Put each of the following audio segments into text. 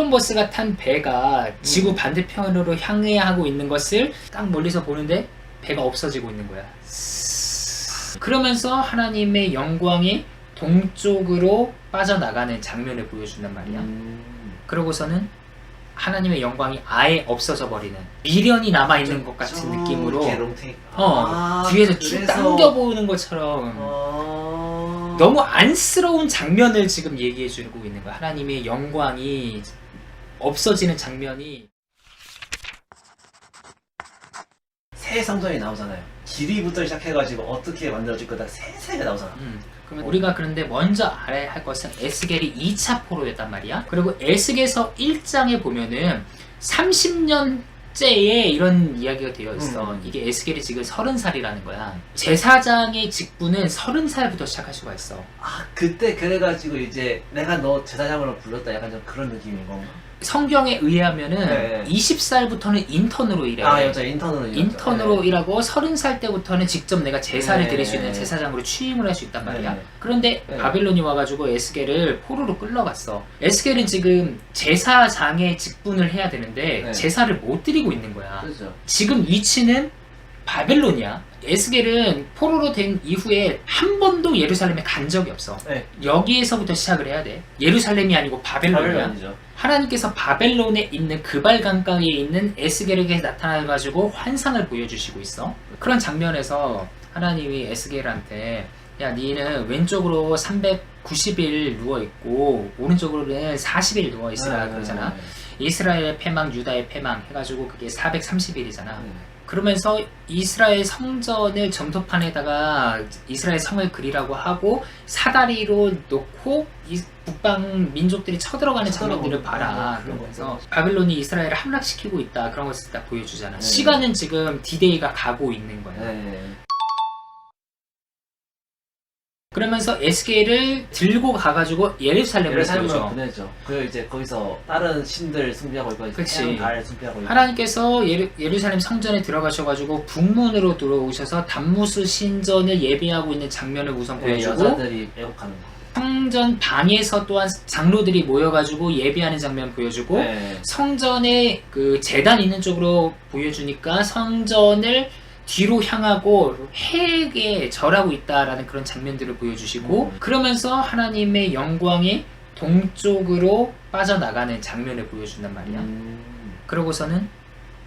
콜럼버스가 탄 배가 지구 반대편으로 향해야 하고 있는 것을 딱 멀리서 보는데 배가 없어지고 있는 거야. 그러면서 하나님의 영광이 동쪽으로 빠져나가는 장면을 보여준단 말이야. 그러고서는 하나님의 영광이 아예 없어져 버리는, 미련이 남아있는 것 같은 느낌으로 뒤에서 쭉 당겨보는 것처럼 너무 안쓰러운 장면을 지금 얘기해주고 있는 거야. 하나님의 영광이 없어지는 장면이. 새 성전이 나오잖아요. 길이부터 시작해가지고 어떻게 만들어질 거다 세세하게 나오잖아. 그러면 우리가 그런데 먼저 알아야 할 것은 에스겔이 2차 포로였단 말이야. 그리고 에스겔서 1장에 보면은 30년째에 이런 이야기가 되어 있어. 이게 에스겔이 지금 30살이라는 거야. 제사장의 직분은 30살부터 시작할 수가 있어. 아, 그때 그래가지고 이제 내가 너 제사장으로 불렀다, 약간 좀 그런 느낌인 건가? 성경에 의하면은 네. 20살부터는 인턴으로 일해. 아, 여자 인턴으로 일하고 30살 때부터는 직접 내가 제사를 네. 드릴 수 있는 제사장으로 취임을 할 수 있단 말이야. 네. 그런데 네. 바벨론이 와가지고 에스겔을 포로로 끌러갔어. 에스겔은 지금 제사장의 직분을 해야 되는데 네. 제사를 못 드리고 있는 거야. 그렇죠. 지금 위치는 바벨론이야. 에스겔은 포로로 된 이후에 한 번도 예루살렘에 간 적이 없어. 네. 여기에서부터 시작을 해야 돼. 예루살렘이 아니고 바벨론이야. 바벨론이죠. 하나님께서 바벨론에 있는 그발 강가에 있는 에스겔에게 나타나가지고 환상을 보여주시고 있어. 그런 장면에서 하나님이 에스겔한테, 야, 니는 왼쪽으로 390일 누워있고 오른쪽으로는 40일 누워있으라 그러잖아. 이스라엘의 패망, 유다의 패망 해가지고 그게 430일이잖아. 그러면서 이스라엘 성전을 점토판에다가 이스라엘 성을 그리라고 하고 사다리로 놓고 이 북방 민족들이 쳐들어가는 장면들을 봐라. 그러면서 바벨론이 이스라엘을 함락시키고 있다. 그런 것을 딱 보여주잖아. 시간은 지금 디데이가 가고 있는 거야. 그러면서 에스겔을 들고 가가지고 예루살렘으로 보내죠. 그리고 이제 거기서 다른 신들 숭배하고 있고, 그치. 달 숭배하고 있고. 하나님께서 예루살렘 성전에 들어가셔가지고 북문으로 들어오셔서 단무스 신전을 예배하고 있는 장면을 우선 보여주고, 여자들이 애국하는 거. 성전 방에서 또한 장로들이 모여가지고 예배하는 장면 보여주고, 성전에 그 제단 있는 쪽으로 보여주니까 성전을 뒤로 향하고 해에게 절하고 있다라는 그런 장면들을 보여주시고, 그러면서 하나님의 영광이 동쪽으로 빠져나가는 장면을 보여준단 말이야. 그러고서는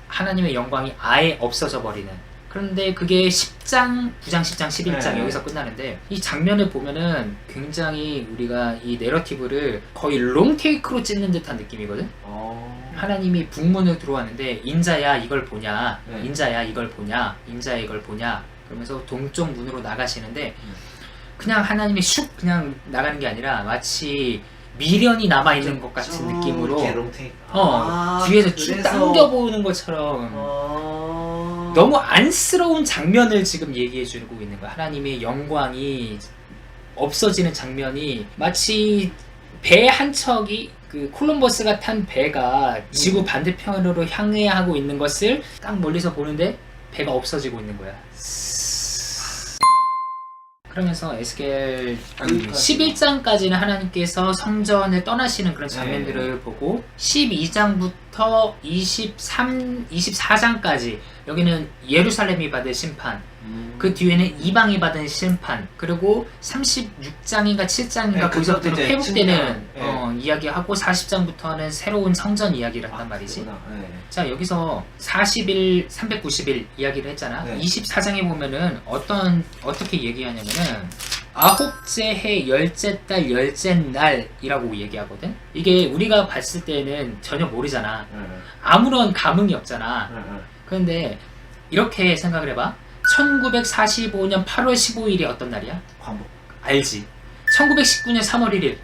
하나님의 영광이 아예 없어져 버리는. 그런데 그게 10장, 9장, 10장, 11장 여기서 끝나는데, 이 장면을 보면은 굉장히 우리가 이 내러티브를 거의 롱테이크로 찍는 듯한 느낌이거든. 하나님이 북문으로 들어왔는데, 인자야 이걸 보냐, 인자야 이걸 보냐, 인자야 이걸 보냐, 그러면서 동쪽 문으로 나가시는데, 그냥 하나님이 슉 그냥 나가는 게 아니라 마치 미련이 남아있는 것 같은 느낌으로 뒤에서 쭉 당겨보는 것처럼 너무 안쓰러운 장면을 지금 얘기해주고 있는 거야. 하나님의 영광이 없어지는 장면이 마치 배 한 척이, 그 콜럼버스가 탄 배가 지구 반대편으로 향해야 하고 있는 것을 딱 멀리서 보는데 배가 없어지고 있는 거야. 그러면서 에스겔 11장까지는 하나님께서 성전을 떠나시는 그런 장면들을 보고, 12장부터 24장까지 여기는 예루살렘이 받을 심판, 그 뒤에는 이방이 받은 심판, 그리고 36장인가 7장인가 거기서부터 회복되는 이야기하고 40장부터는 새로운 성전 이야기를 한단 말이지. 자, 여기서 40일, 390일 이야기를 했잖아. 24장에 보면은 어떻게 얘기하냐면은 아홉째 해, 열째 달, 열째 날이라고 얘기하거든. 이게 우리가 봤을 때는 전혀 모르잖아. 아무런 감흥이 없잖아. 그런데 이렇게 생각을 해봐. 1945년 8월 15일이 어떤 날이야? 광복. 알지. 1919년 3월 1일.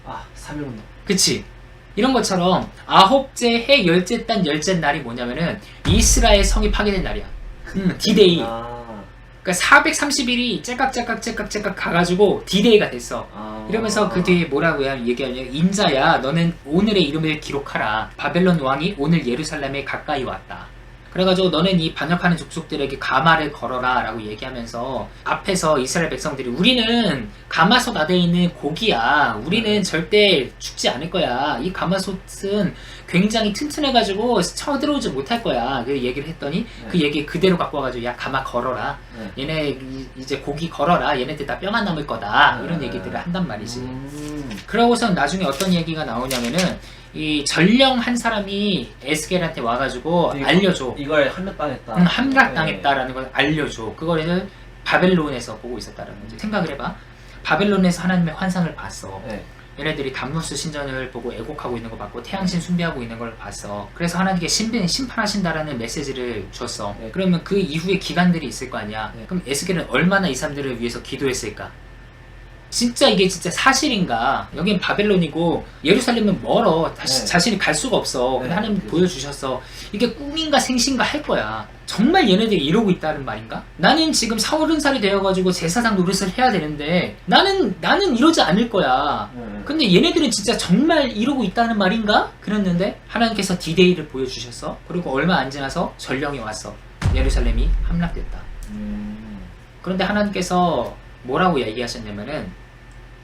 3.1운동. 그치. 이런 것처럼 아홉째 해, 열째 달, 열째 날이 뭐냐면은 이스라엘 성이 파괴된 날이야. 디데이. 그러니까 430일이 째깍째깍 가가지고 디데이가 됐어. 이러면서 그 뒤에 뭐라고 얘기하냐면, 인자야 너는 오늘의 이름을 기록하라. 바벨론 왕이 오늘 예루살렘에 가까이 왔다. 그래가지고 너는 이 반역하는 족속들에게 가마를 걸어라 라고 얘기하면서 앞에서 이스라엘 백성들이 우리는 가마솥 안에 있는 고기야. 우리는 절대 죽지 않을 거야. 이 가마솥은 굉장히 튼튼해가지고 쳐들어오지 못할 거야. 그 얘기를 했더니 그 얘기 그대로 갖고 와가지고 야 가마 걸어라. 얘네 이제 고기 걸어라. 얘네들 다 뼈만 남을 거다. 이런 얘기들을 한단 말이지. 그러고선 나중에 어떤 얘기가 나오냐면은 이 전령 한 사람이 에스겔한테 와가지고 알려줘. 이걸 함락당했다. 함락당했다라는 걸 알려줘. 그거를 바벨론에서 보고 있었다라는 거지. 생각을 해봐. 바벨론에서 하나님의 환상을 봤어. 얘네들이 담노스 신전을 보고 애곡하고 있는 거 봤고 태양신 숭배하고 있는 걸 봤어. 그래서 하나님께 심판하신다라는 메시지를 줬어. 그러면 그 이후에 기간들이 있을 거 아니야. 그럼 에스겔은 얼마나 이 사람들을 위해서 기도했을까? 진짜 이게 진짜 사실인가? 여긴 바벨론이고 예루살렘은 멀어. 자신이 갈 수가 없어. 근데 하나님 보여주셨어. 이게 꿈인가 생신가 할 거야. 정말 얘네들이 이러고 있다는 말인가? 나는 지금 40살이 되어가지고 제사장 노릇을 해야 되는데 나는 이러지 않을 거야. 근데 얘네들은 진짜 정말 이러고 있다는 말인가? 그랬는데 하나님께서 디데이를 보여주셨어. 그리고 얼마 안 지나서 전령이 왔어. 예루살렘이 함락됐다. 그런데 하나님께서 뭐라고 얘기하셨냐면은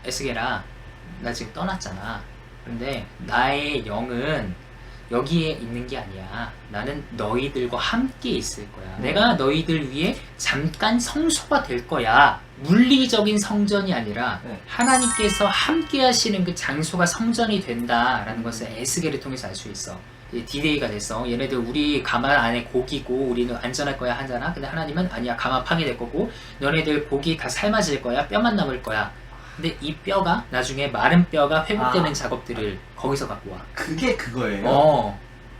에스겔아 나 지금 떠났잖아. 그런데 나의 영은 여기에 있는 게 아니야. 나는 너희들과 함께 있을 거야. 내가 너희들 위해 잠깐 성소가 될 거야. 물리적인 성전이 아니라 하나님께서 함께 하시는 그 장소가 성전이 된다라는 것을 에스겔을 통해서 알 수 있어. 디데이가 됐어. 얘네들 우리 가마 안에 고기고 우리는 안전할 거야 하잖아. 근데 하나님은 아니야. 가마 파괴될 거고 너네들 고기 다 삶아질 거야. 뼈만 남을 거야. 근데 이 뼈가 나중에 마른 뼈가 회복되는 작업들을 거기서 갖고 와. 그게 그거예요?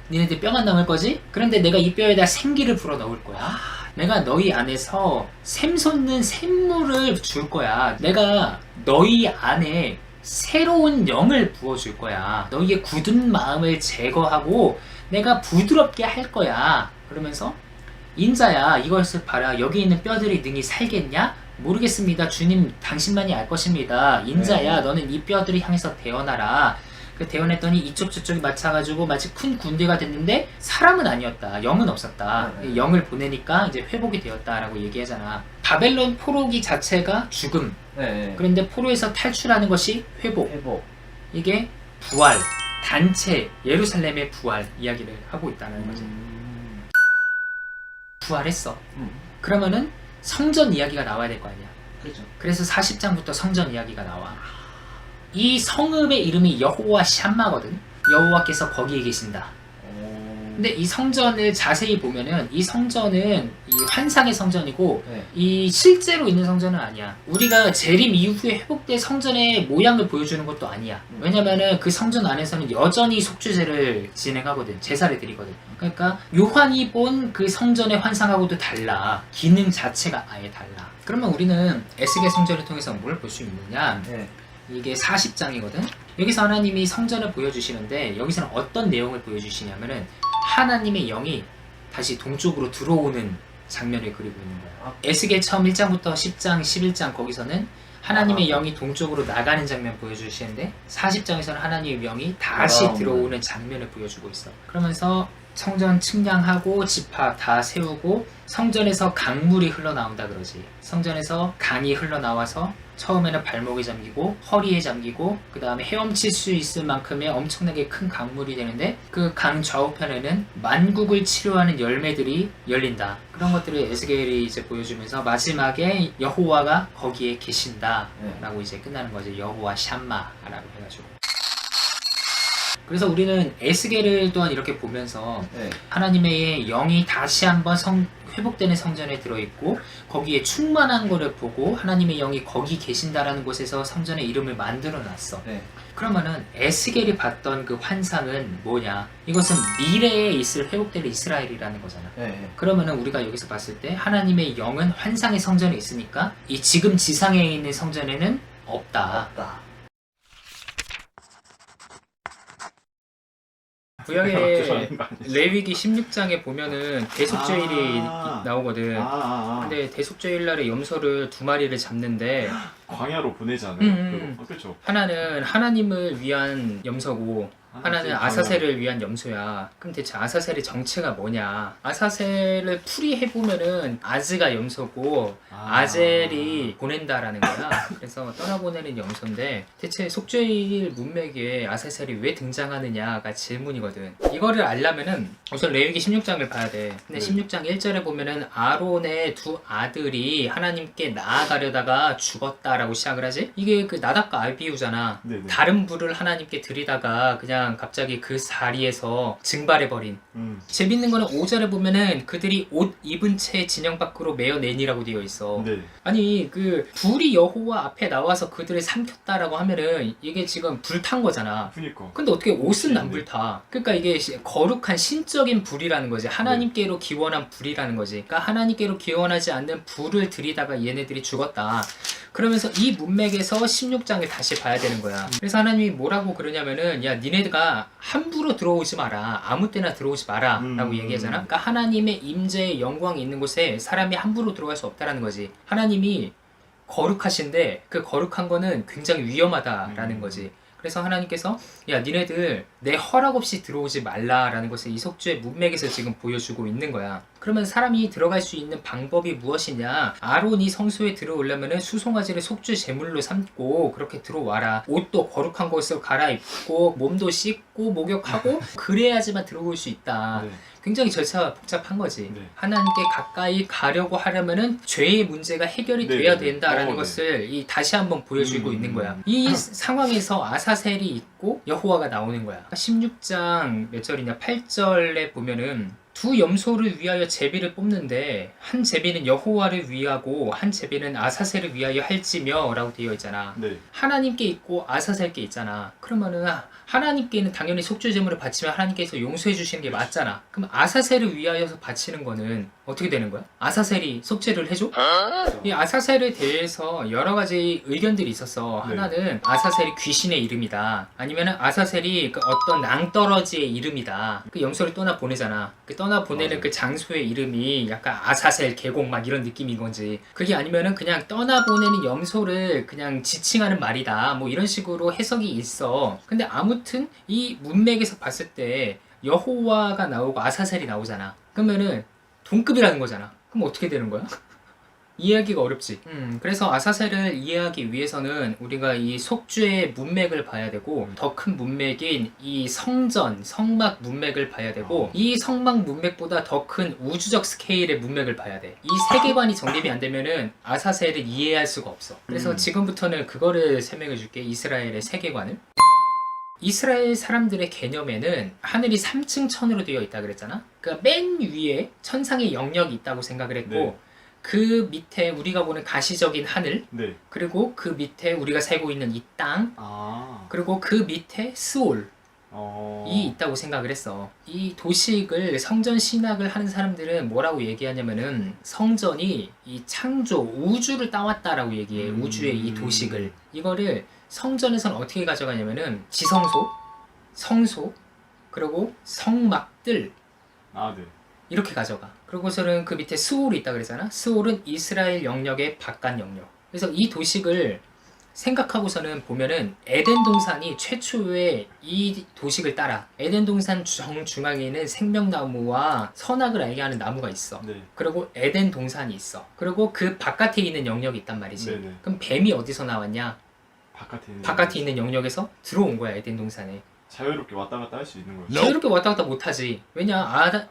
니네들 뼈만 남을 거지? 그런데 내가 이 뼈에다 생기를 불어 넣을 거야. 내가 너희 안에서 샘솟는 샘물을 줄 거야. 내가 너희 안에 새로운 영을 부어줄 거야. 너희의 굳은 마음을 제거하고 내가 부드럽게 할 거야. 그러면서 인자야 이것을 봐라. 여기 있는 뼈들이 능히 살겠냐? 모르겠습니다. 주님 당신만이 알 것입니다. 인자야 너는 이 뼈들을 향해서 대어나라. 그 대원했더니 이쪽 저쪽이 맞춰가지고 마치 큰 군대가 됐는데 사람은 아니었다. 영은 없었다. 영을 보내니까 이제 회복이 되었다라고 얘기하잖아. 바벨론 포로기 자체가 죽음. 그런데 포로에서 탈출하는 것이 회복. 이게 부활, 단체, 예루살렘의 부활 이야기를 하고 있다는 거지. 부활했어. 그러면은 성전 이야기가 나와야 될 거 아니야. 그렇죠. 그래서 40장부터 성전 이야기가 나와. 이 성읍의 이름이 여호와 샴마거든. 여호와께서 거기에 계신다. 근데 이 성전을 자세히 보면은 이 성전은 이 환상의 성전이고 이 실제로 있는 성전은 아니야. 우리가 재림 이후에 회복된 성전의 모양을 보여주는 것도 아니야. 왜냐면은 그 성전 안에서는 여전히 속죄제를 진행하거든. 제사를 드리거든. 그러니까 요한이 본 그 성전의 환상하고도 달라. 기능 자체가 아예 달라. 그러면 우리는 에스겔 성전을 통해서 뭘 볼 수 있느냐? 이게 40장이거든. 여기서 하나님이 성전을 보여주시는데 여기서는 어떤 내용을 보여주시냐면은 하나님의 영이 다시 동쪽으로 들어오는 장면을 그리고 있는 거야. 에스겔 처음 1장부터 10장, 11장 거기서는 하나님의 영이 동쪽으로 나가는 장면 보여주시는데 40장에서는 하나님의 영이 다시 들어오는 장면을 보여주고 있어. 그러면서 성전 측량하고 지파 다 세우고 성전에서 강물이 흘러나온다 그러지. 성전에서 강이 흘러나와서 처음에는 발목에 잠기고 허리에 잠기고 그 다음에 헤엄칠 수 있을 만큼의 엄청나게 큰 강물이 되는데 그 강 좌우편에는 만국을 치료하는 열매들이 열린다. 그런 것들을 에스겔이 이제 보여주면서 마지막에 여호와가 거기에 계신다 라고 이제 끝나는 거죠. 여호와 샴마라고 해가지고. 그래서 우리는 에스겔을 또한 이렇게 보면서 하나님의 영이 다시 한번 회복되는 성전에 들어있고 거기에 충만한 거를 보고 하나님의 영이 거기 계신다라는 곳에서 성전의 이름을 만들어 놨어. 그러면은 에스겔이 봤던 그 환상은 뭐냐? 이것은 미래에 있을 회복될 이스라엘이라는 거잖아. 그러면은 우리가 여기서 봤을 때 하나님의 영은 환상의 성전에 있으니까 이 지금 지상에 있는 성전에는 없다. 구약의 레위기 16장에 보면은 대속죄일이 나오거든. 근데 대속죄일 날에 염소를 2마리를 잡는데 광야로 보내잖아요. 그렇죠. 하나는 하나님을 위한 염소고 하나는 아사셀을 위한 염소야. 그럼 대체 아사셀의 정체가 뭐냐? 아사셀을 풀이해보면은 아즈가 염소고 아젤이 보낸다라는 거야. 그래서 떠나보내는 염소인데 대체 속죄일 문맥에 아사셀이 왜 등장하느냐가 질문이거든. 이거를 알려면은 우선 레위기 16장을 봐야 돼. 근데 16장 1절에 보면은 아론의 두 아들이 하나님께 나아가려다가 죽었다라고 시작을 하지? 이게 그 나답과 아비후잖아. 네네. 다른 불을 하나님께 드리다가 그냥 갑자기 그 자리에서 증발해버린. 재밌는 거는 5절에 보면은 그들이 옷 입은 채 진영 밖으로 메어내니라고 되어 있어. 네. 아니 그 불이 여호와 앞에 나와서 그들을 삼켰다라고 하면은 이게 지금 불탄 거잖아. 그니까. 근데 어떻게 옷은 안 네. 불타? 그러니까 이게 거룩한 신적인 불이라는 거지. 하나님께로 기원한 불이라는 거지. 그러니까 하나님께로 기원하지 않는 불을 들이다가 얘네들이 죽었다. 그러면서 이 문맥에서 16장을 다시 봐야 되는 거야. 그래서 하나님이 뭐라고 그러냐면은 야 니네가 함부로 들어오지 마라. 아무 때나 들어오지 마라 라고 얘기하잖아. 그러니까 하나님의 임재의 영광이 있는 곳에 사람이 함부로 들어갈 수 없다라는 거지. 하나님이 거룩하신데 그 거룩한 거는 굉장히 위험하다라는 거지. 그래서 하나님께서 야 니네들 내 허락 없이 들어오지 말라라는 것을 이 속죄의 문맥에서 지금 보여주고 있는 거야. 그러면 사람이 들어갈 수 있는 방법이 무엇이냐? 아론이 성소에 들어오려면 수송아지를 속죄 제물로 삼고 그렇게 들어와라. 옷도 거룩한 것을 갈아입고 몸도 씻고 목욕하고 그래야지만 들어올 수 있다. 네. 굉장히 절차가 복잡한 거지. 네. 하나님께 가까이 가려고 하려면은 죄의 문제가 해결이 네, 돼야 네. 된다라는 네. 것을 다시 한번 보여주고 있는 거야. 이 상황에서 아사셀이 있고 여호와가 나오는 거야. 16장 몇 절이냐? 8절에 보면은 두 염소를 위하여 제비를 뽑는데 한 제비는 여호와를 위하고 한 제비는 아사셀을 위하여 할지며 라고 되어 있잖아. 네. 하나님께 있고 아사셀께 있잖아. 그러면은 하나님께는 당연히 속죄 제물을 바치면 하나님께서 용서해 주시는 게 맞잖아. 그럼 아사셀을 위하여서 바치는 거는 어떻게 되는 거야? 아사셀이 속죄를 해줘? 이 아사셀에 대해서 여러 가지 의견들이 있었어. 네. 하나는 아사셀이 귀신의 이름이다. 아니면은 아사셀이 그 어떤 낭떠러지의 이름이다. 그 염소를 떠나 보내잖아. 그 떠나 보내는 맞아요. 그 장소의 이름이 약간 아사셀 계곡 막 이런 느낌인 건지. 그게 아니면은 그냥 떠나 보내는 염소를 그냥 지칭하는 말이다. 뭐 이런 식으로 해석이 있어. 근데 아무튼 이 문맥에서 봤을 때 여호와가 나오고 아사셀이 나오잖아. 그러면은 동급이라는 거잖아. 그럼 어떻게 되는 거야? 이해하기가 어렵지. 그래서 아사셀을 이해하기 위해서는 우리가 이 속죄의 문맥을 봐야 되고 더 큰 문맥인 이 성전, 성막 문맥을 봐야 되고 이 성막 문맥보다 더 큰 우주적 스케일의 문맥을 봐야 돼. 이 세계관이 정립이 안 되면은 아사셀을 이해할 수가 없어. 그래서 지금부터는 그거를 설명해 줄게. 이스라엘의 세계관을. 이스라엘 사람들의 개념에는 하늘이 3층 천으로 되어 있다 그랬잖아. 그러니까 맨 위에 천상의 영역이 있다고 생각을 했고 네. 그 밑에 우리가 보는 가시적인 하늘, 네. 그리고 그 밑에 우리가 살고 있는 이 땅, 아. 그리고 그 밑에 스올이 있다고 생각을 했어. 이 도식을 성전 신학을 하는 사람들은 뭐라고 얘기하냐면은 성전이 이 창조, 우주를 따왔다라고 얘기해. 우주의 이 도식을. 이거를 성전에서는 어떻게 가져가냐면은 지성소, 성소, 그리고 성막들 아, 네. 이렇게 가져가. 그리고서는 그 밑에 스올이 있다 그랬잖아. 스올은 이스라엘 영역의 바깥 영역. 그래서 이 도식을 생각하고서는 보면은 에덴 동산이 최초의 이 도식을 따라 에덴 동산 정중앙에는 생명나무와 선악을 알게 하는 나무가 있어. 네. 그리고 에덴 동산이 있어. 그리고 그 바깥에 있는 영역이 있단 말이지. 네네. 그럼 뱀이 어디서 나왔냐? 바깥에 있는 영역에서 들어온 거야, 에덴 동산에. 자유롭게 왔다 갔다 할 수 있는 거예요. 자유롭게 왔다 갔다 못하지. 왜냐,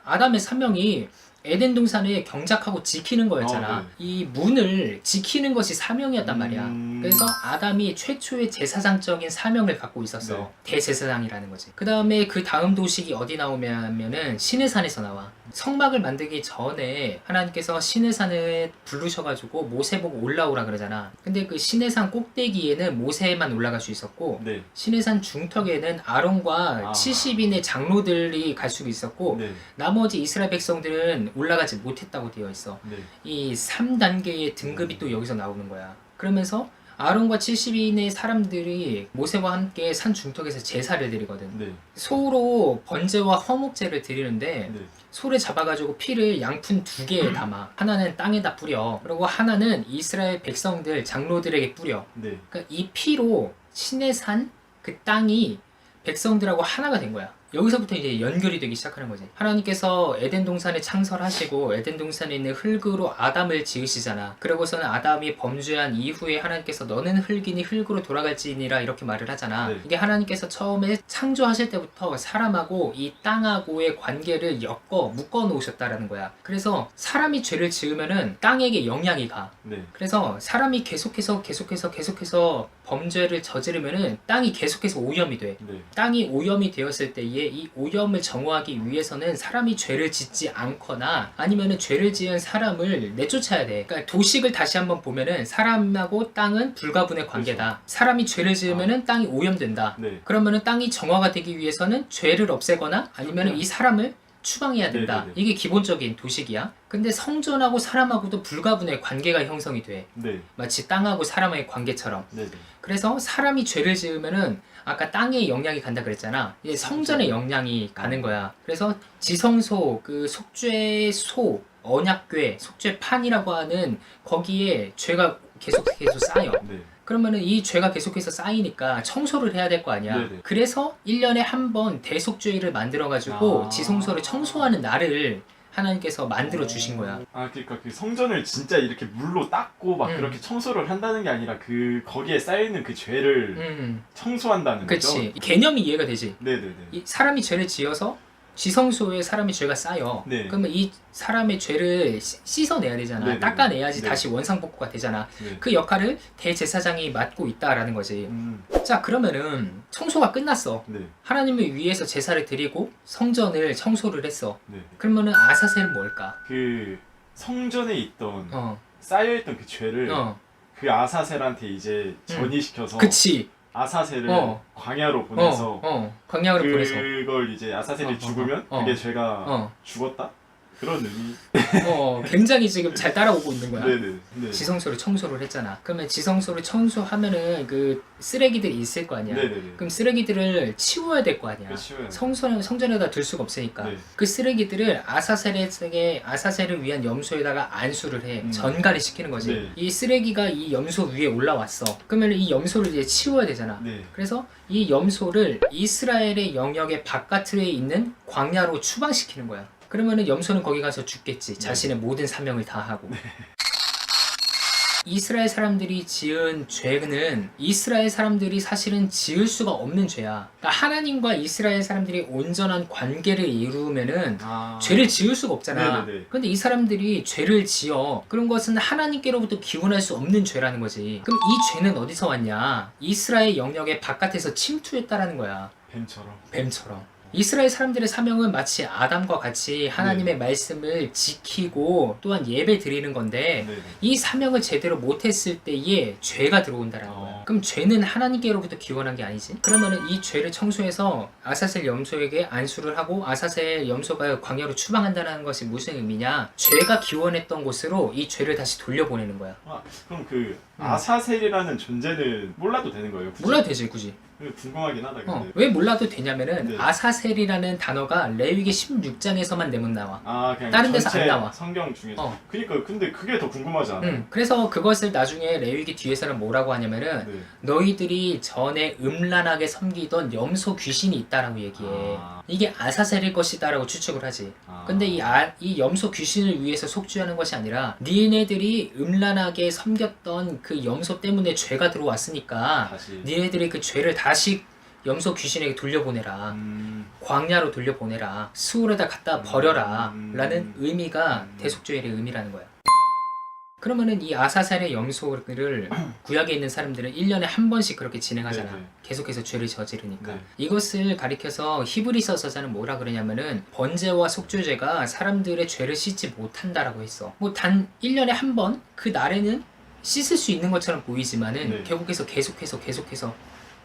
아담의 사명이 에덴 동산을 경작하고 지키는 거였잖아. 네. 이 문을 지키는 것이 사명이었단 말이야. 그래서 아담이 최초의 제사장적인 사명을 갖고 있었어. 네. 대제사장이라는 거지. 그 다음에 그 다음 도식이 어디 나오냐면은 시내산에서 나와. 성막을 만들기 전에 하나님께서 시내산에 부르셔가지고 모세 보고 올라오라 그러잖아. 근데 그 시내산 꼭대기에는 모세만 올라갈 수 있었고 네. 시내산 중턱에는 아론과 70인의 장로들이 갈 수 있었고 네. 나머지 이스라엘 백성들은 올라가지 못했다고 되어 있어. 네. 이 3단계의 등급이 또 여기서 나오는 거야. 그러면서 아론과 70인의 사람들이 모세와 함께 산 중턱에서 제사를 드리거든. 네. 소로 번제와 허목제를 드리는데 네. 소를 잡아가지고 피를 양푼 2개에 담아. 하나는 땅에다 뿌려. 그리고 하나는 이스라엘 백성들 장로들에게 뿌려. 네. 그러니까 이 피로 시내산 그 땅이 백성들하고 하나가 된 거야. 여기서부터 이제 연결이 되기 시작하는 거지. 하나님께서 에덴 동산에 창설하시고 에덴 동산에 있는 흙으로 아담을 지으시잖아. 그러고서는 아담이 범죄한 이후에 하나님께서 너는 흙이니 흙으로 돌아갈지니라 이렇게 말을 하잖아. 네. 이게 하나님께서 처음에 창조하실 때부터 사람하고 이 땅하고의 관계를 묶어 놓으셨다라는 거야. 그래서 사람이 죄를 지으면은 땅에게 영향이 가. 네. 그래서 사람이 계속해서 범죄를 저지르면은 땅이 계속해서 오염이 돼. 네. 땅이 오염이 되었을 때에 이 오염을 정화하기 위해서는 사람이 죄를 짓지 않거나 아니면은 죄를 지은 사람을 내쫓아야 돼. 그러니까 도식을 다시 한번 보면은 사람하고 땅은 불가분의 관계다. 그렇죠. 사람이 죄를 지으면은 땅이 오염된다. 네. 그러면은 땅이 정화가 되기 위해서는 죄를 없애거나 아니면은 이 사람을 추방해야 된다. 네네네. 이게 기본적인 도식이야. 근데 성전하고 사람하고도 불가분의 관계가 형성이 돼. 네. 마치 땅하고 사람의 관계처럼. 네. 그래서 사람이 죄를 지으면은 아까 땅에 영향이 간다 그랬잖아. 이제 성전에 영향이 가는 거야. 그래서 지성소, 그 속죄소, 언약궤, 속죄판이라고 하는 거기에 죄가 계속해서 쌓여. 네. 그러면은 이 죄가 계속해서 쌓이니까 청소를 해야 될 거 아니야. 네네. 그래서 1년에 한 번 대속죄를 만들어가지고 아. 지성소를 청소하는 날을 하나님께서 만들어 주신 거야. 아, 그러니까 그 성전을 진짜 이렇게 물로 닦고 막 그렇게 청소를 한다는 게 아니라 그 거기에 쌓여있는 그 죄를 청소한다는 거죠? 그치. 개념이 이해가 되지. 네네네. 이 사람이 죄를 지어서 지성소에 사람이 죄가 쌓여. 네. 그러면 이 사람의 죄를 씻어내야 되잖아. 네네. 닦아내야지 네. 다시 원상복구가 되잖아. 네. 그 역할을 대제사장이 맡고 있다라는 거지. 음. 자, 그러면은 청소가 끝났어. 네. 하나님을 위해서 제사를 드리고 성전을 청소를 했어. 네. 그러면은 아사셀은 뭘까? 그 성전에 있던 어, 쌓여있던 그 죄를 어, 그 아사셀한테 이제 전이시켜서 그치. 아사셀을 어. 광야로 보내서 광야로 보내서. 그걸 이제 아사셀이 어, 죽으면 어, 어. 그게 죄가 어, 죽었다? 그런 의미. 굉장히 지금 잘 따라오고 있는 거야. 네네. 네. 지성소를 청소를 했잖아. 그러면 지성소를 청소하면은 그 쓰레기들이 있을 거 아니야. 네네네. 그럼 쓰레기들을 치워야 될 거 아니야. 그 치워야 돼. 성전에다 둘 수가 없으니까. 네. 그 쓰레기들을 아사셀을 위한 염소에다가 안수를 해. 음. 전가를 시키는 거지. 네. 이 쓰레기가 이 염소 위에 올라왔어. 그러면 이 염소를 이제 치워야 되잖아. 네. 그래서 이 염소를 이스라엘의 영역의 바깥에 있는 광야로 추방시키는 거야. 그러면은 염소는 거기 가서 죽겠지. 자신의 모든 사명을 다하고. 이스라엘 사람들이 지은 죄는 이스라엘 사람들이 사실은 지을 수가 없는 죄야. 그러니까 하나님과 이스라엘 사람들이 온전한 관계를 이루면은 아. 죄를 지을 수가 없잖아. 네네네. 근데 이 사람들이 죄를 지어. 그런 것은 하나님께로부터 기원할 수 없는 죄라는 거지. 그럼 이 죄는 어디서 왔냐? 이스라엘 영역의 바깥에서 침투했다라는 거야. 뱀처럼. 이스라엘 사람들의 사명은 마치 아담과 같이 하나님의 말씀을 지키고 또한 예배 드리는 건데 네네. 이 사명을 제대로 못했을 때에 죄가 들어온다라는 거야. 그럼 죄는 하나님께로부터 기원한 게 아니지. 그러면은 이 죄를 청소해서 아사셀 염소에게 안수를 하고 아사셀 염소가 광야로 추방한다는 것이 무슨 의미냐? 죄가 기원했던 곳으로 이 죄를 다시 돌려보내는 거야. 아, 그럼 그 아사셀이라는 존재는 몰라도 되는 거예요? 굳이? 몰라도 되지 굳이. 궁금하긴 하다 근데. 왜 몰라도 되냐면은 네. 아사셀이라는 단어가 레위기 16장에서만 내면 나와. 아, 그냥 다른 데서 전체 안 나와. 성경 중에서. 어. 그니까 근데 그게 더 궁금하지 않아요? 그래서 그것을 나중에 레위기 뒤에서는 뭐라고 하냐면은 네. 너희들이 전에 음란하게 섬기던 염소 귀신이 있다라고 얘기해. 아. 이게 아사셀일 것이다라고 추측을 하지. 아. 근데 이 염소 귀신을 위해서 속죄하는 것이 아니라 니네들이 음란하게 섬겼던 그 염소 때문에 죄가 들어왔으니까 다시. 니네들이 그 죄를 다시 염소 귀신에게 돌려보내라. 광야로 돌려보내라. 수울에다 갖다 버려라. 라는 의미가 대속죄의 의미라는 거야. 그러면은 이 아사셀의 염소를 구약에 있는 사람들은 1년에 한 번씩 그렇게 진행하잖아. 네네. 계속해서 죄를 저지르니까. 네. 이것을 가리켜서 히브리서 서자는 뭐라 그러냐면은 번제와 속죄제가 사람들의 죄를 씻지 못한다라고 했어. 뭐 단 1년에 한 번 그 날에는 씻을 수 있는 것처럼 보이지만은 네. 결국에서 계속해서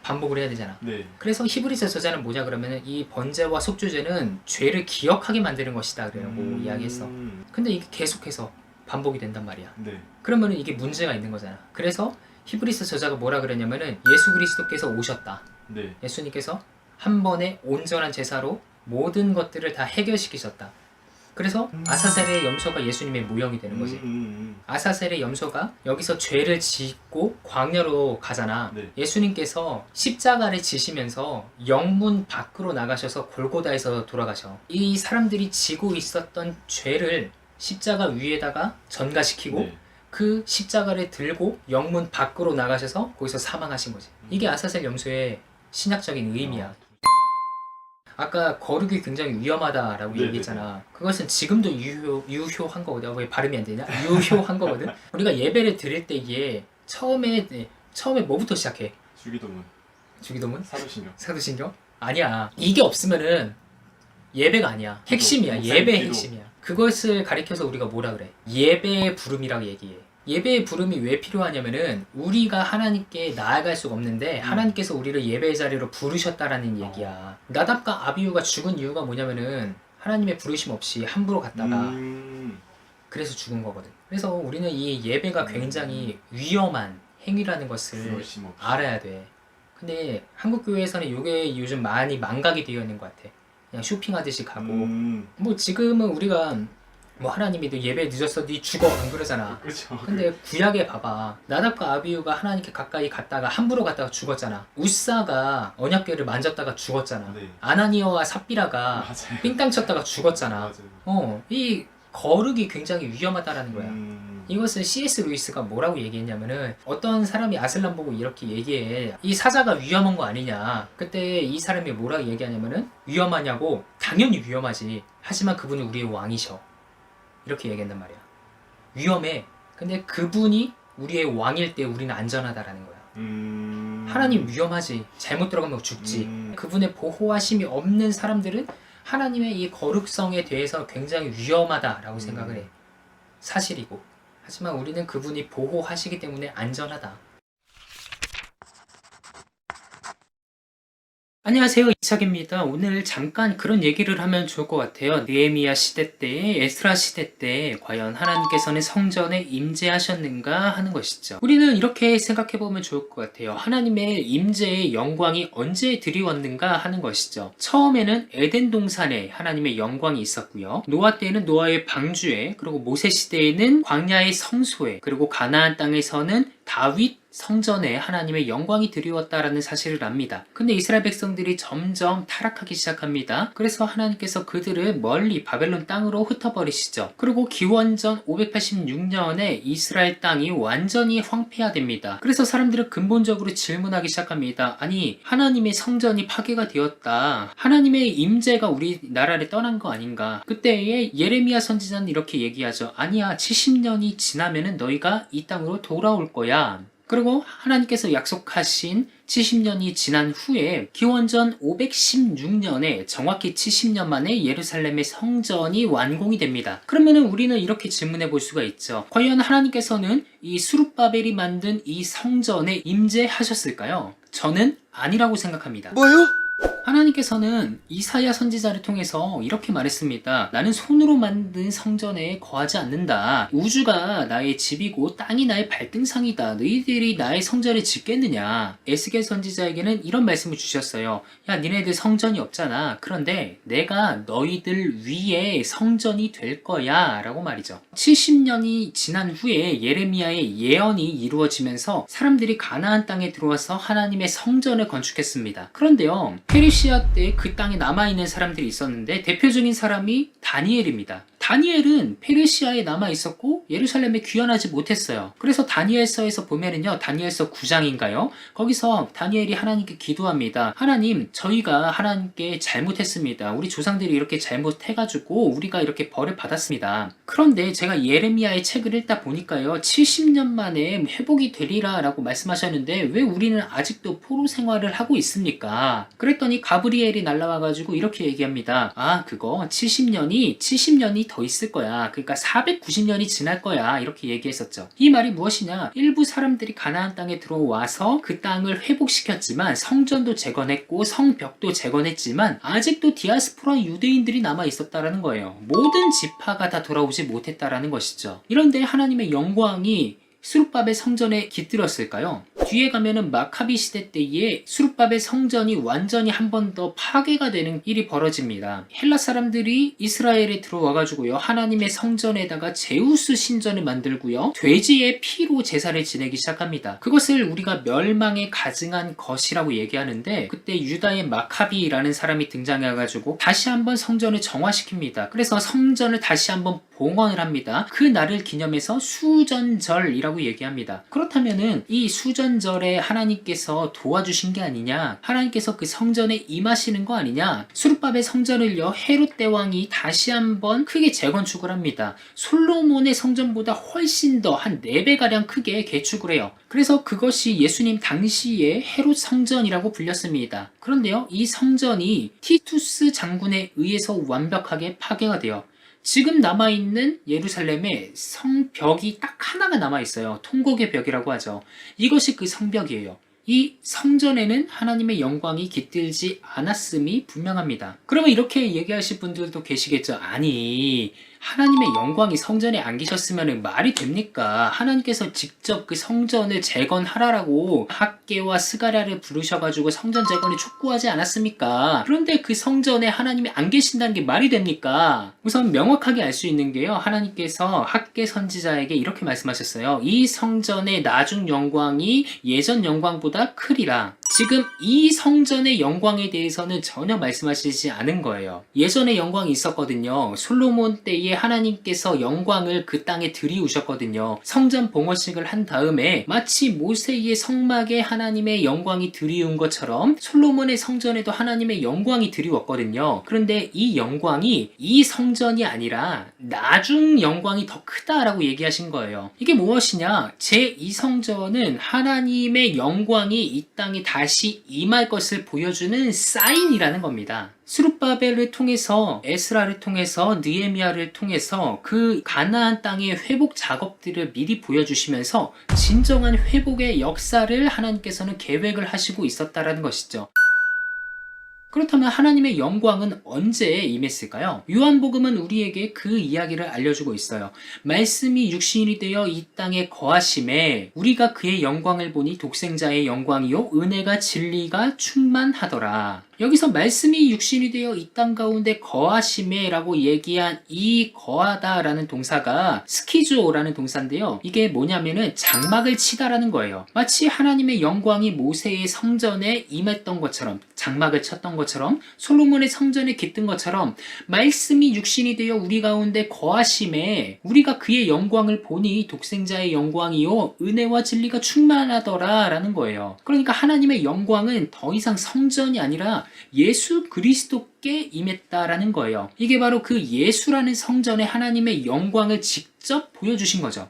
반복을 해야 되잖아. 네. 그래서 히브리서 저자는 뭐냐 그러면은 이 번제와 속죄제는 죄를 기억하게 만드는 것이다 그러고 이야기했어. 근데 이게 계속해서 반복이 된단 말이야. 네. 그러면은 이게 문제가 있는 거잖아. 그래서 히브리서 저자가 뭐라 그러냐면은 예수 그리스도께서 오셨다. 네. 예수님께서 한 번에 온전한 제사로 모든 것들을 다 해결시키셨다. 그래서 아사셀의 염소가 예수님의 모형이 되는 거지. 아사셀의 염소가 여기서 죄를 짓고 광야로 가잖아. 네. 예수님께서 십자가를 지시면서 영문 밖으로 나가셔서 골고다에서 돌아가셔. 이 사람들이 지고 있었던 죄를 십자가 위에다가 전가시키고 네. 그 십자가를 들고 영문 밖으로 나가셔서 거기서 사망하신 거지. 이게 아사셀 염소의 신약적인 의미야. 아까 거룩이 굉장히 위험하다라고 네네네. 얘기했잖아. 그것은 지금도 유효한 거거든. 왜 발음이 안 되냐? 유효한 거거든. 우리가 예배를 드릴 때에 처음에 뭐부터 시작해? 주기도문, 주기도문? 사도신경. 사도신경? 아니야. 이게 없으면은 예배가 아니야. 핵심이야. 기도, 예배의 기도. 핵심이야. 그것을 가리켜서 우리가 뭐라 그래? 예배의 부름이라고 얘기해. 예배의 부름이 왜 필요하냐면은 우리가 하나님께 나아갈 수가 없는데 하나님께서 우리를 예배의 자리로 부르셨다라는 얘기야. 나답과 아비후가 죽은 이유가 뭐냐면은 하나님의 부르심 없이 함부로 갔다가 그래서 죽은 거거든. 그래서 우리는 이 예배가 굉장히 위험한 행위라는 것을 부르심 없이. 알아야 돼. 근데 한국 교회에서는 이게 요즘 많이 망각이 되어 있는 것 같아. 그냥 쇼핑하듯이 가고 뭐 지금은 우리가 뭐 하나님이 너 예배 늦었어 니 죽어 안 그러잖아. 그렇죠. 근데 구약에 봐봐. 나답과 아비후가 하나님께 가까이 갔다가 함부로 갔다가 죽었잖아. 우사가 언약궤를 만졌다가 죽었잖아. 네. 아나니아와 삽비라가 맞아요. 삥땅 쳤다가 죽었잖아. 맞아요. 이 거룩이 굉장히 위험하다라는 거야. 이것을 C.S. 루이스가 뭐라고 얘기했냐면은 어떤 사람이 아슬람 보고 이렇게 얘기해. 이 사자가 위험한 거 아니냐. 그때 이 사람이 뭐라고 얘기하냐면은 위험하냐고. 당연히 위험하지. 하지만 그분은 우리의 왕이셔. 이렇게 얘기한단 말이야. 위험해. 근데 그분이 우리의 왕일 때 우리는 안전하다라는 거야. 하나님 위험하지. 잘못 들어가면 죽지. 그분의 보호하심이 없는 사람들은 하나님의 이 거룩성에 대해서 굉장히 위험하다라고 생각을 해. 사실이고. 하지만 우리는 그분이 보호하시기 때문에 안전하다. 안녕하세요, 이삭입니다. 오늘 잠깐 그런 얘기를 하면 좋을 것 같아요. 느헤미야 시대 때, 에스라 시대 때 과연 하나님께서는 성전에 임재하셨는가 하는 것이죠. 우리는 이렇게 생각해보면 좋을 것 같아요. 하나님의 임재의 영광이 언제 드리웠는가 하는 것이죠. 처음에는 에덴 동산에 하나님의 영광이 있었고요. 노아 때에는 노아의 방주에, 그리고 모세 시대에는 광야의 성소에, 그리고 가나안 땅에서는 다윗 성전에 하나님의 영광이 드리웠다라는 사실을 압니다. 근데 이스라엘 백성들이 점점 타락하기 시작합니다. 그래서 하나님께서 그들을 멀리 바벨론 땅으로 흩어버리시죠. 그리고 기원전 586년에 이스라엘 땅이 완전히 황폐화됩니다. 그래서 사람들은 근본적으로 질문하기 시작합니다. 아니, 하나님의 성전이 파괴가 되었다. 하나님의 임재가 우리나라를 떠난 거 아닌가? 그때에 예레미야 선지자는 이렇게 얘기하죠. 아니야, 70년이 지나면은 너희가 이 땅으로 돌아올 거야. 그리고 하나님께서 약속하신 70년이 지난 후에 기원전 516년에 정확히 70년 만에 예루살렘의 성전이 완공이 됩니다. 그러면 우리는 이렇게 질문해 볼 수가 있죠. 과연 하나님께서는 이 스룹바벨이 만든 이 성전에 임재하셨을까요? 저는 아니라고 생각합니다. 뭐요? 하나님께서는 이사야 선지자를 통해서 이렇게 말했습니다. 나는 손으로 만든 성전에 거하지 않는다. 우주가 나의 집이고 땅이 나의 발등상이다. 너희들이 나의 성전을 짓겠느냐. 에스겔 선지자에게는 이런 말씀을 주셨어요. 야, 니네들 성전이 없잖아. 그런데 내가 너희들 위에 성전이 될 거야 라고 말이죠. 70년이 지난 후에 예레미야의 예언이 이루어지면서 사람들이 가나안 땅에 들어와서 하나님의 성전을 건축했습니다. 그런데요, 페르시아 때 그 땅에 남아있는 사람들이 있었는데 대표적인 사람이 다니엘입니다. 다니엘은 페르시아에 남아있었고 예루살렘에 귀환하지 못했어요. 그래서 다니엘서에서 보면은요, 다니엘서 9장인가요? 거기서 다니엘이 하나님께 기도합니다. 하나님, 저희가 하나님께 잘못했습니다. 우리 조상들이 이렇게 잘못해가지고 우리가 이렇게 벌을 받았습니다. 그런데 제가 예레미야의 책을 읽다 보니까요, 70년 만에 회복이 되리라 라고 말씀하셨는데 왜 우리는 아직도 포로 생활을 하고 있습니까? 그랬더니 가브리엘이 날라와가지고 이렇게 얘기합니다. 아, 그거 70년이 더 있을 거야. 그러니까 490년이 지날 거야. 이렇게 얘기했었죠. 이 말이 무엇이냐? 일부 사람들이 가나안 땅에 들어와서 그 땅을 회복시켰지만 성전도 재건했고 성벽도 재건했지만 아직도 디아스포라 유대인들이 남아 있었다라는 거예요. 모든 지파가 다 돌아오지 못했다라는 것이죠. 이런데 하나님의 영광이 스룹바벨 성전에 깃들었을까요? 뒤에 가면은 마카비 시대 때에 수르바벨 성전이 완전히 한 번 더 파괴가 되는 일이 벌어집니다. 헬라 사람들이 이스라엘에 들어와가지고요, 하나님의 성전에다가 제우스 신전을 만들고요, 돼지의 피로 제사를 지내기 시작합니다. 그것을 우리가 멸망에 가증한 것이라고 얘기하는데, 그때 유다의 마카비라는 사람이 등장해가지고 다시 한번 성전을 정화시킵니다. 그래서 성전을 다시 한번 봉헌을 합니다. 그 날을 기념해서 수전절이라고 얘기합니다. 그렇다면은 이 수전절에 하나님께서 도와주신 게 아니냐, 하나님께서 그 성전에 임하시는 거 아니냐, 수르바벨 성전을요, 헤롯 대왕이 다시 한번 크게 재건축을 합니다. 솔로몬의 성전보다 훨씬 더 한 4배가량 크게 개축을 해요. 그래서 그것이 예수님 당시의 헤롯 성전이라고 불렸습니다. 그런데요, 이 성전이 티투스 장군에 의해서 완벽하게 파괴가 돼요. 지금 남아있는 예루살렘에 성벽이 딱 하나가 남아있어요. 통곡의 벽이라고 하죠. 이것이 그 성벽이에요. 이 성전에는 하나님의 영광이 깃들지 않았음이 분명합니다. 그러면 이렇게 얘기하실 분들도 계시겠죠. 아니, 하나님의 영광이 성전에 안 계셨으면 말이 됩니까? 하나님께서 직접 그 성전을 재건하라고 학개와 스가랴를 부르셔가지고 성전 재건을 촉구하지 않았습니까? 그런데 그 성전에 하나님이 안 계신다는 게 말이 됩니까? 우선 명확하게 알 수 있는 게요, 하나님께서 학개 선지자에게 이렇게 말씀하셨어요. 이 성전의 나중 영광이 예전 영광보다 크리라. 지금 이 성전의 영광에 대해서는 전혀 말씀하시지 않은 거예요. 예전에 영광이 있었거든요. 솔로몬 때에 하나님께서 영광을 그 땅에 들이우셨거든요. 성전 봉헌식을 한 다음에 마치 모세의 성막에 하나님의 영광이 들이운 것처럼 솔로몬의 성전에도 하나님의 영광이 들이웠거든요. 그런데 이 영광이 이 성전이 아니라 나중 영광이 더 크다라고 얘기하신 거예요. 이게 무엇이냐? 제2성전은 하나님의 영광이 이 땅에 다시 임할 것을 보여주는 사인이라는 겁니다. 스룹바벨을 통해서, 에스라를 통해서, 느헤미야를 통해서 그 가나안 땅의 회복 작업들을 미리 보여주시면서 진정한 회복의 역사를 하나님께서는 계획을 하시고 있었다라는 것이죠. 그렇다면 하나님의 영광은 언제 임했을까요? 요한복음은 우리에게 그 이야기를 알려주고 있어요. 말씀이 육신이 되어 이 땅에 거하심에 우리가 그의 영광을 보니 독생자의 영광이요 은혜가 진리가 충만하더라. 여기서 말씀이 육신이 되어 이 땅 가운데 거하심에 라고 얘기한 이 거하다 라는 동사가 스키조라는 동사인데요. 이게 뭐냐면은 장막을 치다라는 거예요. 마치 하나님의 영광이 모세의 성전에 임했던 것처럼, 장막을 쳤던 것처럼, 솔로몬의 성전에 깃든 것처럼 말씀이 육신이 되어 우리 가운데 거하심에 우리가 그의 영광을 보니 독생자의 영광이요 은혜와 진리가 충만하더라 라는 거예요. 그러니까 하나님의 영광은 더 이상 성전이 아니라 예수 그리스도께 임했다라는 거예요. 이게 바로 그 예수라는 성전에 하나님의 영광을 직접 보여주신 거죠.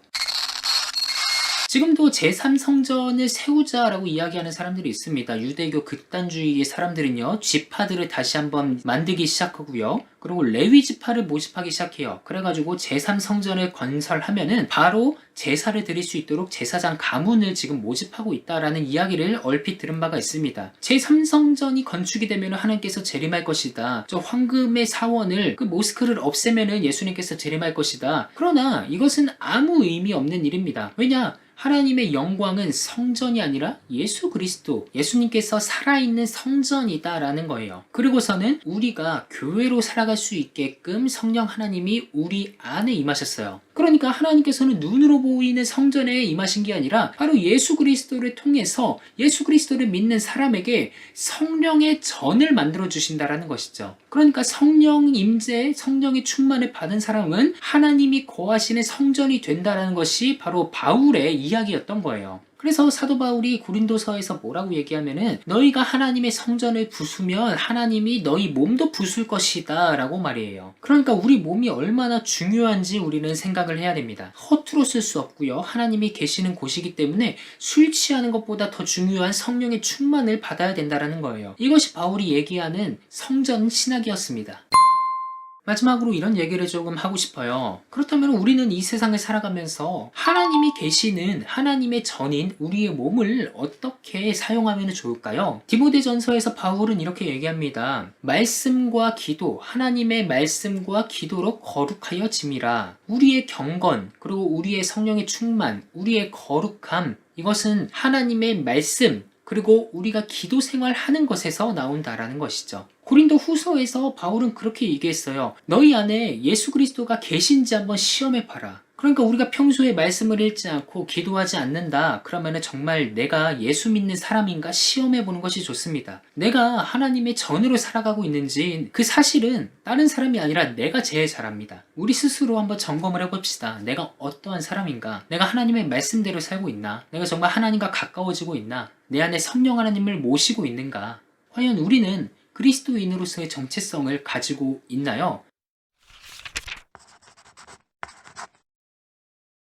지금도 제3성전을 세우자라고 이야기하는 사람들이 있습니다. 유대교 극단주의의 사람들은요, 지파들을 다시 한번 만들기 시작하고요, 그리고 레위 지파를 모집하기 시작해요. 그래가지고 제3성전을 건설하면은 바로 제사를 드릴 수 있도록 제사장 가문을 지금 모집하고 있다라는 이야기를 얼핏 들은 바가 있습니다. 제3성전이 건축이 되면 하나님께서 재림할 것이다. 저 황금의 사원을, 그 모스크를 없애면은 예수님께서 재림할 것이다. 그러나 이것은 아무 의미 없는 일입니다. 왜냐? 하나님의 영광은 성전이 아니라 예수 그리스도, 예수님께서 살아있는 성전이다라는 거예요. 그리고서는 우리가 교회로 살아갈 수 있게끔 성령 하나님이 우리 안에 임하셨어요. 그러니까 하나님께서는 눈으로 보이는 성전에 임하신 게 아니라 바로 예수 그리스도를 통해서 예수 그리스도를 믿는 사람에게 성령의 전을 만들어 주신다라는 것이죠. 그러니까 성령 임재, 성령의 충만을 받은 사람은 하나님이 거하시는 성전이 된다라는 것이 바로 바울의 이야기였던 거예요. 그래서 사도 바울이 고린도서에서 뭐라고 얘기하면은 너희가 하나님의 성전을 부수면 하나님이 너희 몸도 부술 것이다 라고 말이에요. 그러니까 우리 몸이 얼마나 중요한지 우리는 생각을 해야 됩니다. 허투루 쓸 수 없고요, 하나님이 계시는 곳이기 때문에 술 취하는 것보다 더 중요한 성령의 충만을 받아야 된다라는 거예요. 이것이 바울이 얘기하는 성전 신학이었습니다. 마지막으로 이런 얘기를 조금 하고 싶어요. 그렇다면 우리는 이 세상을 살아가면서 하나님이 계시는 하나님의 전인 우리의 몸을 어떻게 사용하면 좋을까요? 디모데전서에서 바울은 이렇게 얘기합니다. 말씀과 기도, 하나님의 말씀과 기도로 거룩하여 짐이라. 우리의 경건, 그리고 우리의 성령의 충만, 우리의 거룩함, 이것은 하나님의 말씀, 그리고 우리가 기도 생활하는 것에서 나온다라는 것이죠. 고린도 후서에서 바울은 그렇게 얘기했어요. 너희 안에 예수 그리스도가 계신지 한번 시험해 봐라. 그러니까 우리가 평소에 말씀을 읽지 않고 기도하지 않는다. 그러면 정말 내가 예수 믿는 사람인가 시험해 보는 것이 좋습니다. 내가 하나님의 전으로 살아가고 있는지 그 사실은 다른 사람이 아니라 내가 제일 잘 압니다. 우리 스스로 한번 점검을 해봅시다. 내가 어떠한 사람인가? 내가 하나님의 말씀대로 살고 있나? 내가 정말 하나님과 가까워지고 있나? 내 안에 성령 하나님을 모시고 있는가? 과연 우리는 그리스도인으로서의 정체성을 가지고 있나요?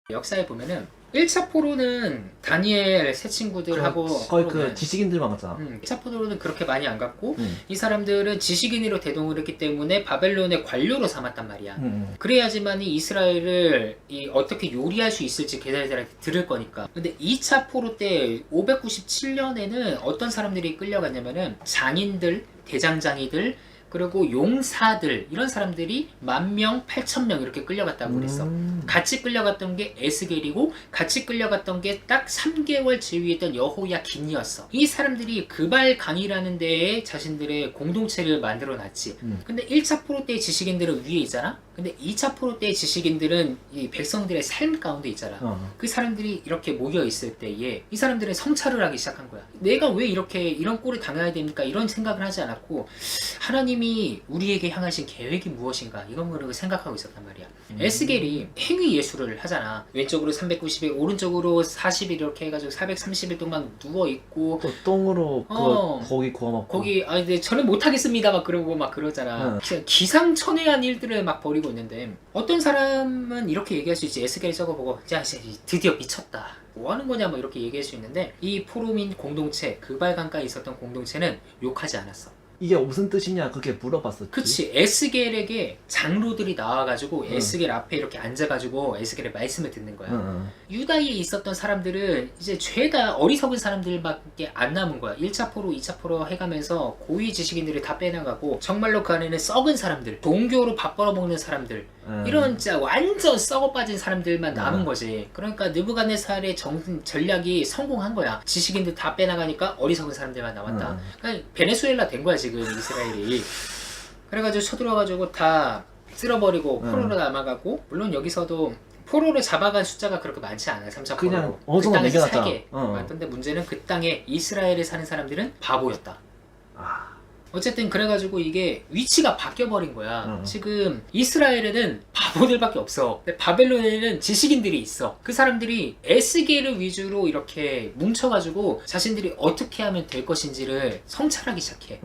역사에 보면은 1차 포로는 다니엘 세 친구들하고 거의 그 지식인들만 갔잖아. 1차 포로는 그렇게 많이 안 갔고 이 사람들은 지식인으로 대동을 했기 때문에 바벨론의 관료로 삼았단 말이야. 그래야지만 이스라엘을 어떻게 요리할 수 있을지 걔네들한테 들을 거니까. 근데 2차 포로 때 597년에는 어떤 사람들이 끌려갔냐면은 장인들, 대장장이들, 그리고 용사들, 이런 사람들이 10,000명, 8,000명 이렇게 끌려갔다고 그랬어. 같이 끌려갔던 게 에스겔이고 같이 끌려갔던 게 딱 3개월 지휘했던 여호야긴이었어. 이 사람들이 그발 강이라는 데에 자신들의 공동체를 만들어 놨지. 근데 1차 포로 때의 지식인들은 위에 있잖아. 근데 2차 포로 때의 지식인들은 이 백성들의 삶 가운데 있잖아. 그 사람들이 이렇게 모여 있을 때에 이 사람들은 성찰을 하기 시작한 거야. 내가 왜 이렇게 이런 꼴을 당해야 됩니까? 이런 생각을 하지 않았고 하나님이 우리에게 향하신 계획이 무엇인가 이런 거를 생각하고 있었단 말이야. 에스겔이 행위 예술을 하잖아. 왼쪽으로 390일, 오른쪽으로 40일 이렇게 해가지고 430일 동안 누워있고 또 똥으로 고기 구워 먹고. 거기 근데 저는 못하겠습니다 막 그러고 막 그러잖아. 기상천외한 일들을 막 벌이고 있는데 어떤 사람은 이렇게 얘기할 수 있지. 에스겔 적어보고 자 드디어 미쳤다, 뭐 하는 거냐 뭐 이렇게 얘기할 수 있는데 이 포로민 공동체, 그발강가에 있었던 공동체는 욕하지 않았어. 이게 무슨 뜻이냐 그렇게 물어봤었지. 그치. 에스겔에게 장로들이 나와가지고 에스겔 앞에 이렇게 앉아가지고 에스겔의 말씀을 듣는 거야. 유다에 있었던 사람들은 이제 죄다 어리석은 사람들밖에 안 남은 거야. 1차 포로, 2차 포로 해가면서 고위 지식인들이 다 빼나가고 정말로 그 안에는 썩은 사람들, 종교로 밥 벌어먹는 사람들, 이런 진짜 완전 썩어 빠진 사람들만 남은 거지. 그러니까 느부갓네살의 전략이 성공한 거야. 지식인들 다 빼나가니까 어리석은 사람들만 남았다. 그러니까 베네수엘라 된 거야 지금 이스라엘이. 그래가지고 쳐들어가지고 다 쓸어버리고 포로로 남아가고, 물론 여기서도 포로를 잡아간 숫자가 그렇게 많지 않아요. 3차 포로. 그냥 그 땅에서 매겨놨잖아. 살게 왔던데 문제는 그 땅에 이스라엘에 사는 사람들은 바보였다. 어쨌든 그래가지고 이게 위치가 바뀌어버린 거야. 지금 이스라엘에는 바보들밖에 없어. 근데 바벨론에는 지식인들이 있어. 그 사람들이 에스겔을 위주로 이렇게 뭉쳐가지고 자신들이 어떻게 하면 될 것인지를 성찰하기 시작해.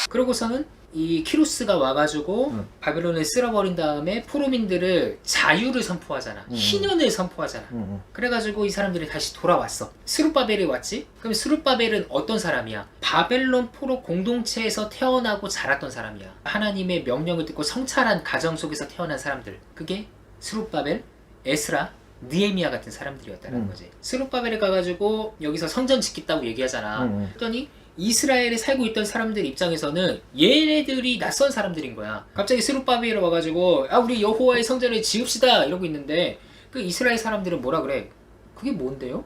그러고서는 이 키루스가 와가지고 바벨론을 쓸어버린 다음에 포로민들을 자유를 선포하잖아. 희년을 선포하잖아. 그래가지고 이 사람들이 다시 돌아왔어. 스룹바벨이 왔지? 그럼 스룹바벨은 어떤 사람이야? 바벨론 포로 공동체에서 태어나고 자랐던 사람이야. 하나님의 명령을 듣고 성찰한 가정 속에서 태어난 사람들. 그게 스룹바벨, 에스라, 느헤미야 같은 사람들이었다는 거지. 스룹바벨에 가가지고 여기서 성전 짓겠다고 얘기하잖아. 그랬더니 이스라엘에 살고 있던 사람들 입장에서는 얘네들이 낯선 사람들인 거야. 갑자기 스룹바벨이 와가지고 우리 여호와의 성전을 지읍시다 이러고 있는데 그 이스라엘 사람들은 뭐라 그래? 그게 뭔데요?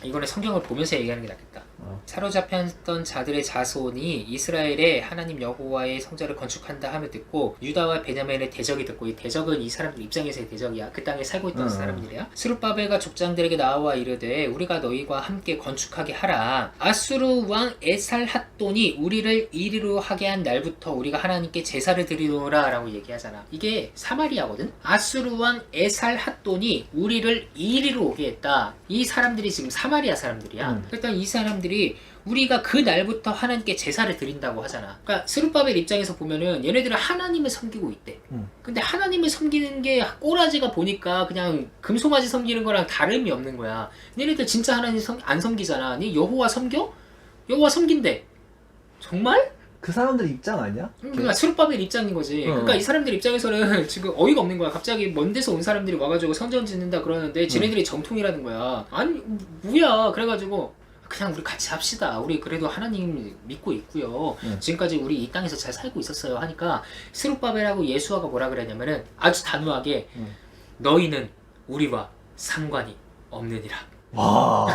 이거는 성경을 보면서 얘기하는 게 낫겠다. 사로잡혔던 자들의 자손이 이스라엘에 하나님 여호와의 성전을 건축한다 하며 듣고 유다와 베냐민의 대적이 듣고, 이 대적은 이 사람들 입장에서의 대적이야. 그 땅에 살고 있던 사람들이야. 스룹바벨과 족장들에게 나와 이르되 우리가 너희와 함께 건축하게 하라. 아수르 왕 에살핫돈이 우리를 이리로 하게 한 날부터 우리가 하나님께 제사를 드리노라 라고 얘기하잖아. 이게 사마리아거든. 아수르 왕 에살핫돈이 우리를 이리로 오게 했다. 이 사람들이 지금 사마리아 사람들이야. 그러니까 이 사람들이 우리가 그 날부터 하나님께 제사를 드린다고 하잖아. 그러니까 스룹바벨 입장에서 보면은 얘네들은 하나님을 섬기고 있대. 근데 하나님을 섬기는 게 꼬라지가 보니까 그냥 금송아지 섬기는 거랑 다름이 없는 거야. 얘네들 진짜 하나님 안 섬기잖아. 니 여호와 섬겨? 여호와 섬긴대. 정말? 그 사람들 입장 아니야? 그러니까 스룹바벨 입장인 거지. 그러니까 이 사람들 입장에서는 지금 어이가 없는 거야. 갑자기 먼 데서 온 사람들이 와가지고 성전 짓는다 그러는데 지네들이 정통이라는 거야. 아니 뭐야. 그래가지고 그냥 우리 같이 합시다. 우리 그래도 하나님 믿고 있고요. 지금까지 우리 이 땅에서 잘 살고 있었어요. 하니까 스룹바벨하고 예수아가 뭐라 그랬냐면은 아주 단호하게 너희는 우리와 상관이 없느니라. 와,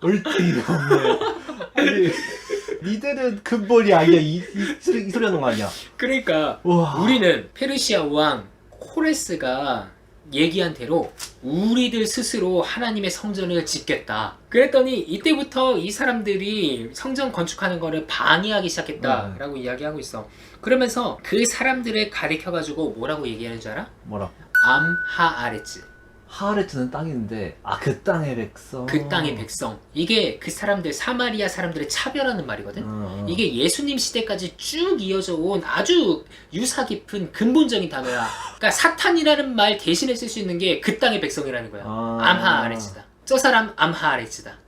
얼티가 없네. 아니, 니들은 근본이 아니야. 이 소리 하는 거 아니야. 그러니까 우와. 우리는 페르시아 왕 코레스가 얘기한 대로 우리들 스스로 하나님의 성전을 짓겠다. 그랬더니 이때부터 이 사람들이 성전 건축하는 거를 방해하기 시작했다라고 이야기하고 있어. 그러면서 그 사람들을 가리켜가지고 뭐라고 얘기하는 줄 알아? 뭐라? 암하아레츠. 하하레트는 땅인데 그 땅의 백성. 그 땅의 백성. 이게 그 사람들 사마리아 사람들을 차별하는 말이거든. 이게 예수님 시대까지 쭉 이어져 온 아주 유사 깊은 근본적인 단어야. 그러니까 사탄이라는 말 대신에 쓸 수 있는 게 그 땅의 백성이라는 거야. 암하아레츠다. 저 사람 암하아레츠다.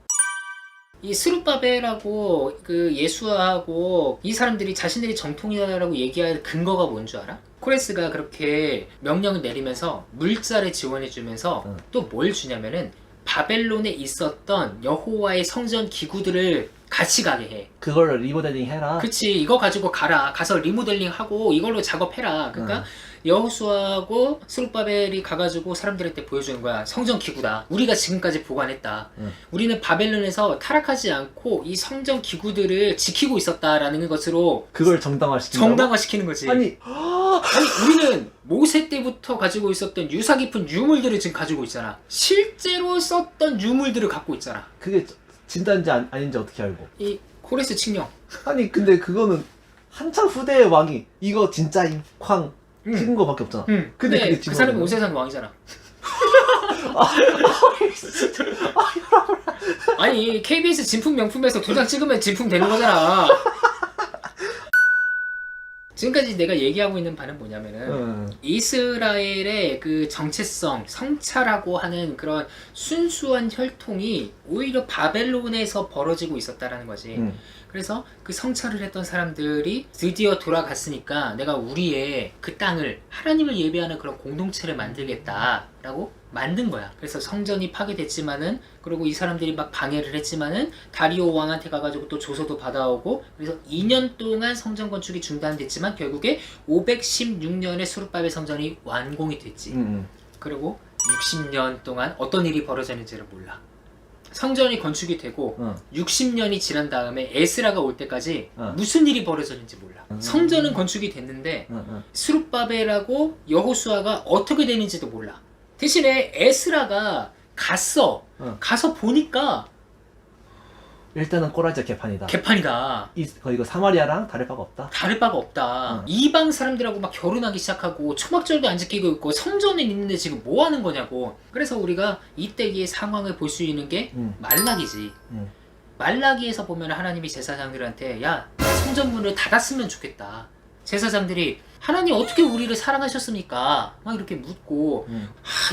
이 스룹바벨하고 그 예수아하고 이 사람들이 자신들이 정통이다라고 얘기할 근거가 뭔 줄 알아? 코레스가 그렇게 명령을 내리면서 물자를 지원해주면서 또 뭘 주냐면은 바벨론에 있었던 여호와의 성전 기구들을 같이 가게 해. 그걸 리모델링 해라. 그치, 이거 가지고 가라. 가서 리모델링 하고 이걸로 작업해라. 그러니까 여호수아하고 스룹바벨이 가가지고 사람들한테 보여주는 거야. 성전 기구다. 우리가 지금까지 보관했다. 우리는 바벨론에서 타락하지 않고 이 성전 기구들을 지키고 있었다라는 것으로 그걸 정당화시킨다고? 정당화시키는 거지. 아니 우리는 모세 때부터 가지고 있었던 유사 깊은 유물들을 지금 가지고 있잖아. 실제로 썼던 유물들을 갖고 있잖아. 그게 진짜인지 아닌지 어떻게 알고? 이 코레스 칙령. 아니 근데 그거는 한참 후대의 왕이 이거 진짜임 쾅 찍은 거밖에 없잖아. 근데 그게 그 사람은 오세상 왕이잖아. 아니 KBS 진품 명품에서 도장 찍으면 진품 되는 거잖아. 지금까지 내가 얘기하고 있는 바는 뭐냐면은 이스라엘의 그 정체성, 성차라고 하는 그런 순수한 혈통이 오히려 바벨론에서 벌어지고 있었다라는 거지. 그래서 그 성찰을 했던 사람들이 드디어 돌아갔으니까 내가 우리의 그 땅을 하나님을 예배하는 그런 공동체를 만들겠다라고 만든 거야. 그래서 성전이 파괴됐지만은, 그리고 이 사람들이 막 방해를 했지만은 다리오 왕한테 가가지고 또 조서도 받아오고, 그래서 2년 동안 성전 건축이 중단됐지만 결국에 516년에 수르바벨 성전이 완공이 됐지. 그리고 60년 동안 어떤 일이 벌어졌는지를 몰라. 성전이 건축이 되고 60년이 지난 다음에 에스라가 올 때까지 무슨 일이 벌어졌는지 몰라. 성전은 건축이 됐는데 스룹바벨하고 여호수아가 어떻게 되는지도 몰라. 대신에 에스라가 갔어. 가서 보니까 일단은 꼬라지가 개판이다. 개판이다. 이거 사마리아랑 다를 바가 없다. 다를 바가 없다. 이방 사람들하고 막 결혼하기 시작하고 초막절도 안 지키고 있고 성전에 있는데 지금 뭐 하는 거냐고. 그래서 우리가 이때의 상황을 볼 수 있는 게 말라기지. 말라기에서 보면 하나님이 제사장들한테 야, 성전문을 닫았으면 좋겠다. 제사장들이 하나님 어떻게 우리를 사랑하셨습니까? 막 이렇게 묻고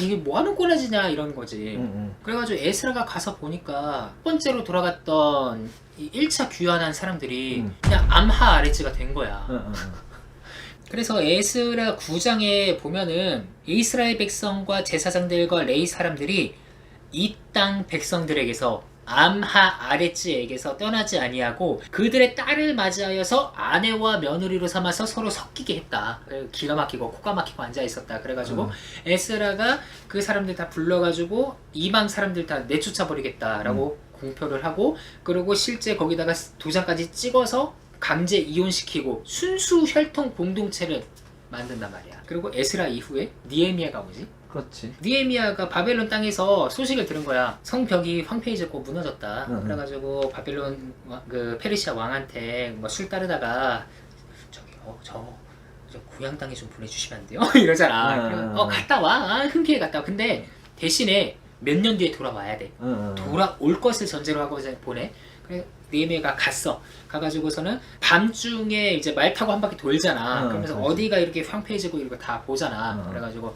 이게 뭐 하는 꼬라지냐 이런 거지. 그래가지고 에스라가 가서 보니까 첫 번째로 돌아갔던 이 1차 귀환한 사람들이 그냥 암하 아레츠가 된 거야. 그래서 에스라 9장에 보면은 이스라엘 백성과 제사장들과 레위 사람들이 이 땅 백성들에게서 암하 아레츠에게서 떠나지 아니하고 그들의 딸을 맞이하여서 아내와 며느리로 삼아서 서로 섞이게 했다. 기가 막히고 코가 막히고 앉아 있었다. 그래가지고 에스라가 그 사람들 다 불러가지고 이방 사람들 다 내쫓아 버리겠다라고 공표를 하고, 그리고 실제 거기다가 도장까지 찍어서 강제 이혼시키고 순수 혈통 공동체를 만든단 말이야. 그리고 에스라 이후에 니에미야가 오지. 그렇지. 니에미야가 바벨론 땅에서 소식을 들은 거야. 성벽이 황폐해졌고 무너졌다. 그래가지고 바벨론 그 페르시아 왕한테 뭐 술 따르다가 저기요 저 고향 땅에 좀 보내주시면 안 돼요? 이러잖아. 갔다 와. 흔쾌히 갔다 와. 근데 대신에 몇 년 뒤에 돌아와야 돼. 돌아올 것을 전제로 하고 이제 보내. 그래 니에미야가 갔어. 가가지고서는 밤중에 이제 말 타고 한 바퀴 돌잖아. 그러면서 그렇지. 어디가 이렇게 황폐해지고 이런 거 다 보잖아. 그래가지고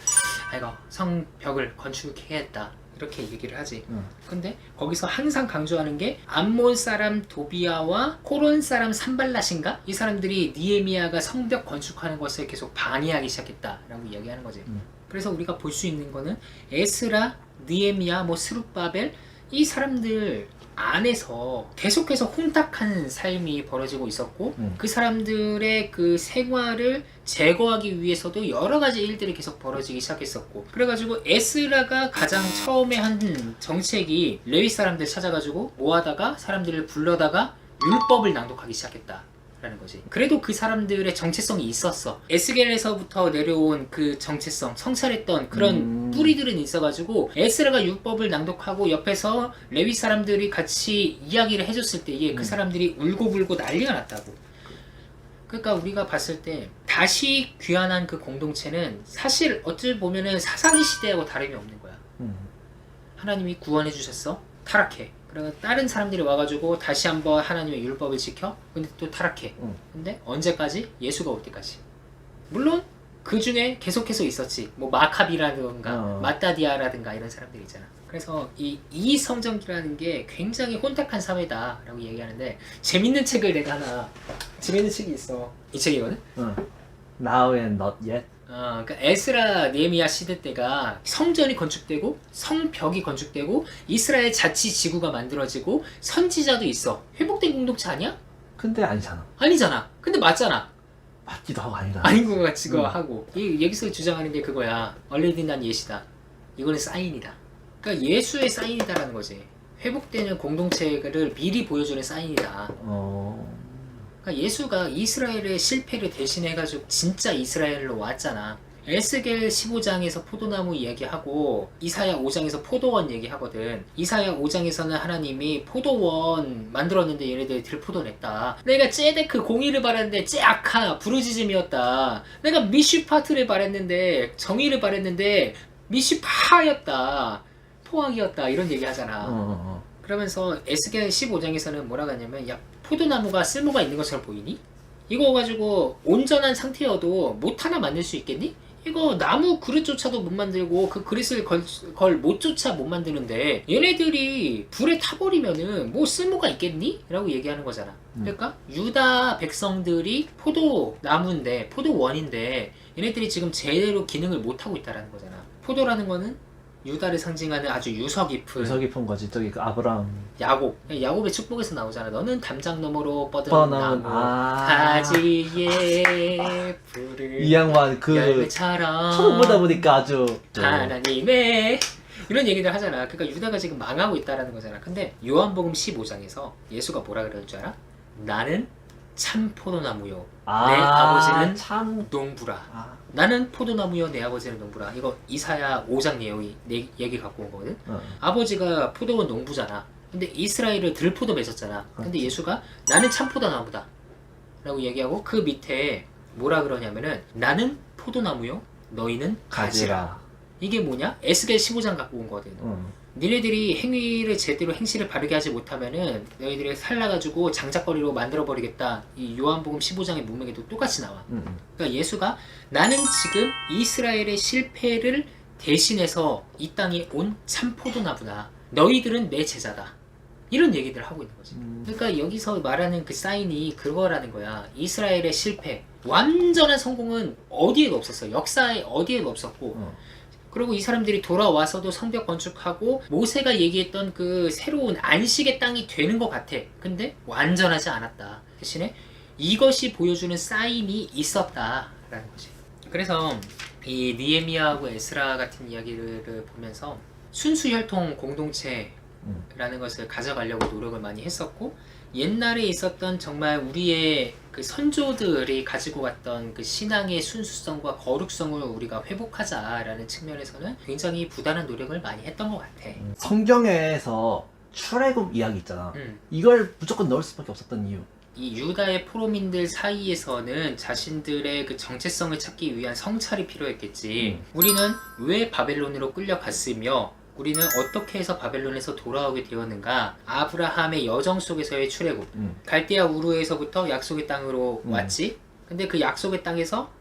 아이고 성벽을 건축해야겠다 이렇게 얘기를 하지. 응. 근데 거기서 항상 강조하는 게 암몬 사람 도비아와 호론 사람 산발랏인가? 이 사람들이 니에미아가 성벽 건축하는 것을 계속 방해하기 시작했다라고 이야기하는 거지. 그래서 우리가 볼 수 있는 거는 에스라, 니에미아, 뭐 스룹바벨 이 사람들 안에서 계속해서 혼탁한 삶이 벌어지고 있었고 그 사람들의 그 생활을 제거하기 위해서도 여러 가지 일들이 계속 벌어지기 시작했었고 그래가지고 에스라가 가장 처음에 한 정책이 레위 사람들 찾아가지고 모아다가 사람들을 불러다가 율법을 낭독하기 시작했다 라는 거지. 그래도 그 사람들의 정체성이 있었어. 에스겔에서부터 내려온 그 정체성, 성찰했던 그런 뿌리들은 있어가지고 에스라가 율법을 낭독하고 옆에서 레위 사람들이 같이 이야기를 해줬을 때에 그 사람들이 울고불고 난리가 났다고. 그러니까 우리가 봤을 때 다시 귀환한 그 공동체는 사실 어찌 보면은 사사기 시대하고 다름이 없는 거야. 하나님이 구원해 주셨어. 타락해. 그리고 다른 사람들이 와가지고 다시 한번 하나님의 율법을 지켜? 근데 또 타락해. 근데 언제까지? 예수가 올 때까지. 물론 그 중에 계속해서 있었지. 뭐 마카비라든가 마따디아라든가 이런 사람들이 있잖아. 그래서 이 성전기라는 게 굉장히 혼탁한 사회다 라고 얘기하는데 재밌는 책을 내가 하나 재밌는 책이 있어. 이 책이거든? Now and not yet. 그러니까 에스라 느헤미야 시대 때가 성전이 건축되고 성벽이 건축되고 이스라엘 자치 지구가 만들어지고 선지자도 있어. 회복된 공동체 아니야? 근데 아니잖아. 아니잖아. 근데 맞잖아. 맞기도 하고 아니다. 아닌 것 같지도 하고. 여기서 주장하는 게 그거야. 얼레디 난 예시다. 이거는 사인이다. 그러니까 예수의 사인이다라는 거지. 회복되는 공동체를 미리 보여주는 사인이다. 그러니까 예수가 이스라엘의 실패를 대신해가지고 진짜 이스라엘로 왔잖아. 에스겔 15장에서 포도나무 이야기하고 이사야 5장에서 포도원 얘기하거든. 이사야 5장에서는 하나님이 포도원 만들었는데 얘네들 들포도 냈다. 내가 ጼ데크 공의를 바랐는데 ጼ아카 부르짖음이었다. 내가 미슈파트를 바랬는데 정의를 바랬는데 미슈파였다. 포악이었다. 이런 얘기 하잖아. 그러면서 에스겔 15장에서는 뭐라고 하냐면 야 포도나무가 쓸모가 있는 것처럼 보이니? 이거 가지고 온전한 상태여도 못 하나 만들 수 있겠니? 이거 나무 그릇조차도 못 만들고 그 그릇을 걸 못조차 못 만드는데 얘네들이 불에 타버리면은 뭐 쓸모가 있겠니? 라고 얘기하는 거잖아. 그러니까 유다 백성들이 포도나무인데 포도원인데 얘네들이 지금 제대로 기능을 못하고 있다는 거잖아. 포도라는 거는 유다를 상징하는 아주 유서 깊은 거지. 저기 그 아브라함 야곱의 축복에서 나오잖아. 너는 담장 너머로 뻗어나온 나무 가지에 불을 이 양반 그 열매처럼 처음 보다 보니까 아주 하나님의 이런 얘기들 하잖아. 그러니까 유다가 지금 망하고 있다라는 거잖아. 근데 요한복음 15장에서 예수가 뭐라 그러는 줄 알아? 나는 참 포도나무요 내 아버지는 참 농부라. 나는 포도나무요 내 아버지는 농부라. 이거 이사야 5장 내용이 얘기 갖고 온 거거든. 아버지가 포도원 농부잖아. 근데 이스라엘을 들포도 맺었잖아. 근데 예수가 나는 참 포도나무다 라고 얘기하고 그 밑에 뭐라 그러냐면은 나는 포도나무요 너희는 가지라. 이게 뭐냐? 에스겔 15장 갖고 온 거거든. 니네들이 행위를 제대로 행실을 바르게 하지 못하면은 너희들이 살라가지고 장작거리로 만들어버리겠다. 이 요한복음 15장의 문맥에도 똑같이 나와. 그러니까 예수가 나는 지금 이스라엘의 실패를 대신해서 이 땅에 온 참포도나무다. 너희들은 내 제자다. 이런 얘기들을 하고 있는 거지. 그러니까 여기서 말하는 그 사인이 그거라는 거야. 이스라엘의 실패, 완전한 성공은 어디에도 없었어. 역사에 어디에도 없었고 그리고 이 사람들이 돌아와서도 성벽 건축하고 모세가 얘기했던 그 새로운 안식의 땅이 되는 것 같아. 근데 완전하지 않았다. 대신에 이것이 보여주는 사인이 있었다라는 거지. 그래서 이 느헤미야하고 에스라 같은 이야기를 보면서 순수혈통 공동체라는 것을 가져가려고 노력을 많이 했었고 옛날에 있었던 정말 우리의 그 선조들이 가지고 갔던 그 신앙의 순수성과 거룩성을 우리가 회복하자라는 측면에서는 굉장히 부단한 노력을 많이 했던 것 같아. 성경에서 출애굽 이야기 있잖아. 이걸 무조건 넣을 수밖에 없었던 이유. 이 유다의 포로민들 사이에서는 자신들의 그 정체성을 찾기 위한 성찰이 필요했겠지. 우리는 왜 바벨론으로 끌려갔으며 우리는 어떻게 해서 바벨론에서 돌아오게 되었는가? 아브라함의 여정 속에서의 출애굽. 갈대아 우르에서부터 약속의 땅으로 왔지. 근데 그 약속의 땅에서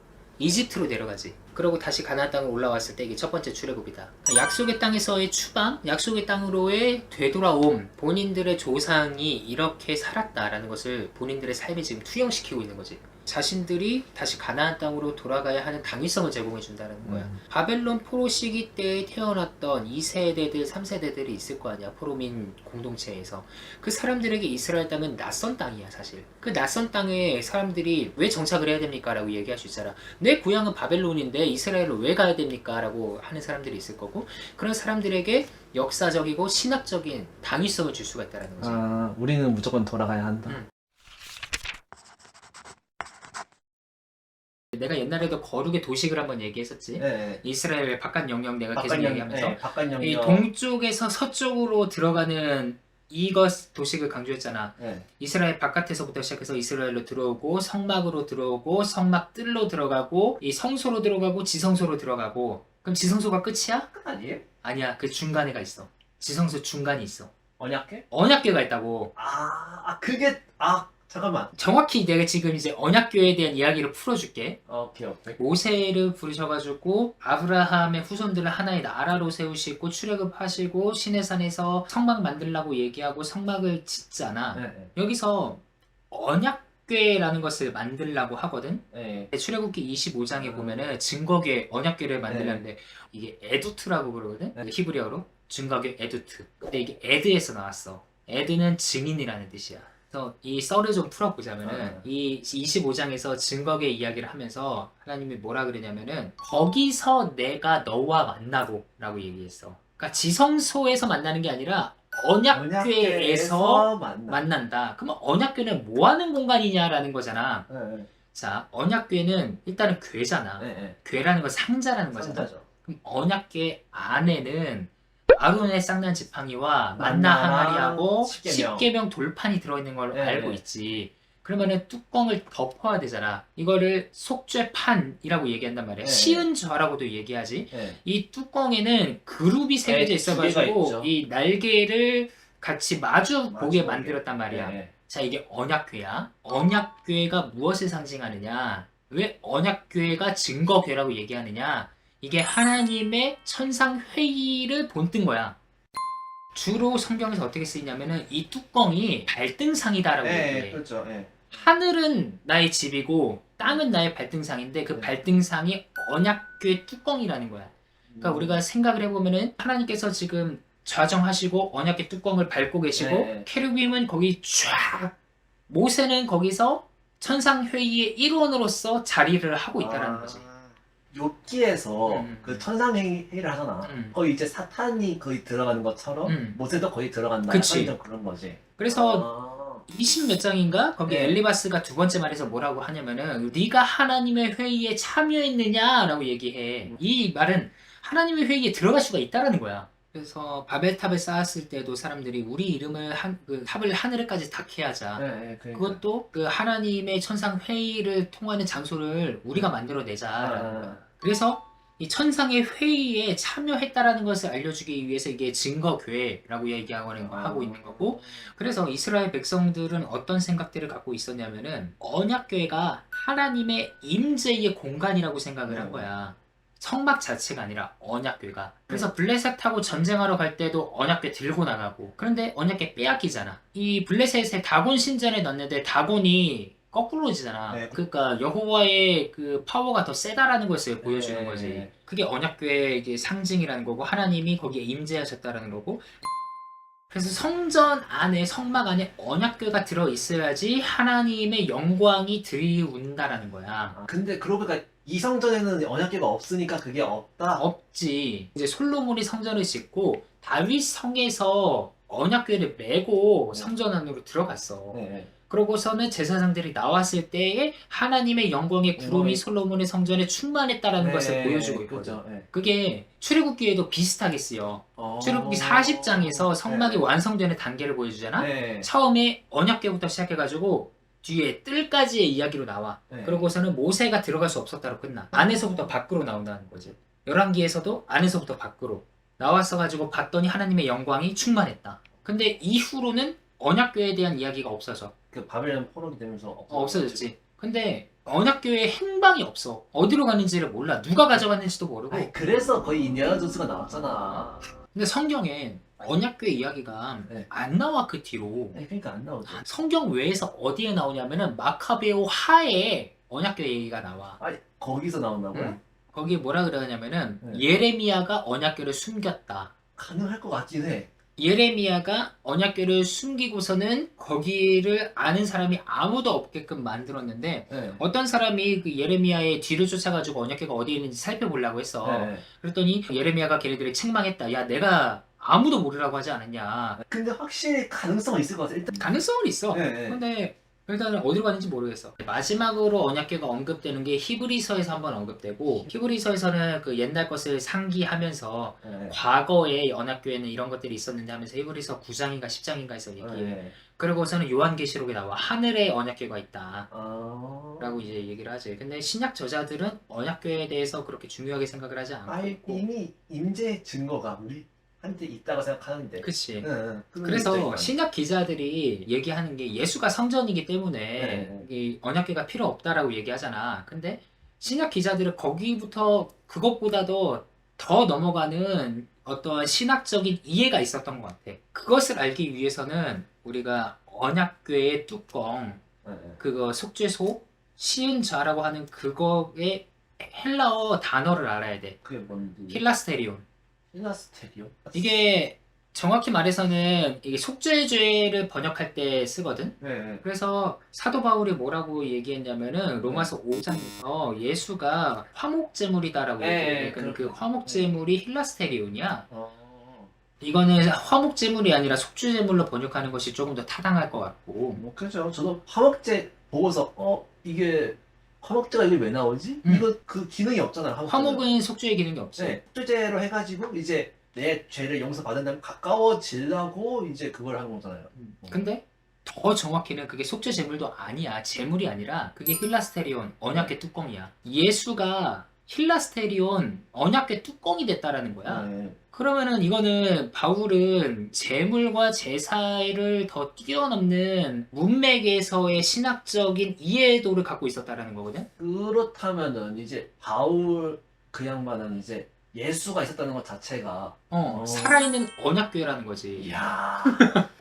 이집트로 내려가지. 그러고 다시 가나안 땅으로 올라왔을 때 이게 첫 번째 출애굽이다. 약속의 땅에서의 추방, 약속의 땅으로의 되돌아옴, 본인들의 조상이 이렇게 살았다라는 것을 본인들의 삶에 지금 투영시키고 있는 거지. 자신들이 다시 가나안 땅으로 돌아가야 하는 당위성을 제공해 준다는 거야. 바벨론 포로 시기 때에 태어났던 2세대들, 3세대들이 있을 거 아니야. 포로민 공동체에서. 그 사람들에게 이스라엘 땅은 낯선 땅이야, 사실. 그 낯선 땅에 사람들이 왜 정착을 해야 됩니까? 라고 얘기할 수 있잖아. 내 고향은 바벨론인데 이스라엘로 왜 가야 됩니까? 라고 하는 사람들이 있을 거고, 그런 사람들에게 역사적이고 신학적인 당위성을 줄 수가 있다는 거지. 아, 우리는 무조건 돌아가야 한다. 내가 옛날에도 거룩의 도식을 한번 얘기했었지. 네. 이스라엘 바깥 영역 내가 계속 얘기하면서 네, 바깥 영역. 이 동쪽에서 서쪽으로 들어가는 이것 도식을 강조했잖아. 네. 이스라엘 바깥에서부터 시작해서 이스라엘로 들어오고 성막으로 들어오고 성막 뜰로 들어가고 이 성소로 들어가고 지성소로 들어가고. 그럼 지성소가 끝이야? 끝 아니에요? 아니야. 그 중간에가 있어. 지성소 중간이 있어. 언약궤? 언약궤가 있다고. 그게 잠깐만. 정확히 내가 지금 이제 언약궤에 대한 이야기를 풀어줄게. 오케이. 모세를 부르셔가지고 아브라함의 후손들을 하나의 나라로 세우시고 출애굽하시고 시내산에서 성막 만들라고 얘기하고 성막을 짓잖아. 네. 여기서 언약궤라는 것을 만들라고 하거든. 네. 출애굽기 25장에 보면은 증거궤, 언약궤를 만들려는데 이게 에두트라고 그러거든. 히브리어로 증거궤 에두트. 근데 이게 에드에서 나왔어. 에드는 증인이라는 뜻이야. 그래서 이 썰을 좀 풀어보자면은 이 25장에서 증거궤 이야기를 하면서 하나님이 뭐라 그러냐면은 거기서 내가 너와 만나고 라고 얘기했어. 그러니까 지성소에서 만나는 게 아니라 언약궤에서 만난다. 그러면 언약궤는 뭐 하는 공간이냐라는 거잖아. 네. 자, 언약궤는 일단은 궤잖아. 네. 궤라는 건 상자라는 거잖아. 상자죠. 그럼 언약궤 안에는 아론의 쌍난 지팡이와 만나 항아리하고 십계명 돌판이 들어있는 걸 알고 있지. 그러면은 뚜껑을 덮어야 되잖아. 이거를 속죄판이라고 얘기한단 말이야. 시은좌라고도 얘기하지. 이 뚜껑에는 그룹이 새겨져 있어가지고 이 날개를 같이 마주 보게 만들었단 말이야. 자, 이게 언약궤야. 언약궤가 무엇을 상징하느냐? 왜 언약궤가 증거궤라고 얘기하느냐? 이게 하나님의 천상회의를 본뜬 거야. 주로 성경에서 어떻게 쓰이냐면은 이 뚜껑이 발등상이다라고 얘기해. 그렇죠. 하늘은 나의 집이고 땅은 나의 발등상인데 그 발등상이 언약궤 뚜껑이라는 거야. 그러니까 우리가 생각을 해보면은 하나님께서 지금 좌정하시고 언약궤 뚜껑을 밟고 계시고 케루빔은 거기 쫙, 모세는 거기서 천상회의의 일원으로서 자리를 하고 있다는 거지. 욥기에서 그 천상회의를 하잖아. 거기 이제 사탄이 거의 들어가는 것처럼 모세도 거의 들어간다. 그치. 그런 거지. 그래서 20 몇 장인가? 거기 엘리바스가 두 번째 말에서 뭐라고 하냐면은 네가 하나님의 회의에 참여했느냐라고 얘기해. 이 말은 하나님의 회의에 들어갈 수가 있다라는 거야. 그래서 바벨탑을 쌓았을 때도 사람들이 우리 이름을 그 탑을 하늘에까지 닿게 하자. 그러니까. 그것도 그 하나님의 천상 회의를 통하는 장소를 우리가 만들어내자. 그래서 이 천상의 회의에 참여했다라는 것을 알려주기 위해서 이게 증거궤라고 얘기하고 있는 거고. 그래서 이스라엘 백성들은 어떤 생각들을 갖고 있었냐면은 언약궤가 하나님의 임재의 공간이라고 생각을 한 거야. 성막 자체가 아니라 언약궤가. 그래서 블레셋하고 전쟁하러 갈 때도 언약궤 들고 나가고. 그런데 언약궤 빼앗기잖아. 이 블레셋에 다곤 신전에 넣는데 다곤이 거꾸로지잖아. 그러니까 여호와의 그 파워가 더 세다라는 것을 보여주는 거지. 그게 언약궤의 이제 상징이라는 거고 하나님이 거기에 임재하셨다라는 거고. 그래서 성전 안에, 성막 안에 언약궤가 들어있어야지 하나님의 영광이 드리운다라는 거야. 근데 그러고 보니까 이 성전에는 언약궤가 없으니까 그게 없다? 없지. 이제 솔로몬이 성전을 짓고 다윗 성에서 언약궤를 메고 성전 안으로 들어갔어. 그러고서는 제사장들이 나왔을 때에 하나님의 영광의 구름이 솔로몬의 성전에 충만했다라는 것을 보여주고 있거든. 그게 출애굽기에도 비슷하게 쓰여. 출애굽기 40장에서 성막이 완성되는 단계를 보여주잖아. 처음에 언약궤부터 시작해가지고 뒤에 뜰까지의 이야기로 나와. 그러고서는 모세가 들어갈 수 없었다로 끝나. 안에서부터 밖으로 나온다는 거지. 열왕기에서도 안에서부터 밖으로 나왔어가지고 봤더니 하나님의 영광이 충만했다. 근데 이후로는 언약궤에 대한 이야기가 없어져. 그 바벨론 포로기 되면서 없어졌지. 근데 언약궤에 행방이 없어. 어디로 가는지를 몰라. 누가 가져갔는지도 모르고. 아니 그래서 거의 인디아나 존스가 나왔잖아. 근데 성경엔 언약궤 이야기가 네. 안 나와 그 뒤로. 아니 그러니까 안 나오죠. 성경 외에서 어디에 나오냐면은 마카베오 하에 언약궤 얘기가 나와. 아니 거기서 나온다고요? 응. 거기에 뭐라 그러냐면은 네. 예레미야가 언약궤를 숨겼다. 가능할 것 같긴 해. 예레미야가 언약궤를 숨기고서는 거기를 아는 사람이 아무도 없게끔 만들었는데 네. 어떤 사람이 그 예레미야의 뒤를 쫓아가지고 언약궤가 어디에 있는지 살펴보려고 했어. 네. 그랬더니 예레미야가 걔네들을 책망했다. 야, 내가 아무도 모르라고 하지 않았냐. 근데 확실히 가능성은 있을 것 같아. 일단. 가능성은 있어. 네, 네. 근데 일단은 어디로 가는지 모르겠어. 마지막으로 언약궤가 언급되는 게 히브리서에서 한번 언급되고, 히브리서에서는 그 옛날 것을 상기하면서 네. 과거에 언약궤에는 이런 것들이 있었는데 하면서 히브리서 9장인가 10장인가에서 얘기해. 네. 그리고서는 요한계시록에 나와 하늘에 언약궤가 있다. 아. 라고 이제 얘기를 하지. 근데 신약 저자들은 언약궤에 대해서 그렇게 중요하게 생각을 하지 않고 아니 있고. 이미 임재 증거가 우리한테 있다고 생각하는데. 그치. 응, 그래서 신약 기자들이 얘기하는 게 예수가 성전이기 때문에 네. 이 언약궤가 필요 없다라고 얘기하잖아. 근데 신약 기자들은 거기부터 그것보다도 더 넘어가는 어떤 신학적인 이해가 있었던 것 같아. 그것을 알기 위해서는 우리가 언약궤의 뚜껑, 네. 그거 속죄소, 시은자라고 하는 그거의 헬라어 단어를 알아야 돼. 그게 뭔지. 힐라스테리온. 힐라스테리오? 이게 정확히 말해서는 이게 속죄죄를 번역할 때 쓰거든. 네. 그래서 사도 바울이 뭐라고 얘기했냐면은 로마서 5장에서 예수가 화목제물이다라고 네, 얘기해. 근데 그 그렇구나. 화목제물이 힐라스테리온이야. 어. 이거는 화목제물이 아니라 속죄제물로 번역하는 것이 조금 더 타당할 것 같고. 뭐 그렇죠. 저도 화목제 보고서 이게 화목제가 이게 왜 나오지? 이거 그 기능이 없잖아요. 화목은 속죄의 기능이 없지. 네. 속죄제로 해가지고 이제 내 죄를 용서받은 다음에 가까워지려고 이제 그걸 하는 거잖아요. 근데 더 정확히는 그게 속죄 제물도 아니야. 제물이 아니라 그게 힐라스테리온 언약궤 뚜껑이야. 예수가 힐라스테리온 언약궤 뚜껑이 됐다라는 거야. 네. 그러면은 이거는 바울은 제물과 제사를 더 뛰어넘는 문맥에서의 신학적인 이해도를 갖고 있었다라는 거거든. 그렇다면은 이제 바울 그 양반은 이제 예수가 있었다는 것 자체가 살아있는 언약궤라는 거지. 이야.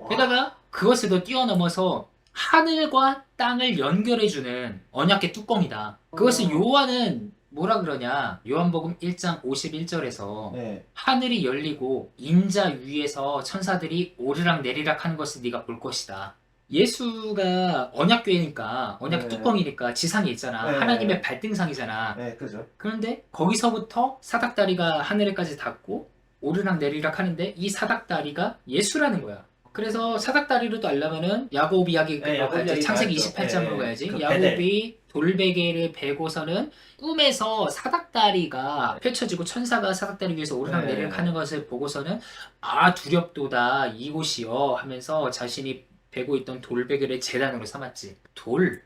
게다가 그것을 더 뛰어넘어서 하늘과 땅을 연결해주는 언약궤 뚜껑이다. 그것을 요한은 뭐라 그러냐. 요한복음 1장 51절에서 네. 하늘이 열리고 인자 위에서 천사들이 오르락 내리락 하는 것을 네가 볼 것이다. 예수가 언약궤니까 언약 네. 뚜껑이니까 지상에 있잖아. 네. 하나님의 발등상이잖아. 네, 그죠. 그런데 거기서부터 사닥다리가 하늘에까지 닿고 오르락 내리락 하는데 이 사닥다리가 예수라는 거야. 그래서 사닥다리로도 알려면은 야곱 이야기 네, 야곱 이야기 창세기 나왔죠. 28장으로 네, 가야지. 그 야곱이 돌베개를 베고서는 꿈에서 사닥다리가 펼쳐지고 천사가 사닥다리 위에서 오르락 네. 내리락 하는 것을 보고서는 아 두렵도다 이곳이여 하면서 자신이 베고 있던 돌베개를 제단으로 삼았지. 돌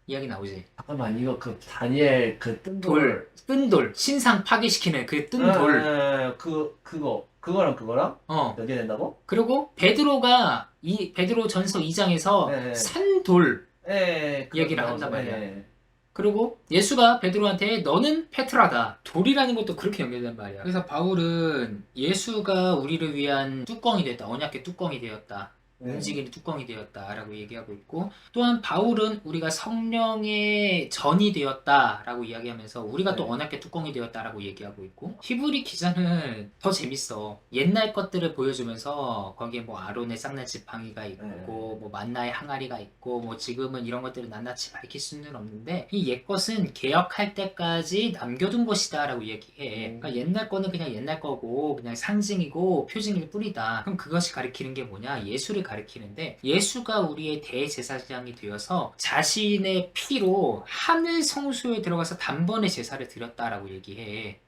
이야기 나오지. 잠깐만 이거 그 다니엘 그 뜬돌 뜬돌 신상 파괴시키는 그 뜬돌. 그거랑 어. 연계된다고? 그리고 베드로가 이 베드로 전서 2장에서 네. 산돌 네. 얘기를 한단 말이야. 그리고 예수가 베드로한테 너는 페트라다. 돌이라는 것도 그렇게 연결된 말이야. 그래서 바울은 예수가 우리를 위한 뚜껑이 됐다. 언약궤 뚜껑이 되었다. 움직이는 뚜껑이 되었다라고 얘기하고 있고, 또한 바울은 우리가 성령의 전이 되었다라고 이야기하면서 우리가 또 언약궤 뚜껑이 되었다라고 얘기하고 있고, 히브리 기자는 더 재밌어. 옛날 것들을 보여주면서 거기에 뭐 아론의 쌍날 지팡이가 있고 뭐 만나의 항아리가 있고 뭐 지금은 이런 것들을 낱낱이 밝힐 수는 없는데 이 옛 것은 개혁할 때까지 남겨둔 것이다라고 얘기해. 그러니까 옛날 거는 그냥 옛날 거고 그냥 상징이고 표징일 뿐이다. 그럼 그것이 가리키는 게 뭐냐? 예수를 가리키는데, 예수가 우리의 대제사장이 되어서 자신의 피로 하늘 성소에 들어가서 단번에 제사를 드렸다라고 얘기해.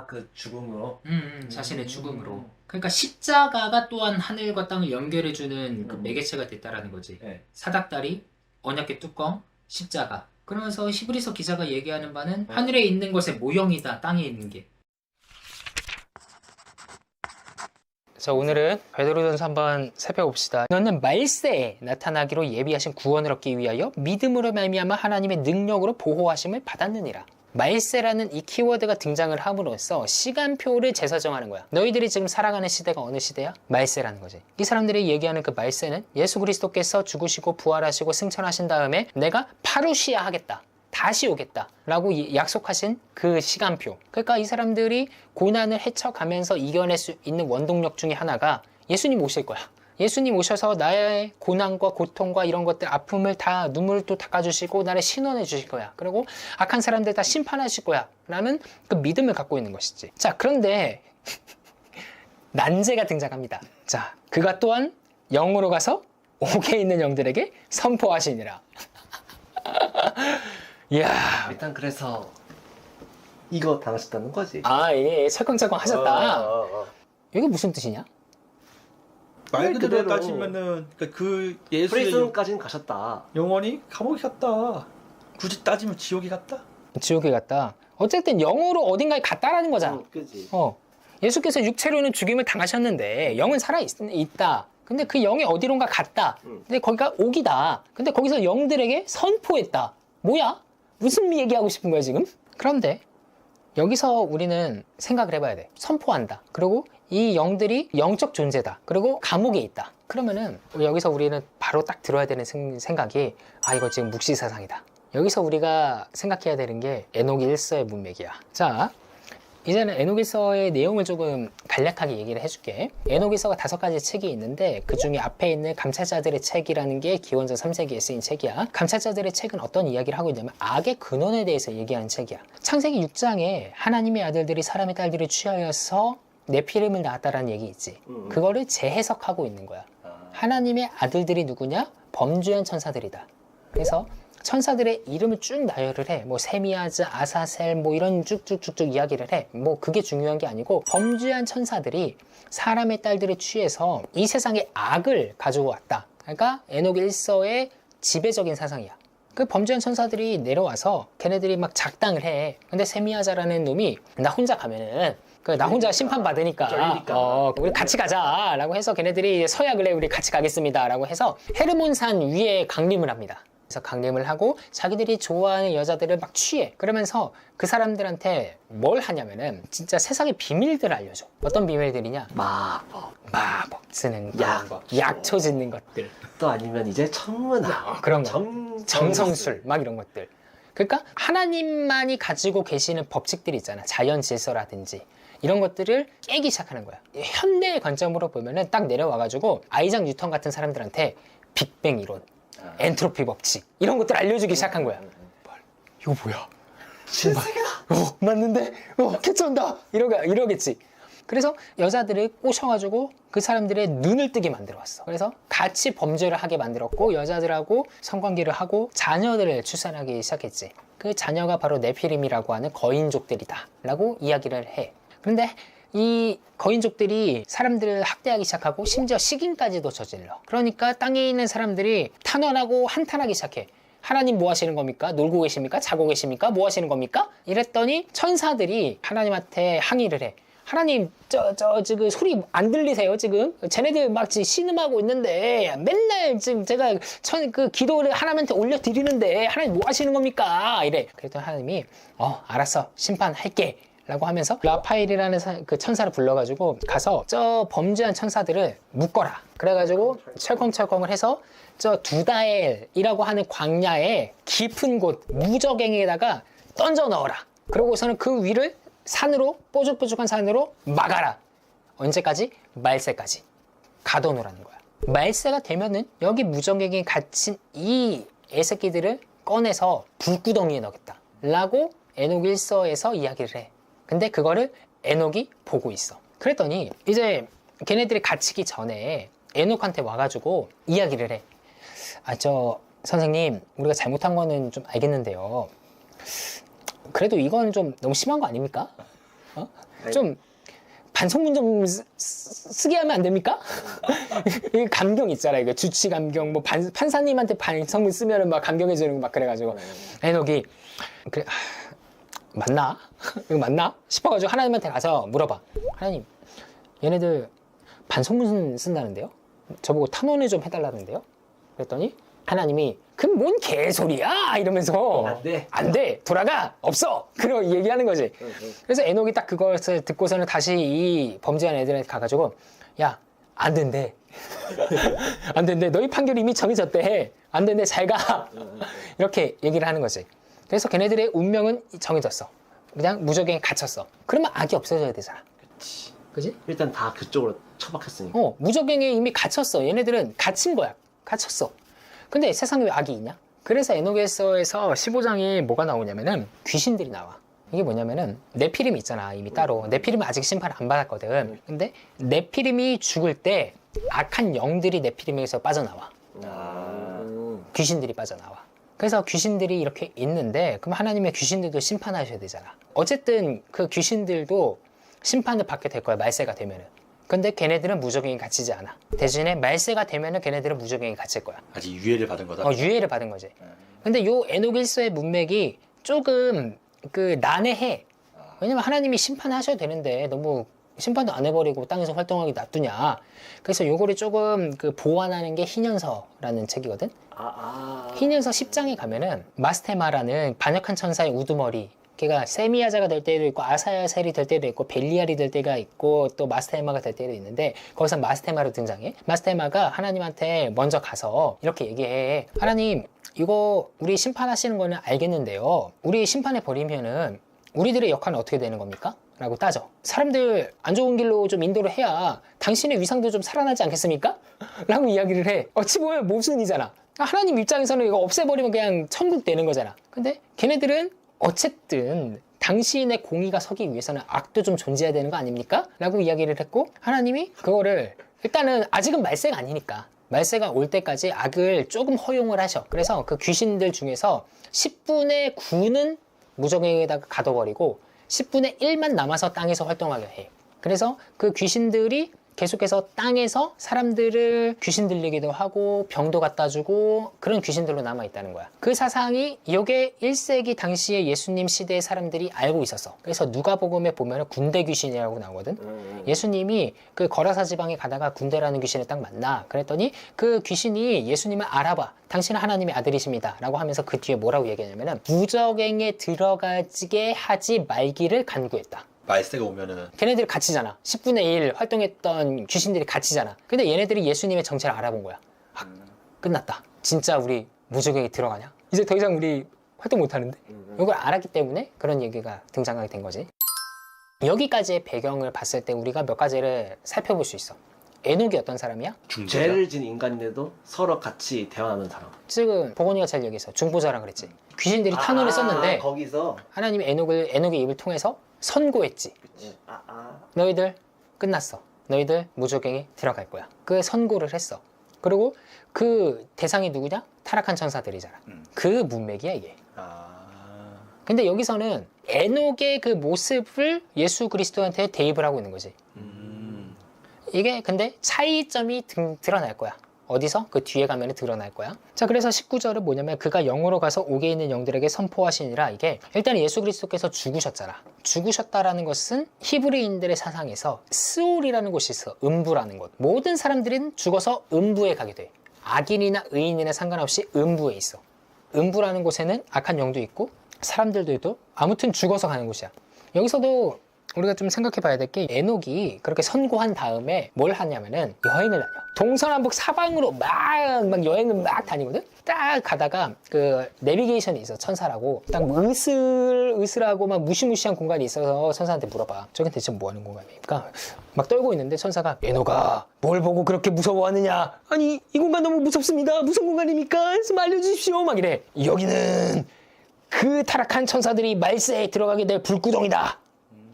그 죽음으로. 자신의 죽음으로. 그러니까 십자가가 또한 하늘과 땅을 연결해주는 그 매개체가 됐다라는 거지. 네. 사닥다리, 언약궤 뚜껑, 십자가. 그러면서 히브리서 기자가 얘기하는 바는 하늘에 있는 것의 모형이다, 땅에 있는 게. 자, 오늘은 베드로전서 한번 살펴봅시다. 너는 말세에 나타나기로 예비하신 구원을 얻기 위하여 믿음으로 말미암아 하나님의 능력으로 보호하심을 받았느니라. 말세라는 이 키워드가 등장을 함으로써 시간표를 재설정하는 거야. 너희들이 지금 살아가는 시대가 어느 시대야? 말세라는 거지. 이 사람들이 얘기하는 그 말세는 예수 그리스도께서 죽으시고 부활하시고 승천하신 다음에 내가 파루시아 하겠다, 다시 오겠다 라고 약속하신 그 시간표. 그러니까 이 사람들이 고난을 헤쳐가면서 이겨낼 수 있는 원동력 중에 하나가 예수님 오실 거야. 예수님 오셔서 나의 고난과 고통과 이런 것들, 아픔을 다 눈물도 닦아주시고 나를 신원해 주실 거야. 그리고 악한 사람들 다 심판하실 거야 라는 그 믿음을 갖고 있는 것이지. 자, 그런데 난제가 등장합니다. 자, 그가 또한 영으로 가서 옥에 있는 영들에게 선포하시니라. 이야. 일단 그래서 이거 당하셨다는 거지. 아, 예, 철컹철컹 하셨다. 이게 무슨 뜻이냐? 말 그대로 그대로. 따지면은 그 예수의 프리즌까지는 가셨다. 영혼이 감옥에 갔다. 굳이 따지면 지옥에 갔다. 지옥에 갔다. 어쨌든 영으로 어딘가에 갔다라는 거잖아. 그지. 예수께서 육체로는 죽임을 당하셨는데 영은 살아있다. 근데 그 영이 어디론가 갔다. 근데 거기가 옥이다. 근데 거기서 영들에게 선포했다. 뭐야? 무슨 얘기하고 싶은 거야 지금? 그런데 여기서 우리는 생각을 해봐야 돼. 선포한다. 그리고 이 영들이 영적 존재다. 그리고 감옥에 있다. 그러면은 여기서 우리는 바로 딱 들어야 되는 생각이, 아, 이거 지금 묵시사상이다. 여기서 우리가 생각해야 되는 게 에녹이 1서의 문맥이야. 자, 이제는 에녹일서의 내용을 조금 간략하게 얘기를 해줄게. 에녹일서가 5가지 책이 있는데 그 중에 앞에 있는 감찰자들의 책이라는 게 기원전 3세기에 쓰인 책이야. 감찰자들의 책은 어떤 이야기를 하고 있냐면 악의 근원에 대해서 얘기하는 책이야. 창세기 6장에 하나님의 아들들이 사람의 딸들을 취하여서 네피림을 낳았다라는 얘기 있지. 그거를 재해석하고 있는 거야. 하나님의 아들들이 누구냐? 범죄한 천사들이다. 그래서 천사들의 이름을 쭉 나열을 해. 뭐 세미아즈, 아사셀 뭐 이런 쭉쭉쭉쭉 이야기를 해. 뭐 그게 중요한 게 아니고 범죄한 천사들이 사람의 딸들을 취해서 이 세상에 악을 가지고 왔다. 그러니까 에녹 1서의 지배적인 사상이야. 그 범죄한 천사들이 내려와서 걔네들이 막 작당을 해. 근데 세미아자라는 놈이 나 혼자 가면은 나 혼자 심판받으니까 우리 같이 가자 라고 해서 걔네들이 서약을 해. 우리 같이 가겠습니다 라고 해서 헤르몬산 위에 강림을 합니다. 그래서 강림을 하고 자기들이 좋아하는 여자들을 막 취해. 그러면서 그 사람들한테 뭘 하냐면은 진짜 세상의 비밀들을 알려줘. 어떤 비밀들이냐? 마법 쓰는 거, 약초 짓는 것들, 또 아니면 이제 천문학 그런 거, 정성술 막 이런 것들. 그러니까 하나님만이 가지고 계시는 법칙들이 있잖아. 자연 질서라든지 이런 것들을 깨기 시작하는 거야. 현대의 관점으로 보면은 딱 내려와가지고 아이작 뉴턴 같은 사람들한테 빅뱅 이론, 엔트로피 법칙 이런 것들 알려주기 시작한 거야. 이거 뭐야? 신세계다. 맞는데? 캐치한다. 이러겠지. 그래서 여자들을 꼬셔가지고 그 사람들의 눈을 뜨게 만들어왔어. 그래서 같이 범죄를 하게 만들었고 여자들하고 성관계를 하고 자녀들을 출산하기 시작했지. 그 자녀가 바로 네피림이라고 하는 거인족들이다 라고 이야기를 해. 그런데 이 거인족들이 사람들을 학대하기 시작하고 심지어 식인까지도 저질러. 그러니까 땅에 있는 사람들이 탄원하고 한탄하기 시작해. 하나님 뭐 하시는 겁니까? 놀고 계십니까? 자고 계십니까? 뭐 하시는 겁니까? 이랬더니 천사들이 하나님한테 항의를 해. 하나님 지금 소리 안 들리세요 지금? 쟤네들 막 신음하고 있는데 맨날 지금 제가 그 기도를 하나님한테 올려드리는데 하나님 뭐 하시는 겁니까? 이래. 그랬더니 하나님이 알았어 심판할게 라고 하면서 라파엘이라는 그 천사를 불러가지고 가서 저 범죄한 천사들을 묶어라. 그래가지고 철컹철컹을 해서 저 두다엘이라고 하는 광야의 깊은 곳 무적행에다가 던져 넣어라. 그러고서는 그 위를 산으로 뽀죽뽀죽한 산으로 막아라. 언제까지? 말세까지 가둬놓으라는 거야. 말세가 되면은 여기 무적행에 갇힌 이 애새끼들을 꺼내서 불구덩이에 넣겠다 라고 에녹 1서에서 이야기를 해. 근데 그거를 에녹이 보고 있어. 그랬더니 이제 걔네들이 갇히기 전에 에녹한테 와가지고 이야기를 해. 선생님 우리가 잘못한 거는 좀 알겠는데요, 그래도 이건 좀 너무 심한 거 아닙니까? 좀 반성문 좀 쓰게 하면 안 됩니까? 이 감경 있잖아. 이거 주치 감경, 뭐 판사님한테 반성문 쓰면은 막 감경해 주는 거 막 그래가지고 에녹이 그래 맞나? 이거 맞나? 싶어가지고 하나님한테 가서 물어봐. 하나님, 얘네들 반성문 쓴다는데요? 저보고 탄원을 좀 해달라는데요? 그랬더니 하나님이 그럼 뭔 개소리야 이러면서 안 돼 돌아가 없어 그런 얘기하는 거지. 그래서 에녹이 딱 그것을 듣고서는 다시 이 범죄한 애들한테 가가지고 야 안 된대 안 된대 너희 판결이 이미 정해졌대 안 된대 잘 가 이렇게 얘기를 하는 거지. 그래서 걔네들의 운명은 정해졌어. 그냥 무적행에 갇혔어. 그러면 악이 없어져야 되잖아. 그지? 일단 다 그쪽으로 처박혔으니까. 무적행에 이미 갇혔어. 얘네들은 갇힌 거야. 갇혔어. 근데 세상에 왜 악이 있냐? 그래서 에녹에서에서 15장에 뭐가 나오냐면은 귀신들이 나와. 이게 뭐냐면은 네피림이 있잖아. 이미 따로. 네피림은 아직 심판을 안 받았거든. 근데 네피림이 죽을 때 악한 영들이 네피림에서 빠져나와. 귀신들이 빠져나와. 그래서 귀신들이 이렇게 있는데 그럼 하나님의 귀신들도 심판하셔야 되잖아. 어쨌든 그 귀신들도 심판을 받게 될 거야. 말세가 되면은. 근데 걔네들은 무적행에 갇히지 않아. 대신에 말세가 되면은 걔네들은 무적행에 갇힐 거야. 아직 유예를 받은 거다. 유예를 받은 거지. 근데 요 에녹 1서의 문맥이 조금 난해해. 왜냐면 하나님이 심판하셔야 되는데 너무 심판도 안 해버리고 땅에서 활동하기 놔두냐. 그래서 요거를 조금 보완하는 게 희년서라는 책이거든. 희년서 10장에 가면은 마스테마라는 반역한 천사의 우두머리, 걔가 세미야자가 될 때도 있고 아사야셀이 될 때도 있고 벨리알이 될 때가 있고 또 마스테마가 될 때도 있는데 거기서 마스테마로 등장해. 마스테마가 하나님한테 먼저 가서 이렇게 얘기해. 하나님 이거 우리 심판하시는 거는 알겠는데요, 우리 심판해 버리면은 우리들의 역할은 어떻게 되는 겁니까? 라고 따져. 사람들 안 좋은 길로 좀 인도를 해야 당신의 위상도 좀 살아나지 않겠습니까? 라고 이야기를 해. 어찌 보면 모순이잖아. 하나님 입장에서는 이거 없애버리면 그냥 천국 되는 거잖아. 근데 걔네들은 어쨌든 당신의 공의가 서기 위해서는 악도 좀 존재해야 되는 거 아닙니까? 라고 이야기를 했고, 하나님이 그거를 일단은 아직은 말세가 아니니까 말세가 올 때까지 악을 조금 허용을 하셔. 그래서 그 귀신들 중에서 10분의 9는 무적행에다가 가둬버리고 10분의 1만 남아서 땅에서 활동하게 해. 그래서 그 귀신들이 계속해서 땅에서 사람들을 귀신 들리기도 하고 병도 갖다 주고 그런 귀신들로 남아있다는 거야. 그 사상이 이게 1세기 당시에 예수님 시대의 사람들이 알고 있었어. 그래서 누가복음에 보면 군대 귀신이라고 나오거든. 예수님이 그 거라사 지방에 가다가 군대라는 귀신을 딱 만나. 그랬더니 그 귀신이 예수님을 알아봐. 당신은 하나님의 아들이십니다 라고 하면서 그 뒤에 뭐라고 얘기하냐면은 무적행에 들어가게 하지 말기를 간구했다. 말세가 오면은 걔네들이 갇히잖아. 10분의 1 활동했던 귀신들이 갇히잖아. 근데 얘네들이 예수님의 정체를 알아본 거야. 아, 끝났다. 진짜 우리 무적행에 들어가냐? 이제 더 이상 우리 활동 못하는데? 이걸 알았기 때문에 그런 얘기가 등장하게 된 거지. 여기까지의 배경을 봤을 때 우리가 몇 가지를 살펴볼 수 있어. 에녹이 어떤 사람이야? 중재자. 죄를 진 인간인데도 서로 같이 대화하는 사람. 지금 보건이가 잘 얘기했어. 중보자라 그랬지. 귀신들이 탄원을 썼는데 거기서 하나님이 에녹의 입을 통해서 선고했지. 너희들 끝났어. 너희들 무적행에 들어갈 거야. 그 선고를 했어. 그리고 그 대상이 누구냐? 타락한 천사들이잖아. 그 문맥이야 이게. 근데 여기서는 에녹의 그 모습을 예수 그리스도한테 대입을 하고 있는 거지. 이게 근데 차이점이 드러날 거야. 어디서? 그 뒤에 가면 드러날 거야. 자, 그래서 19절은 뭐냐면 그가 영으로 가서 옥에 있는 영들에게 선포하시니라. 이게 일단 예수 그리스도께서 죽으셨잖아. 죽으셨다라는 것은 히브리인들의 사상에서 스올이라는 곳이 있어. 음부라는 곳. 모든 사람들은 죽어서 음부에 가게 돼. 악인이나 의인이나 상관없이 음부에 있어. 음부라는 곳에는 악한 영도 있고 사람들도 있고 아무튼 죽어서 가는 곳이야. 여기서도 우리가 좀 생각해 봐야 될 게 에녹이 그렇게 선고한 다음에 뭘 하냐면은 여행을 다녀. 동서남북 사방으로 막 여행을 막 다니거든? 딱 가다가 그 내비게이션이 있어. 천사라고. 딱 으슬하고 막 무시무시한 공간이 있어서 천사한테 물어봐. 저긴 대체 뭐 하는 공간입니까? 막 떨고 있는데 천사가 에녹아 뭘 보고 그렇게 무서워하느냐? 아니 이 공간 너무 무섭습니다. 무슨 공간입니까? 좀 알려주십시오. 막 이래. 여기는 그 타락한 천사들이 말세에 들어가게 될 불구덩이다.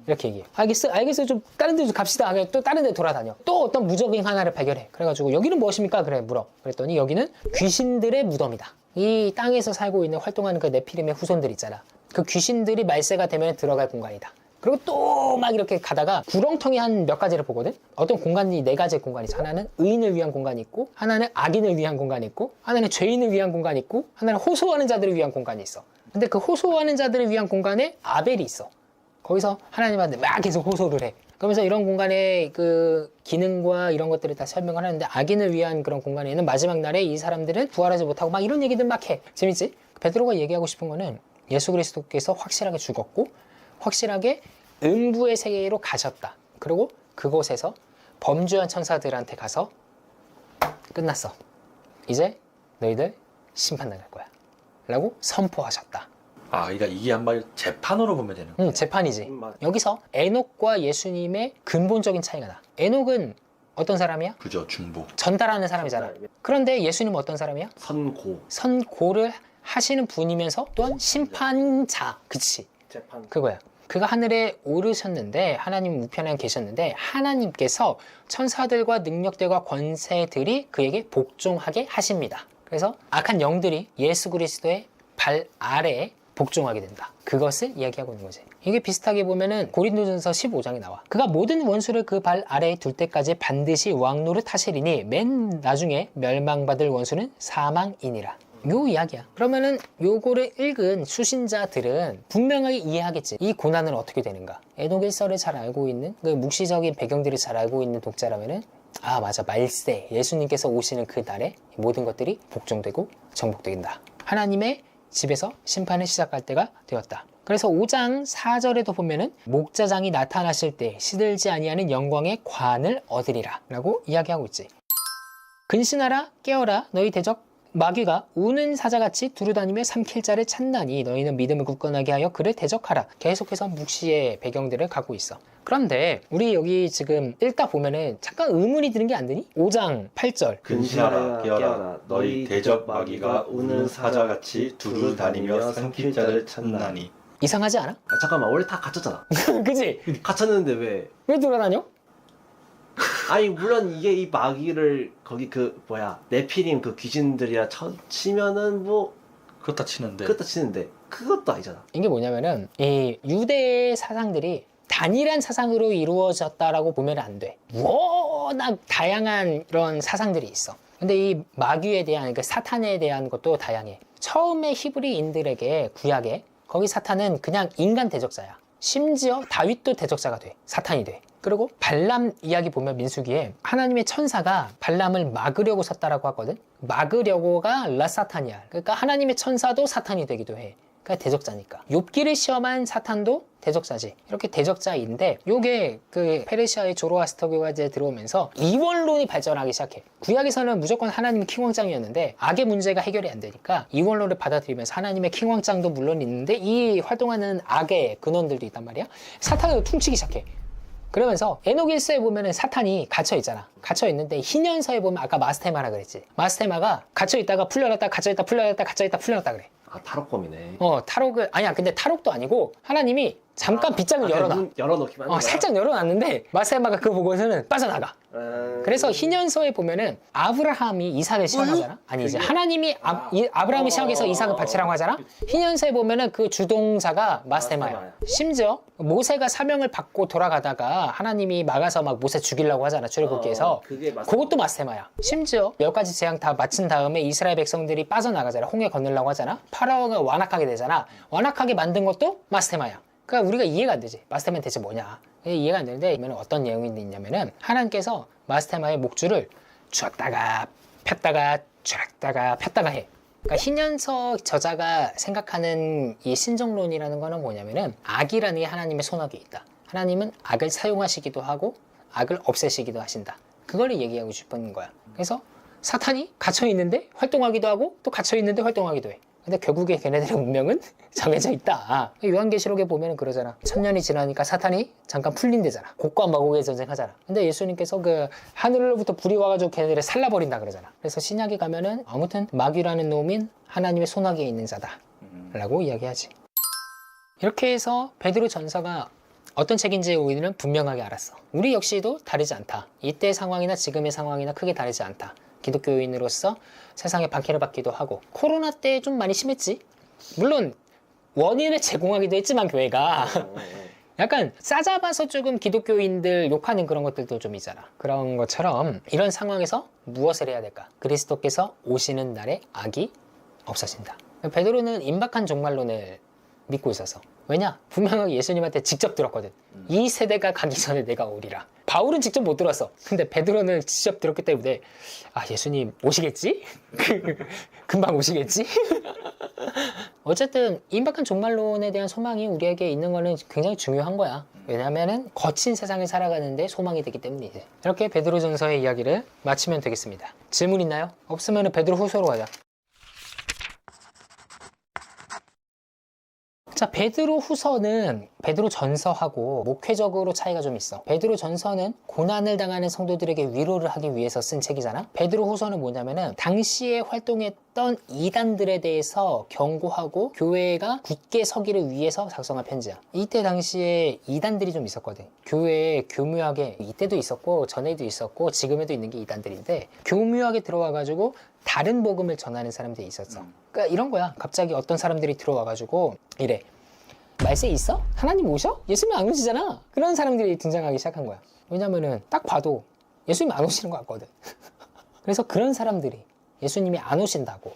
이렇게 얘기해. 알겠어. 좀 다른 데 좀 갑시다. 또 다른 데 돌아다녀. 또 어떤 무적행 하나를 발견해. 그래가지고 여기는 무엇입니까? 그래 물어. 그랬더니 여기는 귀신들의 무덤이다. 이 땅에서 살고 있는 활동하는 그 네피림의 후손들 있잖아. 그 귀신들이 말세가 되면 들어갈 공간이다. 그리고 또 막 이렇게 가다가 구렁텅이 한 몇 가지를 보거든. 어떤 공간이 4가지의 공간이 있어. 하나는 의인을 위한 공간이 있고, 하나는 악인을 위한 공간이 있고, 하나는 죄인을 위한 공간이 있고, 하나는 호소하는 자들을 위한 공간이 있어. 근데 그 호소하는 자들을 위한 공간에 아벨이 있어. 거기서 하나님한테 막 계속 호소를 해. 그러면서 이런 공간의 그 기능과 이런 것들을 다 설명을 하는데 악인을 위한 그런 공간에는 마지막 날에 이 사람들은 부활하지 못하고 막 이런 얘기들 막 해. 재밌지? 베드로가 얘기하고 싶은 거는 예수 그리스도께서 확실하게 죽었고 확실하게 음부의 세계로 가셨다. 그리고 그곳에서 범죄한 천사들한테 가서 끝났어. 이제 너희들 심판당할 거야. 라고 선포하셨다. 아, 그러니까 이게 한마디로 재판으로 보면 되는 거야. 재판이지. 맞아. 여기서 에녹과 예수님의 근본적인 차이가 나. 에녹은 어떤 사람이야? 그죠, 중보. 전달하는 사람이잖아. 그런데 예수님은 어떤 사람이야? 선고. 선고를 하시는 분이면서 또한 심판자. 그치? 재판. 그거야. 그가 하늘에 오르셨는데 하나님 우편에 계셨는데 하나님께서 천사들과 능력들과 권세들이 그에게 복종하게 하십니다. 그래서 악한 영들이 예수 그리스도의 발 아래에 복종하게 된다. 그것을 이야기하고 있는 거지. 이게 비슷하게 보면은 고린도전서 15장에 나와. 그가 모든 원수를 그 발 아래에 둘 때까지 반드시 왕노릇 하시리니 맨 나중에 멸망받을 원수는 사망이니라. 요 이야기야. 그러면은 요거를 읽은 수신자들은 분명하게 이해하겠지. 이 고난은 어떻게 되는가. 에녹일서를 잘 알고 있는 그 묵시적인 배경들을 잘 알고 있는 독자라면은 아 맞아, 말세 예수님께서 오시는 그 날에 모든 것들이 복종되고 정복된다. 하나님의 집에서 심판을 시작할 때가 되었다. 그래서 5장 4절에도 보면은 목자장이 나타나실 때 시들지 아니하는 영광의 관을 얻으리라 라고 이야기하고 있지. 근신하라 깨어라 너희 대적 마귀가 우는 사자같이 두루다니며 삼킬 자를 찾나니 너희는 믿음을 굳건하게 하여 그를 대적하라. 계속해서 묵시의 배경들을 갖고 있어. 그런데 우리 여기 지금 읽다 보면은 잠깐 의문이 드는 게 안 드니? 5장 8절 근신하라 깨어라 너희 대적 마귀가 우는 사자같이 두루 다니며 삼킬 자를 찾나니. 이상하지 않아? 아, 잠깐만 원래 다 갇혔잖아. 그치? 갇혔는데 왜? 왜 돌아다녀? 아니 물론 이게 이 마귀를 거기 그 뭐야 네피림 그 귀신들이라 치면은 뭐 그렇다 치는데. 그것도 치는데 그것도 아니잖아. 이게 뭐냐면은 이 유대의 사상들이 단일한 사상으로 이루어졌다라고 보면 안 돼. 워낙 다양한 이런 사상들이 있어. 근데 이 마귀에 대한 그러니까 사탄에 대한 것도 다양해. 처음에 히브리인들에게 구약에 거기 사탄은 그냥 인간 대적자야. 심지어 다윗도 대적자가 돼. 사탄이 돼. 그리고 발람 이야기 보면 민수기에 하나님의 천사가 발람을 막으려고 섰다라고 하거든. 막으려고가 라사탄이야. 그러니까 하나님의 천사도 사탄이 되기도 해. 그러니까 대적자니까. 욥기를 시험한 사탄도 대적자지. 이렇게 대적자인데 요게 그 페르시아의 조로아스터교가 이제 들어오면서 이원론이 발전하기 시작해. 구약에서는 무조건 하나님이 킹왕짱이었는데 악의 문제가 해결이 안 되니까 이원론을 받아들이면서 하나님의 킹왕짱도 물론 있는데 이 활동하는 악의 근원들도 있단 말이야. 사탄을 퉁치기 시작해. 그러면서 에녹일서에 보면은 사탄이 갇혀 있잖아. 갇혀 있는데 희년서에 보면 아까 마스테마라 그랬지. 마스테마가 갇혀 있다가 풀려났다, 갇혀 있다, 풀려났다, 갇혀 있다, 풀려났다 그래. 아 탈옥범이네. 탈옥을 아니야. 근데 탈옥도 아니고 하나님이 잠깐 빗장을 열어놔. 문 열어놓기만 하는 거야? 살짝 열어놨는데 마스테마가 그거 보고서는 빠져나가. 그래서 희년서에 보면은 아브라함이 이삭을 시험하잖아. 아니 이제 하나님이 아브라함을 시험해서 이삭을 바치라고 하잖아. 희년서에 보면은 그 주동자가 마스테마야. 심지어 모세가 사명을 받고 돌아가다가 하나님이 막아서 막 모세 죽이려고 하잖아. 출애굽기에서. 그게 그것도 마스테마야. 심지어 몇 가지 재앙 다 마친 다음에 이스라엘 백성들이 빠져나가잖아. 홍해 건너려고 하잖아. 파라오가 완악하게 되잖아. 완악하게 만든 것도 마스테마야. 그러니까 우리가 이해가 안 되지. 마스테마는 대체 뭐냐. 이해가 안 되는데 어떤 내용이 있냐면은 하나님께서 마스테마의 목줄을 쥐었다가 폈다가 쥐었다가 폈다가 해. 그러니까 희년서 저자가 생각하는 이 신정론이라는 거는 뭐냐면은 악이라는 게 하나님의 손아귀에 있다. 하나님은 악을 사용하시기도 하고 악을 없애시기도 하신다. 그걸 얘기하고 싶은 거야. 그래서 사탄이 갇혀 있는데 활동하기도 하고 또 갇혀 있는데 활동하기도 해. 근데 결국에 걔네들의 운명은 정해져 있다. 요한계시록에 보면 그러잖아. 1000년이 지나니까 사탄이 잠깐 풀린대잖아. 곡과 마곡의 전쟁하잖아. 근데 예수님께서 그 하늘로부터 불이 와가지고 걔네들을 살라버린다 그러잖아. 그래서 신약에 가면은 아무튼 마귀라는 놈인 하나님의 손아귀에 있는 자다 라고 이야기하지. 이렇게 해서 베드로 전서가 어떤 책인지 우리는 분명하게 알았어. 우리 역시도 다르지 않다. 이때 상황이나 지금의 상황이나 크게 다르지 않다. 기독교인으로서 세상에 박해를 받기도 하고 코로나 때 좀 많이 심했지. 물론 원인을 제공하기도 했지만 교회가 약간 싸잡아서 조금 기독교인들 욕하는 그런 것들도 좀 있잖아. 그런 것처럼 이런 상황에서 무엇을 해야 될까? 그리스도께서 오시는 날에 악이 없어진다. 베드로는 임박한 종말론을 믿고 있었어. 왜냐? 분명하게 예수님한테 직접 들었거든. 이 세대가 가기 전에 내가 오리라. 바울은 직접 못 들었어. 근데 베드로는 직접 들었기 때문에 아, 예수님 오시겠지? 금방 오시겠지? 어쨌든 임박한 종말론에 대한 소망이 우리에게 있는 거는 굉장히 중요한 거야. 왜냐하면 거친 세상을 살아가는데 소망이 되기 때문이지. 이렇게 베드로전서의 이야기를 마치면 되겠습니다. 질문 있나요? 없으면 베드로 후서로 가자. 자, 베드로 후서는 베드로 전서하고 목회적으로 차이가 좀 있어. 베드로 전서는 고난을 당하는 성도들에게 위로를 하기 위해서 쓴 책이잖아. 베드로 후서는 뭐냐면은 당시에 활동했던 이단들에 대해서 경고하고 교회가 굳게 서기를 위해서 작성한 편지야. 이때 당시에 이단들이 좀 있었거든. 교회에 교묘하게, 이때도 있었고 전에도 있었고 지금에도 있는 게 이단들인데, 교묘하게 들어와가지고 다른 복음을 전하는 사람들이 있었어. 그러니까 이런 거야. 갑자기 어떤 사람들이 들어와가지고 이래. 말세 있어? 하나님 오셔? 예수님 안 오시잖아. 그런 사람들이 등장하기 시작한 거야. 왜냐면은 딱 봐도 예수님 안 오시는 것 같거든. 그래서 그런 사람들이 예수님이 안 오신다고,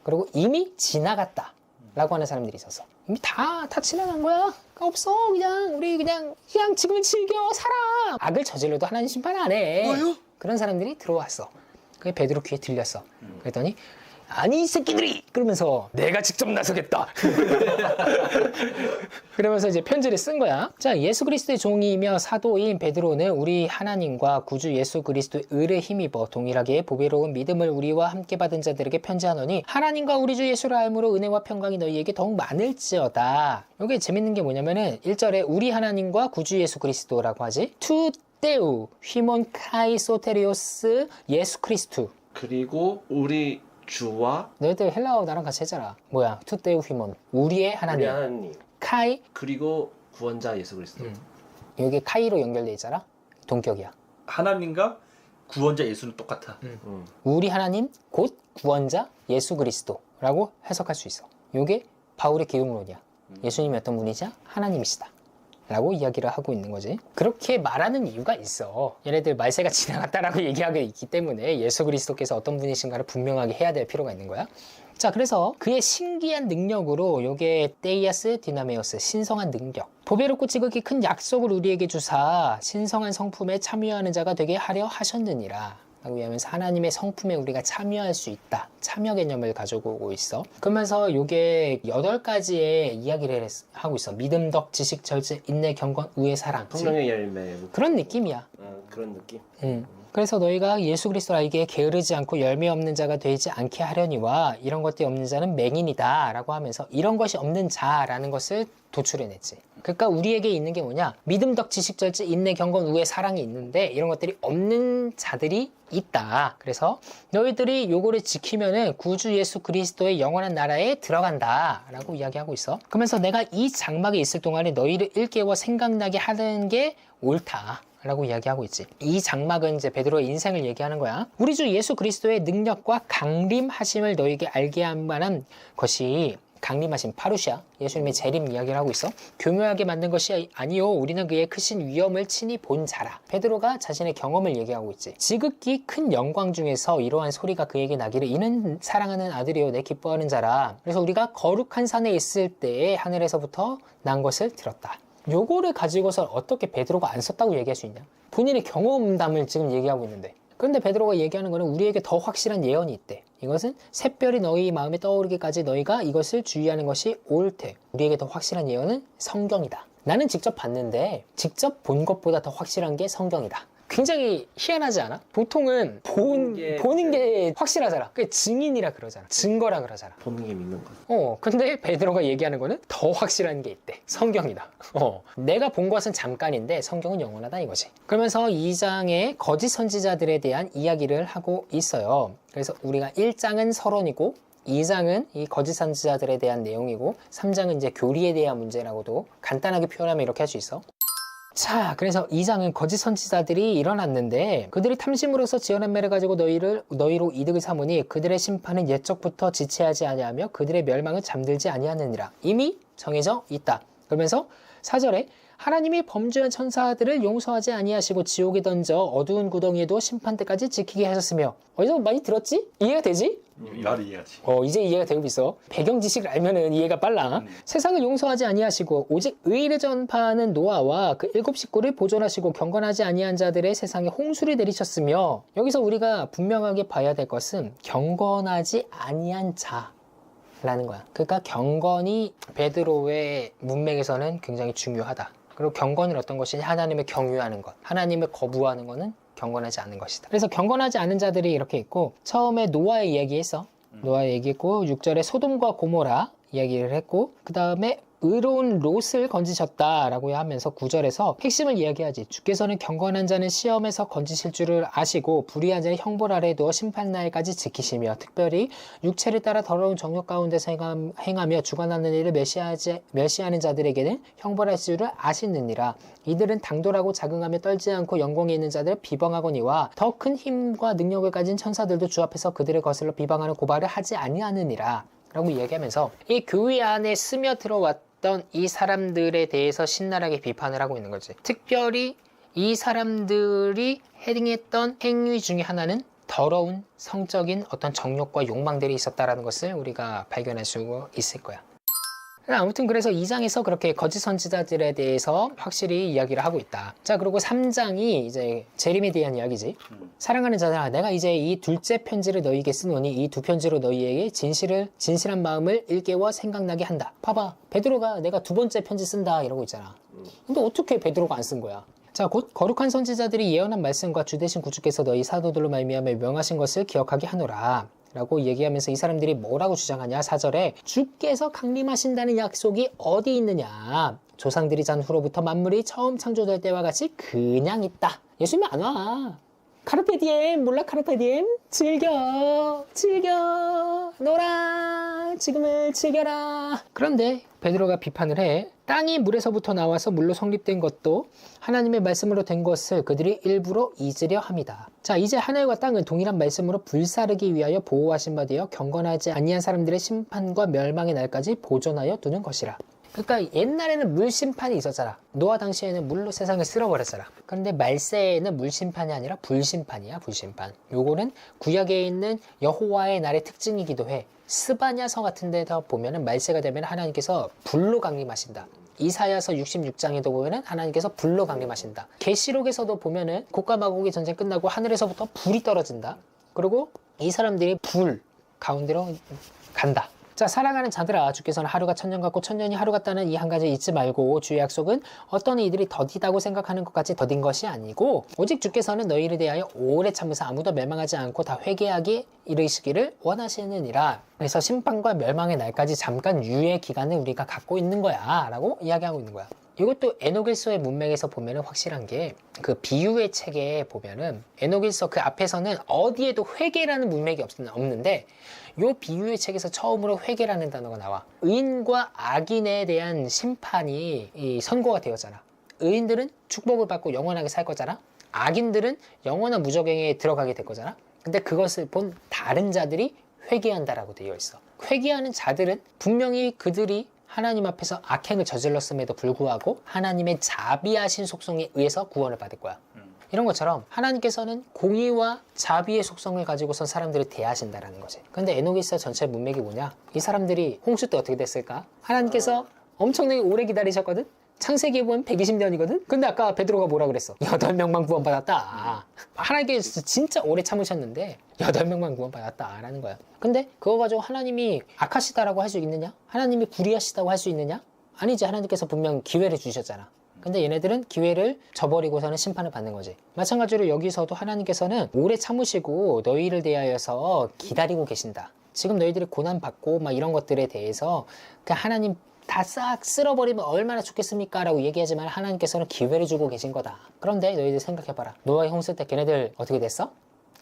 그리고 이미 지나갔다 라고 하는 사람들이 있었어. 이미 다 지나간 거야. 없어. 우리 그냥 지금은 즐겨 살아. 악을 저질러도 하나님 심판 안 해. 뭐요? 그런 사람들이 들어왔어. 그게 베드로 귀에 들렸어. 그랬더니 아니 이 새끼들이! 그러면서 내가 직접 나서겠다. 그러면서 이제 편지를 쓴 거야. 자, 예수 그리스도의 종이며 사도인 베드로는 우리 하나님과 구주 예수 그리스도의 의를 힘입어 동일하게 보배로운 믿음을 우리와 함께 받은 자들에게 편지하노니 하나님과 우리 주 예수를 알므로 은혜와 평강이 너희에게 더욱 많을지어다. 이게 재밌는 게 뭐냐면은 1절에 우리 하나님과 구주 예수 그리스도라고 하지. 투 테우 휘몬 카이 소테리오스 예수 그리스도. 그리고 우리 주와 너희들 헬라어 나랑 같이 했잖아. 뭐야? 투테우 휘몬 우리의 하나님. 우리 하나님, 카이. 그리고 구원자 예수 그리스도. 여기 카이로 연결돼 있잖아. 동격이야. 하나님과 구원자 예수는 똑같아. 우리 하나님 곧 구원자 예수 그리스도라고 해석할 수 있어. 이게 바울의 기독론이야. 예수님이 어떤 분이자 하나님이시다 라고 이야기를 하고 있는 거지. 그렇게 말하는 이유가 있어. 얘네들 말세가 지나갔다라고 얘기하고 있기 때문에 예수 그리스도께서 어떤 분이신가를 분명하게 해야 될 필요가 있는 거야. 자, 그래서 그의 신기한 능력으로 요게 데이아스 디나메오스, 신성한 능력, 보배롭고 지극히 큰 약속을 우리에게 주사 신성한 성품에 참여하는 자가 되게 하려 하셨느니라 라고 하면서 하나님의 성품에 우리가 참여할 수 있다. 참여 개념을 가지고 오고 있어. 그러면서 요게 8가지의 이야기를 하고 있어. 믿음, 덕, 지식, 절제, 인내, 경건, 의의 사랑. 성령의 열매. 그런 느낌이야. 그런 느낌. 그래서 너희가 예수 그리스도를 알기에 게으르지 않고 열매 없는 자가 되지 않게 하려니와 이런 것들이 없는 자는 맹인이다 라고 하면서 이런 것이 없는 자라는 것을 도출해냈지. 그러니까 우리에게 있는 게 뭐냐? 믿음, 덕, 지식, 절제, 인내, 경건, 우애, 사랑이 있는데 이런 것들이 없는 자들이 있다. 그래서 너희들이 요거를 지키면은 구주 예수 그리스도의 영원한 나라에 들어간다 라고 이야기하고 있어. 그러면서 내가 이 장막에 있을 동안에 너희를 일깨워 생각나게 하는 게 옳다 라고 이야기하고 있지. 이 장막은 이제 베드로의 인생을 얘기하는 거야. 우리 주 예수 그리스도의 능력과 강림하심을 너희에게 알게 한 만한 것이, 강림하심, 파루시아, 예수님의 재림 이야기를 하고 있어. 교묘하게 만든 것이 아니요, 우리는 그의 크신 위엄을 친히 본 자라. 베드로가 자신의 경험을 얘기하고 있지. 지극히 큰 영광 중에서 이러한 소리가 그에게 나기를 이는 사랑하는 아들이요 내 기뻐하는 자라. 그래서 우리가 거룩한 산에 있을 때에 하늘에서부터 난 것을 들었다. 요거를 가지고서 어떻게 베드로가 안 썼다고 얘기할 수 있냐? 본인의 경험담을 지금 얘기하고 있는데, 그런데 베드로가 얘기하는 거는 우리에게 더 확실한 예언이 있대. 이것은 샛별이 너희 마음에 떠오르기까지 너희가 이것을 주의하는 것이 옳대. 우리에게 더 확실한 예언은 성경이다. 나는 직접 봤는데 직접 본 것보다 더 확실한 게 성경이다. 굉장히 희한하지 않아? 보통은 보는 게 확실하잖아. 그게 증인이라 그러잖아. 증거라 그러잖아. 보는 게 믿는 거. 근데 베드로가 얘기하는 거는 더 확실한 게 있대. 성경이다. 내가 본 것은 잠깐인데 성경은 영원하다 이거지. 그러면서 2장에 거짓 선지자들에 대한 이야기를 하고 있어요. 그래서 우리가 1장은 서론이고 2장은 이 거짓 선지자들에 대한 내용이고 3장은 이제 교리에 대한 문제라고도 간단하게 표현하면 이렇게 할 수 있어. 자, 그래서 2장은 거짓 선지자들이 일어났는데 그들이 탐심으로서 지어낸 매를 가지고 너희로 이득을 삼으니 그들의 심판은 옛적부터 지체하지 아니하며 그들의 멸망은 잠들지 아니하느니라. 이미 정해져 있다. 그러면서 4절에 하나님이 범죄한 천사들을 용서하지 아니하시고 지옥에 던져 어두운 구덩이에도 심판 때까지 지키게 하셨으며. 어디서 많이 들었지? 이해가 되지? 바로 이해하지. 이제 이해가 되고 있어. 배경 지식을 알면은 이해가 빨라. 세상을 용서하지 아니하시고 오직 의를 전파하는 노아와 그 7 식구를 보존하시고 경건하지 아니한 자들의 세상에 홍수를 내리셨으며. 여기서 우리가 분명하게 봐야 될 것은 경건하지 아니한 자라는 거야. 그러니까 경건이 베드로의 문맥에서는 굉장히 중요하다. 그리고 경건은 어떤 것이 하나님을 경유하는 것, 하나님을 거부하는 것은 경건하지 않은 것이다. 그래서 경건하지 않은 자들이 이렇게 있고, 처음에 노아의 이야기했어. 노아의 얘기했고, 6절에 소돔과 고모라 이야기를 했고, 그 다음에 의로운 롯을 건지셨다라고 하면서 9절에서 핵심을 이야기하지. 주께서는 경건한 자는 시험에서 건지실 줄을 아시고 불의한 자는 형벌 아래에 두어 심판날까지 지키시며 특별히 육체를 따라 더러운 정욕 가운데서 행하며 주관하는 일을 멸시하는 자들에게는 형벌할 줄을 아시느니라. 이들은 당돌하고 자긍하며 떨지 않고 영광에 있는 자들을 비방하거니와 더 큰 힘과 능력을 가진 천사들도 주 앞에서 그들을 거슬러 비방하는 고발을 하지 아니하느니라 라고 이야기하면서 이 교회 안에 스며들어왔던 이 사람들에 대해서 신랄하게 비판을 하고 있는 거지. 특별히 이 사람들이 행했던 행위 중에 하나는 더러운 성적인 어떤 정욕과 욕망들이 있었다라는 것을 우리가 발견할 수 있을 거야. 아무튼 그래서 2장에서 그렇게 거짓 선지자들에 대해서 확실히 이야기를 하고 있다. 자, 그리고 3장이 이제 재림에 대한 이야기지. 사랑하는 자들아, 내가 이제 이 둘째 편지를 너희에게 쓰노니 이 두 편지로 너희에게 진실한 마음을 일깨워 생각나게 한다. 봐봐, 베드로가 내가 두 번째 편지 쓴다 이러고 있잖아. 근데 어떻게 베드로가 안 쓴 거야? 자, 곧 거룩한 선지자들이 예언한 말씀과 주 되신 구주께서 너희 사도들로 말미암아 명하신 것을 기억하게 하노라 라고 얘기하면서 이 사람들이 뭐라고 주장하냐. 4절에 주께서 강림하신다는 약속이 어디 있느냐. 조상들이 잔 후로부터 만물이 처음 창조될 때와 같이 그냥 있다. 예수님이 안 와. 카르페디엠 몰라? 카르페디엠? 즐겨 놀아, 지금을 즐겨라. 그런데 베드로가 비판을 해. 땅이 물에서부터 나와서 물로 성립된 것도 하나님의 말씀으로 된 것을 그들이 일부러 잊으려 함이다. 자, 이제 하늘과 땅은 동일한 말씀으로 불사르기 위하여 보호하신 바 되어 경건하지 아니한 사람들의 심판과 멸망의 날까지 보존하여 두는 것이라. 그러니까 옛날에는 물 심판이 있었잖아. 노아 당시에는 물로 세상을 쓸어버렸잖아. 그런데 말세에는 물 심판이 아니라 불 심판이야. 불 심판. 요거는 구약에 있는 여호와의 날의 특징이기도 해. 스바냐서 같은 데서 보면은 말세가 되면 하나님께서 불로 강림하신다. 이사야서 66장에도 보면은 하나님께서 불로 강림하신다. 계시록에서도 보면은 곡과 마곡의 전쟁 끝나고 하늘에서부터 불이 떨어진다. 그리고 이 사람들이 불 가운데로 간다. 자, 사랑하는 자들아, 주께서는 하루가 천년 같고 천년이 하루 같다는 이 한 가지 잊지 말고 주의 약속은 어떤 이들이 더디다고 생각하는 것 같이 더딘 것이 아니고 오직 주께서는 너희를 대하여 오래 참으사 아무도 멸망하지 않고 다 회개하게 이르시기를 원하시느니라. 그래서 심판과 멸망의 날까지 잠깐 유예 기간을 우리가 갖고 있는 거야 라고 이야기하고 있는 거야. 이것도 에녹일서의 문맥에서 보면은 확실한 게 그 비유의 책에 보면은 에녹일서 그 앞에서는 어디에도 회개라는 문맥이 없는데 요 비유의 책에서 처음으로 회개라는 단어가 나와. 의인과 악인에 대한 심판이 선고가 되었잖아. 의인들은 축복을 받고 영원하게 살 거잖아. 악인들은 영원한 무저갱에 들어가게 될 거잖아. 근데 그것을 본 다른 자들이 회개한다라고 되어 있어. 회개하는 자들은 분명히 그들이 하나님 앞에서 악행을 저질렀음에도 불구하고 하나님의 자비하신 속성에 의해서 구원을 받을 거야. 이런 것처럼 하나님께서는 공의와 자비의 속성을 가지고선 사람들을 대하신다라는 거지. 근데 에녹일서 전체 문맥이 뭐냐? 이 사람들이 홍수 때 어떻게 됐을까? 하나님께서 엄청나게 오래 기다리셨거든? 창세기에 보면 120년이거든? 근데 아까 베드로가 뭐라 그랬어? 8명만 구원받았다. 하나님께서 진짜 오래 참으셨는데 8명만 구원받았다 라는 거야. 근데 그거 가지고 하나님이 악하시다라고 할 수 있느냐? 하나님이 불의하시다고 할 수 있느냐? 아니지. 하나님께서 분명 기회를 주셨잖아. 근데 얘네들은 기회를 저버리고서는 심판을 받는 거지. 마찬가지로 여기서도 하나님께서는 오래 참으시고 너희를 대하여서 기다리고 계신다. 지금 너희들이 고난받고 막 이런 것들에 대해서 그냥 하나님 다 싹 쓸어버리면 얼마나 좋겠습니까? 라고 얘기하지만 하나님께서는 기회를 주고 계신 거다. 그런데 너희들 생각해봐라. 노아의 홍수 때 걔네들 어떻게 됐어?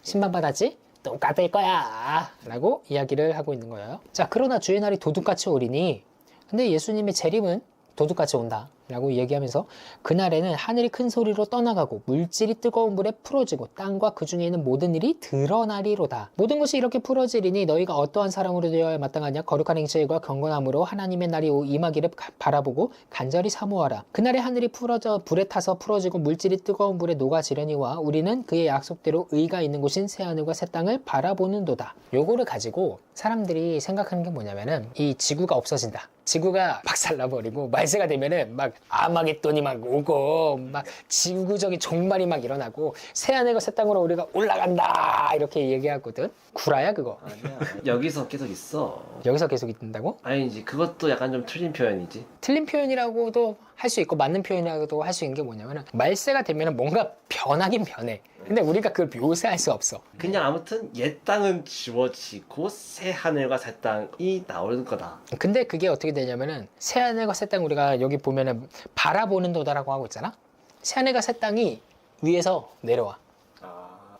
심판받았지? 똑같을 거야 라고 이야기를 하고 있는 거예요. 자, 그러나 주의 날이 도둑같이 오리니 근데 예수님의 재림은 도둑같이 온다. 라고 얘기하면서 그날에는 하늘이 큰 소리로 떠나가고 물질이 뜨거운 불에 풀어지고 땅과 그 중에 있는 모든 일이 드러나리로다. 모든 것이 이렇게 풀어지리니 너희가 어떠한 사람으로 되어야 마땅하냐. 거룩한 행실과 경건함으로 하나님의 날이 임하기를 바라보고 간절히 사모하라. 그날에 하늘이 풀어져 불에 타서 풀어지고 물질이 뜨거운 불에 녹아지려니와 우리는 그의 약속대로 의가 있는 곳인 새하늘과 새 땅을 바라보는도다. 요거를 가지고 사람들이 생각하는 게 뭐냐면은 이 지구가 없어진다. 지구가 박살나버리고 말세가 되면은 막 아마겟돈이 막 오고 막 지구적인 종말이 막 일어나고 새하늘과 새 땅으로 우리가 올라간다 이렇게 얘기하거든. 구라야 그거. 아니야. 여기서 계속 있어. 여기서 계속 있는다고? 아니지. 그것도 약간 좀 틀린 표현이지. 틀린 표현이라고도 할 수 있고 맞는 표현이라고도 할 수 있는 게 뭐냐면은 말세가 되면은 뭔가 변하긴 변해. 근데 우리가 그걸 묘사할 수 없어. 그냥 아무튼 옛 땅은 지워지고 새 하늘과 새 땅이 나오는 거다. 근데 그게 어떻게 되냐면은 새하늘과 새 땅 우리가 여기 보면은 바라보는 도다라고 하고 있잖아. 새하늘과 새 땅이 위에서 내려와.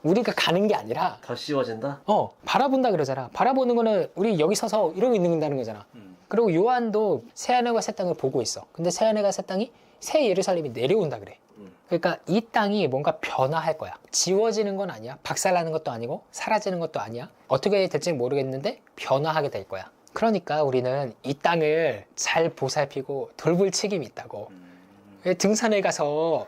우리가 가는 게 아니라 더 씌워진다? 바라본다 그러잖아. 바라보는 거는 우리 여기 서서 이러고 있는다는 거잖아. 그리고 요한도 새하늘과 새 땅을 보고 있어. 근데 새하늘과 새 땅이 새 예루살렘이 내려온다 그래. 그러니까 이 땅이 뭔가 변화할 거야. 지워지는 건 아니야. 박살나는 것도 아니고 사라지는 것도 아니야. 어떻게 될지 모르겠는데 변화하게 될 거야. 그러니까 우리는 이 땅을 잘 보살피고 돌볼 책임이 있다고. 등산에 가서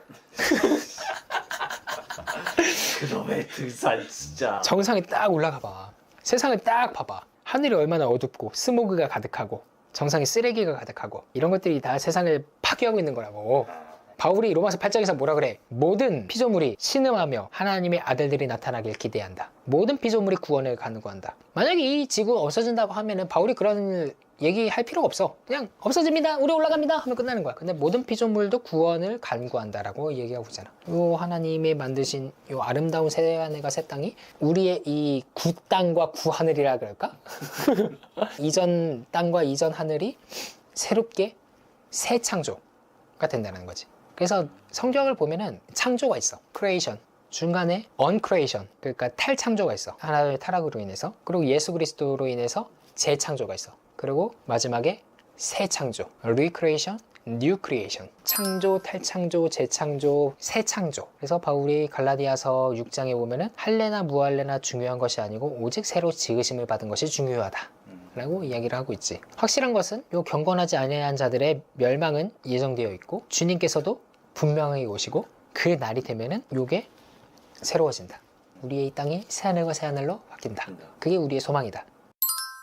그놈의 등산 진짜. 정상에 딱 올라가 봐. 세상을 딱 봐봐. 하늘이 얼마나 어둡고 스모그가 가득하고 정상에 쓰레기가 가득하고 이런 것들이 다 세상을 파괴하고 있는 거라고. 바울이 로마서 8장에서 뭐라 그래? 모든 피조물이 신음하며 하나님의 아들들이 나타나길 기대한다. 모든 피조물이 구원을 간구한다. 만약에 이 지구가 없어진다고 하면은 바울이 그런 얘기할 필요가 없어. 그냥 없어집니다. 우리 올라갑니다. 하면 끝나는 거야. 근데 모든 피조물도 구원을 간구한다라고 얘기하고 있잖아. 요 하나님이 만드신 요 아름다운 새하늘과 새 땅이 우리의 이 구 땅과 구 하늘이라 그럴까? 이전 땅과 이전 하늘이 새롭게 새 창조가 된다는 거지. 그래서 성경을 보면은 창조가 있어. 크리에이션. 중간에 uncreation. 그러니까 탈창조가 있어. 하나님의 타락으로 인해서. 그리고 예수 그리스도로 인해서 재창조가 있어. 그리고 마지막에 새 창조. recreation, new creation. 창조, 탈창조, 재창조, 새 창조. 그래서 바울이 갈라디아서 6장에 보면은 할례나 무할례나 중요한 것이 아니고 오직 새로 지으심을 받은 것이 중요하다. 라고 이야기를 하고 있지. 확실한 것은 요 경건하지 아니한 자들의 멸망은 예정되어 있고 주님께서도 분명하게 오시고 그 날이 되면은 요게 새로워진다. 우리의 이 땅이 새하늘과 새하늘로 바뀐다. 그게 우리의 소망이다.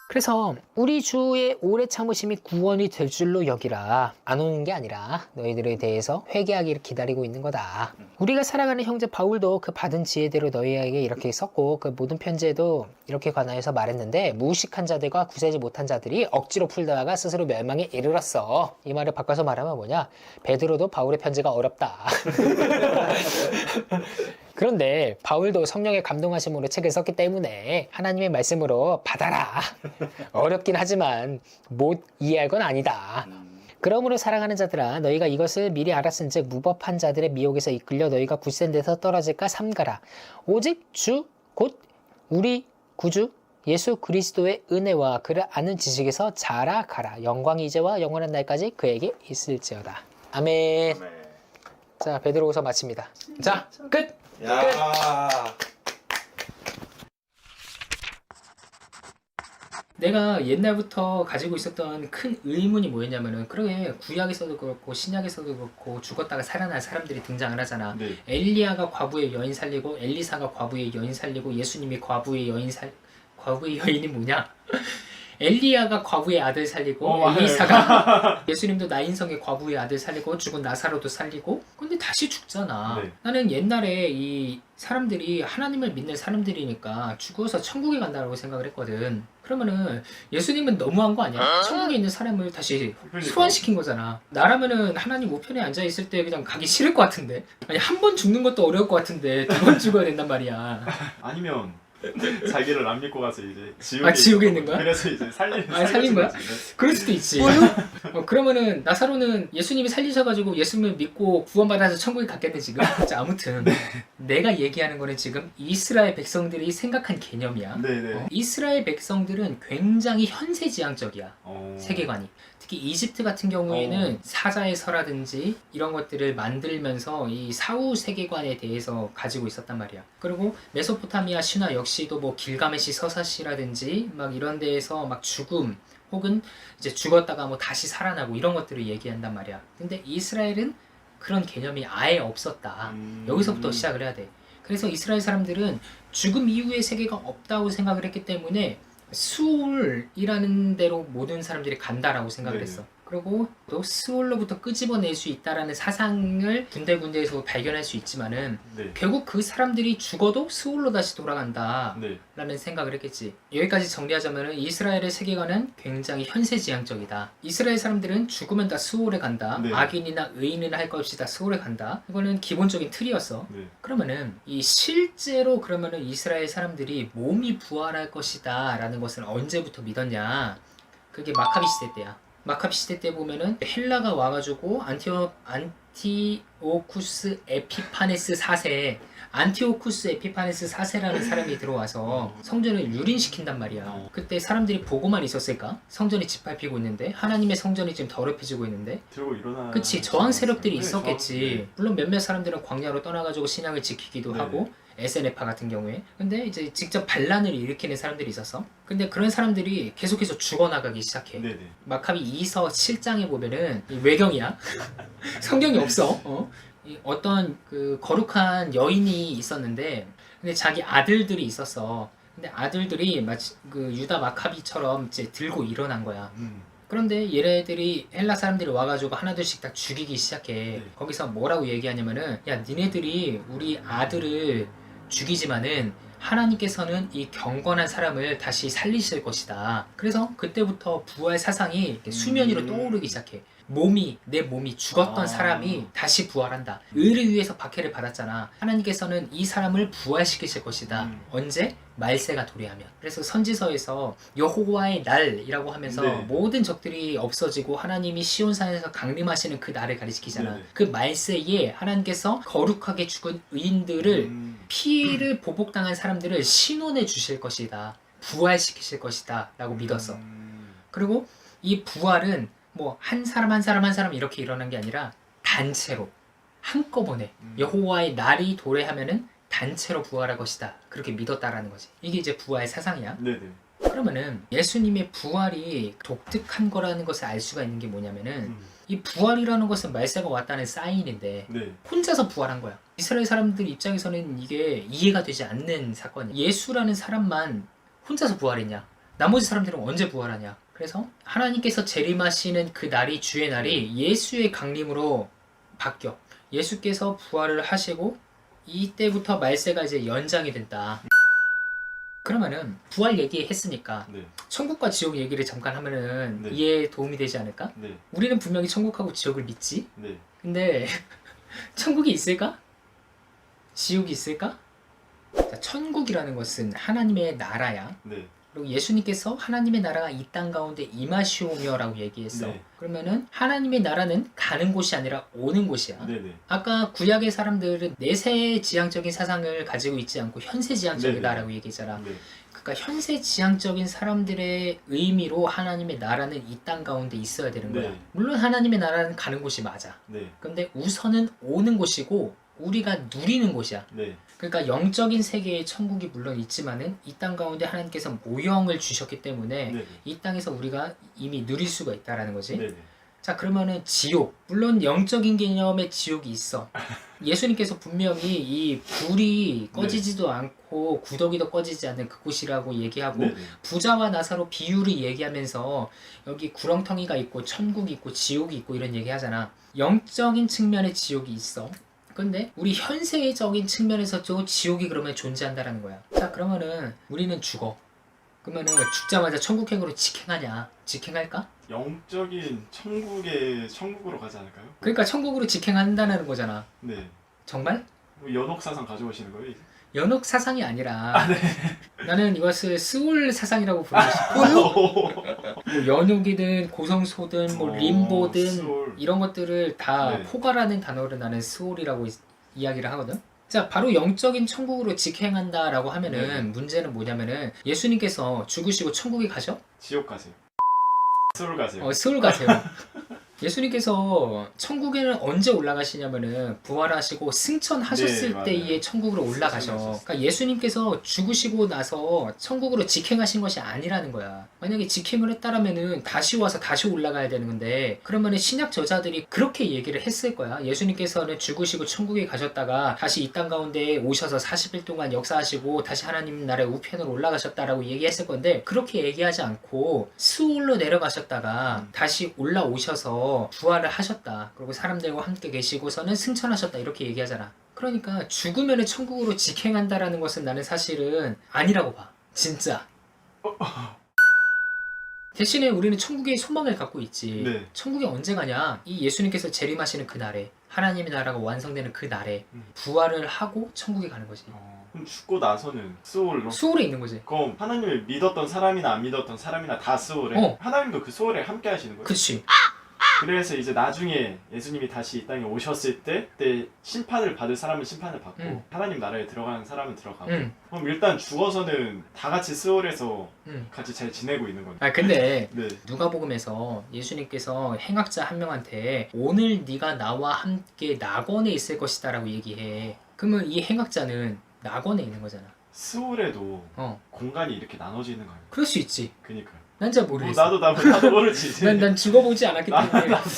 그래서 우리 주의 오래 참으심이 구원이 될 줄로 여기라. 안 오는 게 아니라 너희들에 대해서 회개하기를 기다리고 있는 거다. 우리가 사랑하는 형제 바울도 그 받은 지혜대로 너희에게 이렇게 썼고 그 모든 편지에도 이렇게 관하여서 말했는데 무식한 자들과 구세지 못한 자들이 억지로 풀다가 스스로 멸망에 이르렀어. 이 말을 바꿔서 말하면 뭐냐? 베드로도 바울의 편지가 어렵다. 그런데 바울도 성령의 감동하심으로 책을 썼기 때문에 하나님의 말씀으로 받아라. 어렵긴 하지만 못 이해할 건 아니다. 그러므로 사랑하는 자들아 너희가 이것을 미리 알았은즉 무법한 자들의 미혹에서 이끌려 너희가 굳센 데서 떨어질까 삼가라. 오직 주 곧 우리 구주 예수 그리스도의 은혜와 그를 아는 지식에서 자라가라. 영광이 이제와 영원한 날까지 그에게 있을지어다. 아멘. 자, 베드로후서 마칩니다. 자, 끝! 야. 내가 옛날부터 가지고 있었던 큰 의문이 뭐였냐면은 그러게 구약에서도 그렇고 신약에서도 그렇고 죽었다가 살아난 사람들이 등장을 하잖아. 네. 엘리야가 과부의 여인 살리고 엘리사가 과부의 여인 살리고 예수님이 과부의 여인이 뭐냐? 엘리야가 과부의 아들 살리고 엘리사가 예수님도 나인성의 과부의 아들 살리고 죽은 나사로도 살리고 근데 다시 죽잖아. 네. 나는 옛날에 이 사람들이 하나님을 믿는 사람들이니까 죽어서 천국에 간다고 생각을 했거든. 그러면은 예수님은 너무한 거 아니야? 천국에 있는 사람을 다시 소환시킨 거잖아. 나라면은 하나님 우편에 앉아있을 때 그냥 가기 싫을 것 같은데. 아니 한 번 죽는 것도 어려울 것 같은데 2번 죽어야 된단 말이야. 아니면 자기를 안 믿고 가서 이제 지옥에 있는 거야? 그래서 이제 살린 거야? 그럴 수도 있지. 그러면은 나사로는 예수님이 살리셔가지고 예수님을 믿고 구원받아서 천국에 갔겠네 지금. 자, 아무튼 내가 얘기하는 거는 지금 이스라엘 백성들이 생각한 개념이야. 네네. 이스라엘 백성들은 굉장히 현세지향적이야. 세계관이. 특히 이집트 같은 경우에는 사자의 서라든지 이런 것들을 만들면서 이 사후 세계관에 대해서 가지고 있었단 말이야. 그리고 메소포타미아 신화 역시도 뭐 길가메시 서사시라든지 막 이런 데에서 막 죽음 혹은 이제 죽었다가 뭐 다시 살아나고 이런 것들을 얘기한단 말이야. 근데 이스라엘은 그런 개념이 아예 없었다. 여기서부터 시작을 해야 돼. 그래서 이스라엘 사람들은 죽음 이후의 세계가 없다고 생각을 했기 때문에 수올이라는 데로 모든 사람들이 간다라고 생각을 네. 했어. 그리고 또 스올로부터 끄집어낼 수 있다라는 사상을 군데군데에서 발견할 수 있지만은 네. 결국 그 사람들이 죽어도 스올로 다시 돌아간다 네. 라는 생각을 했겠지. 여기까지 정리하자면은 이스라엘의 세계관은 굉장히 현세지향적이다. 이스라엘 사람들은 죽으면 다 스올에 간다. 네. 악인이나 의인이나 할 것 없이 다 스올에 간다. 이거는 기본적인 틀이었어. 네. 그러면은 이 실제로 그러면은 이스라엘 사람들이 몸이 부활할 것이다 라는 것을 언제부터 믿었냐? 그게 마카비 시대 때야. 마카비 시대 때 보면은 헬라가 와가지고 안티오쿠스 에피파네스 4세 안티오쿠스 에피파네스 4세라는 사람이 들어와서 성전을 유린시킨단 말이야. 그때 사람들이 보고만 있었을까? 성전이 짓밟히고 있는데 하나님의 성전이 지금 더럽혀지고 있는데 들고 일어나. 그치, 저항 세력들이 네, 있었겠지. 네. 물론 몇몇 사람들은 광야로 떠나가지고 신앙을 지키기도 네. 하고 SNF파 같은 경우에. 근데 이제 직접 반란을 일으키는 사람들이 있었어. 근데 그런 사람들이 계속해서 죽어나가기 시작해. 네네. 마카비 2서 7장에 보면은 이 외경이야. 성경이 없어. 어떤 그 거룩한 여인이 있었는데, 근데 자기 아들들이 있었어. 근데 아들들이 마치 그 유다 마카비처럼 이제 들고 일어난 거야. 그런데 얘네들이 헬라 사람들이 와가지고 하나둘씩 다 죽이기 시작해. 네. 거기서 뭐라고 얘기하냐면은, 야 니네들이 우리 아들을 죽이지만은 하나님께서는 이 경건한 사람을 다시 살리실 것이다. 그래서 그때부터 부활 사상이 이렇게 수면 위로 떠오르기 시작해. 내 몸이 죽었던 사람이 다시 부활한다. 의를 위해서 박해를 받았잖아. 하나님께서는 이 사람을 부활시키실 것이다. 언제? 말세가 도래하면. 그래서 선지서에서 여호와의 날이라고 하면서 네. 모든 적들이 없어지고 하나님이 시온산에서 강림하시는 그 날을 가리키잖아. 네. 그 말세에 하나님께서 거룩하게 죽은 의인들을 피를 보복당한 사람들을 신원해 주실 것이다. 부활시키실 것이다. 라고 믿었어. 그리고 이 부활은 뭐 한 사람 한 사람 한 사람 이렇게 일어난 게 아니라 단체로 한꺼번에 여호와의 날이 도래하면은 단체로 부활할 것이다. 그렇게 믿었다라는 거지. 이게 이제 부활 사상이야. 네네. 그러면은 예수님의 부활이 독특한 거라는 것을 알 수가 있는 게 뭐냐면은 이 부활이라는 것은 말세가 왔다는 사인인데 네. 혼자서 부활한 거야. 이스라엘 사람들 입장에서는 이게 이해가 되지 않는 사건이야. 예수라는 사람만 혼자서 부활했냐? 나머지 사람들은 언제 부활하냐? 그래서 하나님께서 재림하시는 그 날이 주의 날이 예수의 강림으로 바뀌어. 예수께서 부활을 하시고 이때부터 말세가 이제 연장이 된다. 그러면은 부활 얘기했으니까 네. 천국과 지옥 얘기를 잠깐 하면은 네. 이해에 도움이 되지 않을까? 네. 우리는 분명히 천국하고 지옥을 믿지? 네. 근데 천국이 있을까? 지옥이 있을까? 자, 천국이라는 것은 하나님의 나라야. 네. 그리고 예수님께서 하나님의 나라가 이 땅 가운데 임하시오며라고 얘기했어. 네. 그러면은 하나님의 나라는 가는 곳이 아니라 오는 곳이야. 네네. 아까 구약의 사람들은 내세 지향적인 사상을 가지고 있지 않고 현세 지향적이다라고 얘기했잖아. 네. 그러니까 현세 지향적인 사람들의 의미로 하나님의 나라는 이 땅 가운데 있어야 되는 거야. 네. 물론 하나님의 나라는 가는 곳이 맞아. 네. 근데 우선은 오는 곳이고 우리가 누리는 곳이야. 네. 그러니까 영적인 세계의 천국이 물론 있지만은 이 땅 가운데 하나님께서 모형을 주셨기 때문에 네네. 이 땅에서 우리가 이미 누릴 수가 있다라는 거지. 네네. 자, 그러면은 지옥. 물론 영적인 개념의 지옥이 있어. 예수님께서 분명히 이 불이 꺼지지도 않고 구더기도 꺼지지 않는 그곳이라고 얘기하고 네네. 부자와 나사로 비유를 얘기하면서 여기 구렁텅이가 있고 천국이 있고 지옥이 있고 이런 얘기 하잖아. 영적인 측면의 지옥이 있어. 근데 우리 현세적인 측면에서도 지옥이 그러면 존재한다라는 거야. 자, 그러면은 우리는 죽어. 그러면은 죽자마자 천국행으로 직행하냐? 직행할까? 영적인 천국으로 가지 않을까요? 그러니까 천국으로 직행한다는 거잖아. 네. 정말? 뭐 연옥 사상 가져오시는 거예요? 이제? 연옥 사상이 아니라 나는 이것을 스올 사상이라고 부르고 싶어. 뭐 연옥이든 고성소든 뭐 림보든 스올. 이런 것들을 다 네. 포괄하는 단어를 나는 스올이라고 이야기를 하거든. 자, 바로 영적인 천국으로 직행한다라고 하면은 네. 문제는 뭐냐면은 예수님께서 죽으시고 천국에 가셔? 지옥 가세요. 서울 가세요. 스울 가세요. 예수님께서 천국에는 언제 올라가시냐면은 부활하시고 승천하셨을 네, 맞아요. 때에 천국으로 올라가셔. 승천하셨어요. 그러니까 예수님께서 죽으시고 나서 천국으로 직행하신 것이 아니라는 거야. 만약에 직행을 했다라면은 다시 와서 다시 올라가야 되는 건데, 그러면은 신약 저자들이 그렇게 얘기를 했을 거야. 예수님께서는 죽으시고 천국에 가셨다가 다시 이 땅 가운데 오셔서 40일 동안 역사하시고 다시 하나님 나라의 우편으로 올라가셨다라고 얘기했을 건데, 그렇게 얘기하지 않고 스울로 내려가셨다가 다시 올라오셔서 부활을 하셨다. 그리고 사람들과 함께 계시고서는 승천하셨다. 이렇게 얘기하잖아. 그러니까 죽으면 천국으로 직행한다라는 것은 나는 사실은 아니라고 봐. 진짜. 대신에 우리는 천국의 소망을 갖고 있지. 네. 천국에 언제 가냐? 이 예수님께서 재림하시는 그날에, 하나님의 나라가 완성되는 그날에 부활을 하고 천국에 가는 거지. 그럼 죽고 나서는 스올로? 수월에 있는 거지. 그럼 하나님을 믿었던 사람이나 안 믿었던 사람이나 다 스올에? 하나님도 그 스올에 함께 하시는 거예요? 그치. 그래서 이제 나중에 예수님이 다시 이 땅에 오셨을 때 그때 심판을 받을 사람은 심판을 받고 하나님 나라에 들어가는 사람은 들어가고 그럼 일단 죽어서는 다 같이 스올에서 같이 잘 지내고 있는 거네. 아 근데 네. 누가복음에서 예수님께서 행악자 한 명한테 오늘 네가 나와 함께 낙원에 있을 것이다 라고 얘기해. 그러면 이 행악자는 낙원에 있는 거잖아. 스올에도 공간이 이렇게 나눠지는 거 아니야? 그럴 수 있지. 그니까요. 난 잘 모르겠어. 나도 모르지. 난 죽어보지 않았기 때문에. 나도.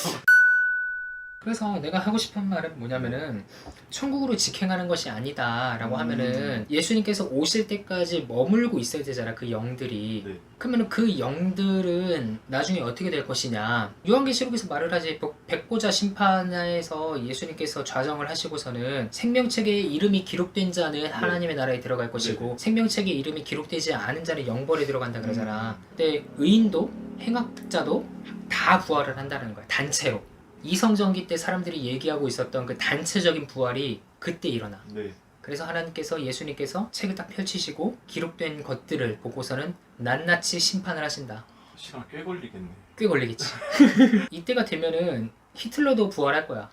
그래서 내가 하고 싶은 말은 뭐냐면은 천국으로 직행하는 것이 아니다 라고 하면은 예수님께서 오실 때까지 머물고 있어야 되잖아, 그 영들이. 네. 그러면 그 영들은 나중에 어떻게 될 것이냐. 요한계시록에서 말을 하지. 백보자 심판에서 예수님께서 좌정을 하시고서는 생명책에 이름이 기록된 자는 하나님의 나라에 들어갈 것이고 생명책에 이름이 기록되지 않은 자는 영벌에 들어간다 그러잖아. 근데 의인도 행악자도 다 부활을 한다는 거야, 단체로. 이성전기 때 사람들이 얘기하고 있었던 그 단체적인 부활이 그때 일어나. 네. 그래서 하나님께서, 예수님께서 책을 딱 펼치시고 기록된 것들을 보고서는 낱낱이 심판을 하신다. 시간 꽤 걸리겠네. 꽤 걸리겠지. 이때가 되면은 히틀러도 부활할 거야.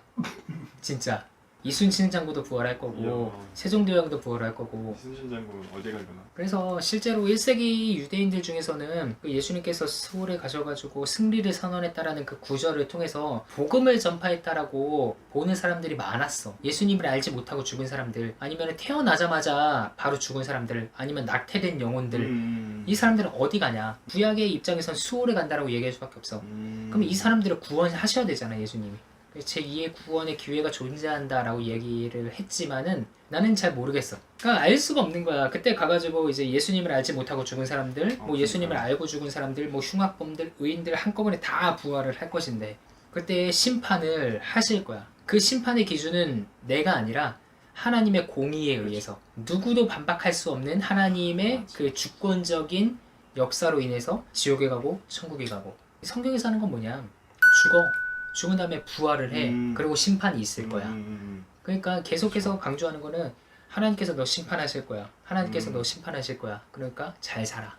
진짜. 이순신 장군도 부활할 거고 이야. 세종대왕도 부활할 거고. 이순신 장군 어디 갈거나. 그래서 실제로 1세기 유대인들 중에서는 그 예수님께서 스올에 가셔가지고 승리를 선언했다라는 그 구절을 통해서 복음을 전파했다라고 보는 사람들이 많았어. 예수님을 알지 못하고 죽은 사람들, 아니면 태어나자마자 바로 죽은 사람들, 아니면 낙태된 영혼들. 이 사람들은 어디 가냐? 구약의 입장에선 스올에 간다라고 얘기할 수밖에 없어. 그럼 이 사람들을 구원하셔야 되잖아, 예수님이. 제2의 구원의 기회가 존재한다라고 얘기를 했지만은 나는 잘 모르겠어. 그러니까 알 수가 없는 거야. 그때 가가지고 이제 예수님을 알지 못하고 죽은 사람들, 뭐 예수님을 알고 죽은 사람들, 뭐 흉악범들, 의인들 한꺼번에 다 부활을 할 것인데 그때 심판을 하실 거야. 그 심판의 기준은 내가 아니라 하나님의 공의에 의해서, 누구도 반박할 수 없는 하나님의 그 주권적인 역사로 인해서 지옥에 가고 천국에 가고. 성경에서 하는 건 뭐냐? 죽은 다음에 부활을 해. 그리고 심판이 있을 거야. 그러니까 계속해서 강조하는 거는 하나님께서 너 심판하실 거야. 하나님께서 너 심판하실 거야. 그러니까 잘 살아.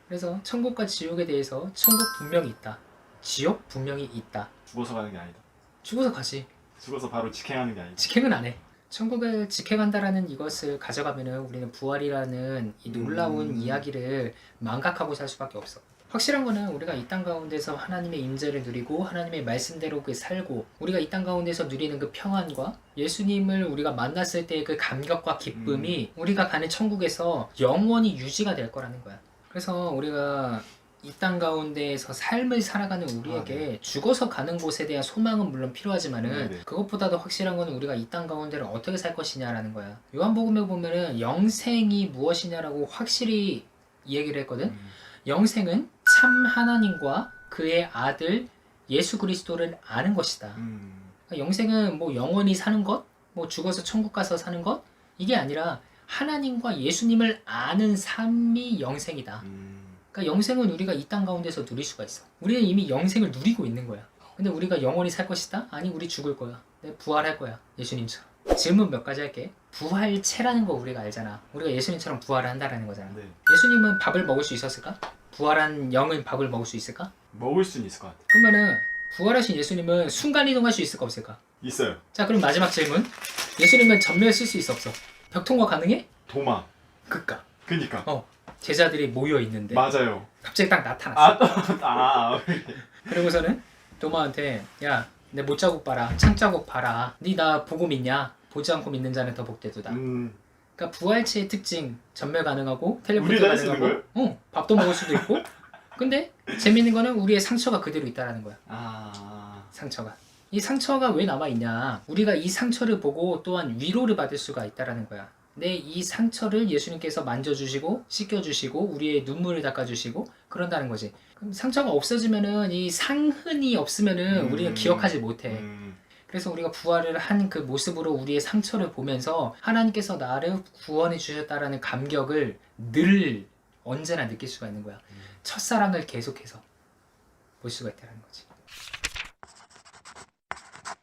그래서 천국과 지옥에 대해서 천국 분명히 있다. 지옥 분명히 있다. 죽어서 가는 게 아니다. 죽어서 가지. 죽어서 바로 직행하는 게 아니다. 직행은 안 해. 천국을 직행한다라는 이것을 가져가면은 우리는 부활이라는 이 놀라운 이야기를 망각하고 살 수밖에 없어. 확실한 거는 우리가 이 땅 가운데서 하나님의 임재를 누리고 하나님의 말씀대로 그 살고 우리가 이 땅 가운데서 누리는 그 평안과 예수님을 우리가 만났을 때의 그 감격과 기쁨이 우리가 가는 천국에서 영원히 유지가 될 거라는 거야. 그래서 우리가 이 땅 가운데에서 삶을 살아가는 우리에게 죽어서 가는 곳에 대한 소망은 물론 필요하지만은 그것보다도 확실한 거는 우리가 이 땅 가운데를 어떻게 살 것이냐라는 거야. 요한복음에 보면은 영생이 무엇이냐라고 확실히 얘기를 했거든. 영생은 참 하나님과 그의 아들 예수 그리스도를 아는 것이다. 그러니까 영생은 뭐 영원히 사는 것, 뭐 죽어서 천국 가서 사는 것, 이게 아니라 하나님과 예수님을 아는 삶이 영생이다. 그러니까 영생은 우리가 이 땅 가운데서 누릴 수가 있어. 우리는 이미 영생을 누리고 있는 거야. 근데 우리가 영원히 살 것이다? 아니, 우리 죽을 거야. 내 부활할 거야. 예수님처럼. 질문 몇 가지 할게. 부활체라는 거 우리가 알잖아. 우리가 예수님처럼 부활을 한다라는 거잖아. 네. 예수님은 밥을 먹을 수 있었을까? 부활한 영은 밥을 먹을 수 있을까? 먹을 수는 있을 것 같아. 그러면은 부활하신 예수님은 순간이동할 수 있을까 없을까? 있어요. 자, 그럼 마지막 질문. 예수님은 전멸 쓸 수 있어 없어? 벽 통과 가능해? 도마. 그니까. 그니까. 제자들이 모여 있는데 맞아요. 갑자기 딱 나타났어. 아, 그러고서는 도마한테 야, 내 못자국 봐라, 창자국 봐라. 니 나 보고 믿냐? 보지 않고 믿는 자는 더 복되도다. 그러니까 부활체의 특징, 전멸 가능하고 텔레포트 우리도 할수 있는 가능하고, 밥도 먹을 수도 있고. 근데 재밌는 거는 우리의 상처가 그대로 있다라는 거야. 상처가. 이 상처가 왜 남아 있냐? 우리가 이 상처를 보고 또한 위로를 받을 수가 있다라는 거야. 내 이 상처를 예수님께서 만져주시고 씻겨주시고 우리의 눈물을 닦아주시고 그런다는 거지. 그럼 상처가 없어지면은 이 상흔이 없으면은 우리는 기억하지 못해. 그래서 우리가 부활을 한 그 모습으로 우리의 상처를 보면서 하나님께서 나를 구원해 주셨다라는 감격을 늘 언제나 느낄 수가 있는 거야. 첫사랑을 계속해서 볼 수가 있다는 거지.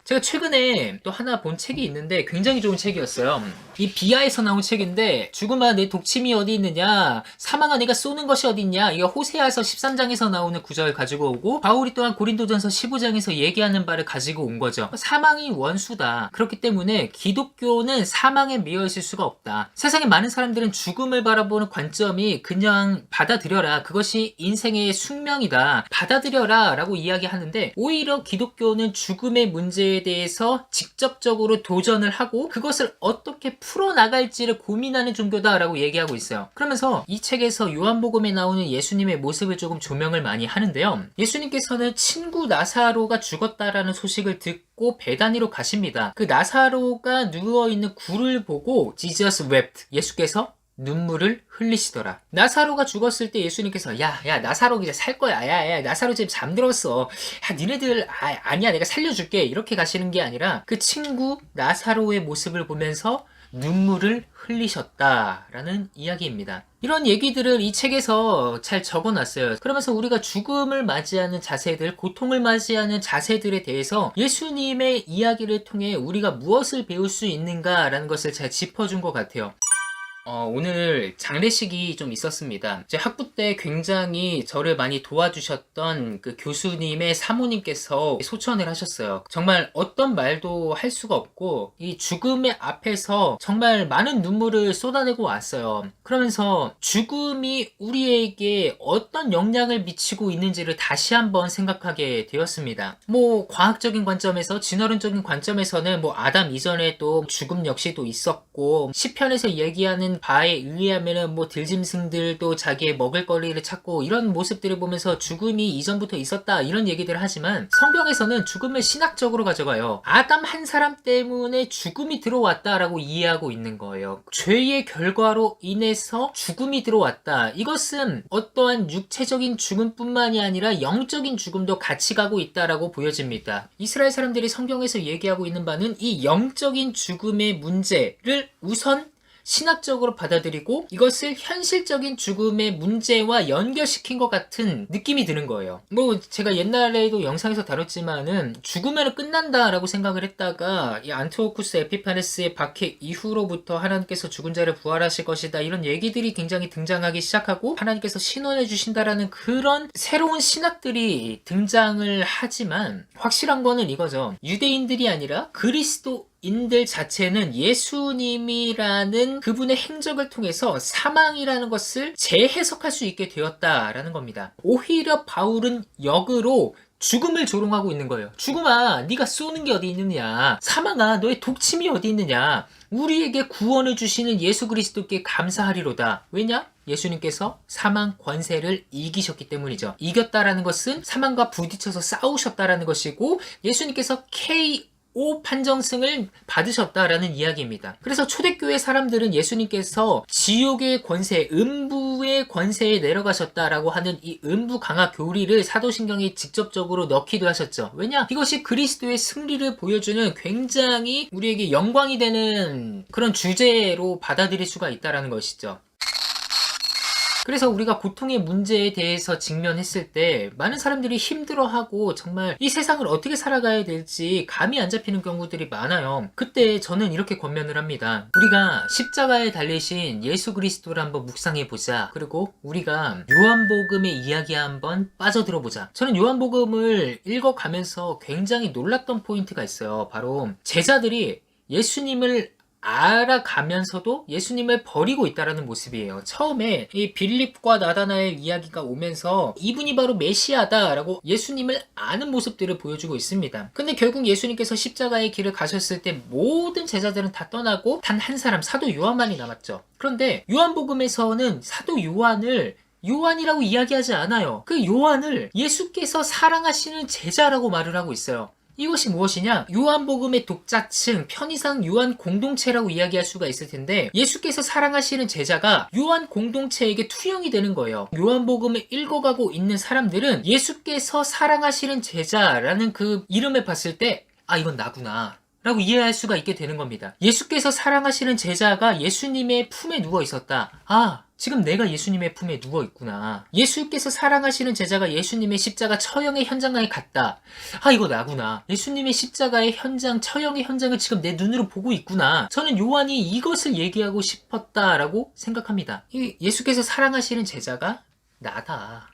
제가 최근에 또 하나 본 책이 있는데 굉장히 좋은 책이었어요. 이 비하에서 나온 책인데 죽음아 내 독침이 어디 있느냐, 사망아 내가 쏘는 것이 어디 있냐, 이거 호세아서 13장에서 나오는 구절을 가지고 오고 바울이 또한 고린도전서 15장에서 얘기하는 바를 가지고 온 거죠. 사망이 원수다. 그렇기 때문에 기독교는 사망에 매여 있을 수가 없다. 세상에 많은 사람들은 죽음을 바라보는 관점이 그냥 받아들여라, 그것이 인생의 숙명이다, 받아들여라 라고 이야기하는데, 오히려 기독교는 죽음의 문제에 대해서 직접적으로 도전을 하고 그것을 어떻게 풀어나갈지를 고민하는 종교다라고 얘기하고 있어요. 그러면서 이 책에서 요한복음에 나오는 예수님의 모습을 조금 조명을 많이 하는데요. 예수님께서는 친구 나사로가 죽었다라는 소식을 듣고 베다니로 가십니다. 그 나사로가 누워있는 굴을 보고 Jesus wept, 예수께서 눈물을 흘리시더라. 나사로가 죽었을 때 예수님께서 야 나사로 이제 살 거야, 야 나사로 지금 잠들었어, 야 니네들 아니야 내가 살려줄게, 이렇게 가시는 게 아니라 그 친구 나사로의 모습을 보면서 눈물을 흘리셨다라는 이야기입니다. 이런 얘기들을 이 책에서 잘 적어놨어요. 그러면서 우리가 죽음을 맞이하는 자세들, 고통을 맞이하는 자세들에 대해서 예수님의 이야기를 통해 우리가 무엇을 배울 수 있는가라는 것을 잘 짚어준 것 같아요. 오늘 장례식이 좀 있었습니다. 제 학부 때 굉장히 저를 많이 도와주셨던 그 교수님의 사모님께서 소천을 하셨어요. 정말 어떤 말도 할 수가 없고 이 죽음의 앞에서 정말 많은 눈물을 쏟아내고 왔어요. 그러면서 죽음이 우리에게 어떤 영향을 미치고 있는지를 다시 한번 생각하게 되었습니다. 과학적인 관점에서, 진화론적인 관점에서는 아담 이전에도 죽음 역시도 있었고, 시편에서 얘기하는 바에 의하면은 들짐승들도 자기의 먹을거리를 찾고 이런 모습들을 보면서 죽음이 이전부터 있었다 이런 얘기들을 하지만, 성경에서는 죽음을 신학적으로 가져가요. 아담 한 사람 때문에 죽음이 들어왔다라고 이해하고 있는 거예요. 죄의 결과로 인해서 죽음이 들어왔다. 이것은 어떠한 육체적인 죽음뿐만이 아니라 영적인 죽음도 같이 가고 있다라고 보여집니다. 이스라엘 사람들이 성경에서 얘기하고 있는 바는 이 영적인 죽음의 문제를 우선 신학적으로 받아들이고 이것을 현실적인 죽음의 문제와 연결시킨 것 같은 느낌이 드는 거예요. 제가 옛날에도 영상에서 다뤘지만은 죽으면 끝난다라고 생각을 했다가 이 안티오쿠스 에피파네스의 박해 이후로부터 하나님께서 죽은 자를 부활하실 것이다 이런 얘기들이 굉장히 등장하기 시작하고, 하나님께서 신원해 주신다라는 그런 새로운 신학들이 등장을 하지만, 확실한 거는 이거죠. 유대인들이 아니라 그리스도인들 자체는 예수님이라는 그분의 행적을 통해서 사망이라는 것을 재해석할 수 있게 되었다라는 겁니다. 오히려 바울은 역으로 죽음을 조롱하고 있는 거예요. 죽음아, 네가 쏘는 게 어디 있느냐, 사망아 너의 독침이 어디 있느냐, 우리에게 구원을 주시는 예수 그리스도께 감사하리로다. 왜냐? 예수님께서 사망 권세를 이기셨기 때문이죠. 이겼다라는 것은 사망과 부딪혀서 싸우셨다라는 것이고, 예수님께서 KO 판정승을 받으셨다라는 이야기입니다. 그래서 초대교회 사람들은 예수님께서 지옥의 권세, 음부의 권세에 내려가셨다라고 하는 이 음부 강화 교리를 사도신경에 직접적으로 넣기도 하셨죠. 왜냐? 이것이 그리스도의 승리를 보여주는 굉장히 우리에게 영광이 되는 그런 주제로 받아들일 수가 있다라는 것이죠. 그래서 우리가 고통의 문제에 대해서 직면했을 때 많은 사람들이 힘들어하고 정말 이 세상을 어떻게 살아가야 될지 감이 안 잡히는 경우들이 많아요. 그때 저는 이렇게 권면을 합니다. 우리가 십자가에 달리신 예수 그리스도를 한번 묵상해보자. 그리고 우리가 요한복음의 이야기에 한번 빠져들어보자. 저는 요한복음을 읽어가면서 굉장히 놀랐던 포인트가 있어요. 바로 제자들이 예수님을 알아가면서도 예수님을 버리고 있다라는 모습이에요. 처음에 이 빌립과 나다나엘 이야기가 오면서 이분이 바로 메시아다라고 예수님을 아는 모습들을 보여주고 있습니다. 근데 결국 예수님께서 십자가의 길을 가셨을 때 모든 제자들은 다 떠나고 단 한 사람, 사도 요한만이 남았죠. 그런데 요한복음에서는 사도 요한을 요한이라고 이야기하지 않아요. 그 요한을 예수께서 사랑하시는 제자라고 말을 하고 있어요. 이것이 무엇이냐? 요한복음의 독자층, 편의상 요한 공동체라고 이야기할 수가 있을 텐데 예수께서 사랑하시는 제자가 요한 공동체에게 투영이 되는 거예요. 요한복음을 읽어가고 있는 사람들은 예수께서 사랑하시는 제자라는 그 이름을 봤을 때 아, 이건 나구나 라고 이해할 수가 있게 되는 겁니다. 예수께서 사랑하시는 제자가 예수님의 품에 누워 있었다. 아, 지금 내가 예수님의 품에 누워 있구나. 예수께서 사랑하시는 제자가 예수님의 십자가 처형의 현장에 갔다. 아, 이거 나구나. 예수님의 십자가의 현장, 처형의 현장을 지금 내 눈으로 보고 있구나. 저는 요한이 이것을 얘기하고 싶었다라고 생각합니다. 예수께서 사랑하시는 제자가 나다.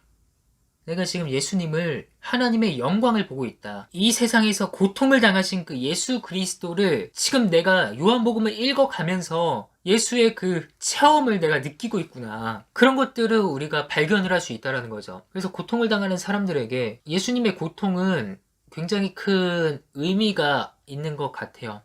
내가 지금 예수님을, 하나님의 영광을 보고 있다. 이 세상에서 고통을 당하신 그 예수 그리스도를 지금 내가 요한복음을 읽어가면서 예수의 그 체험을 내가 느끼고 있구나. 그런 것들을 우리가 발견을 할 수 있다는 거죠. 그래서 고통을 당하는 사람들에게 예수님의 고통은 굉장히 큰 의미가 있는 것 같아요.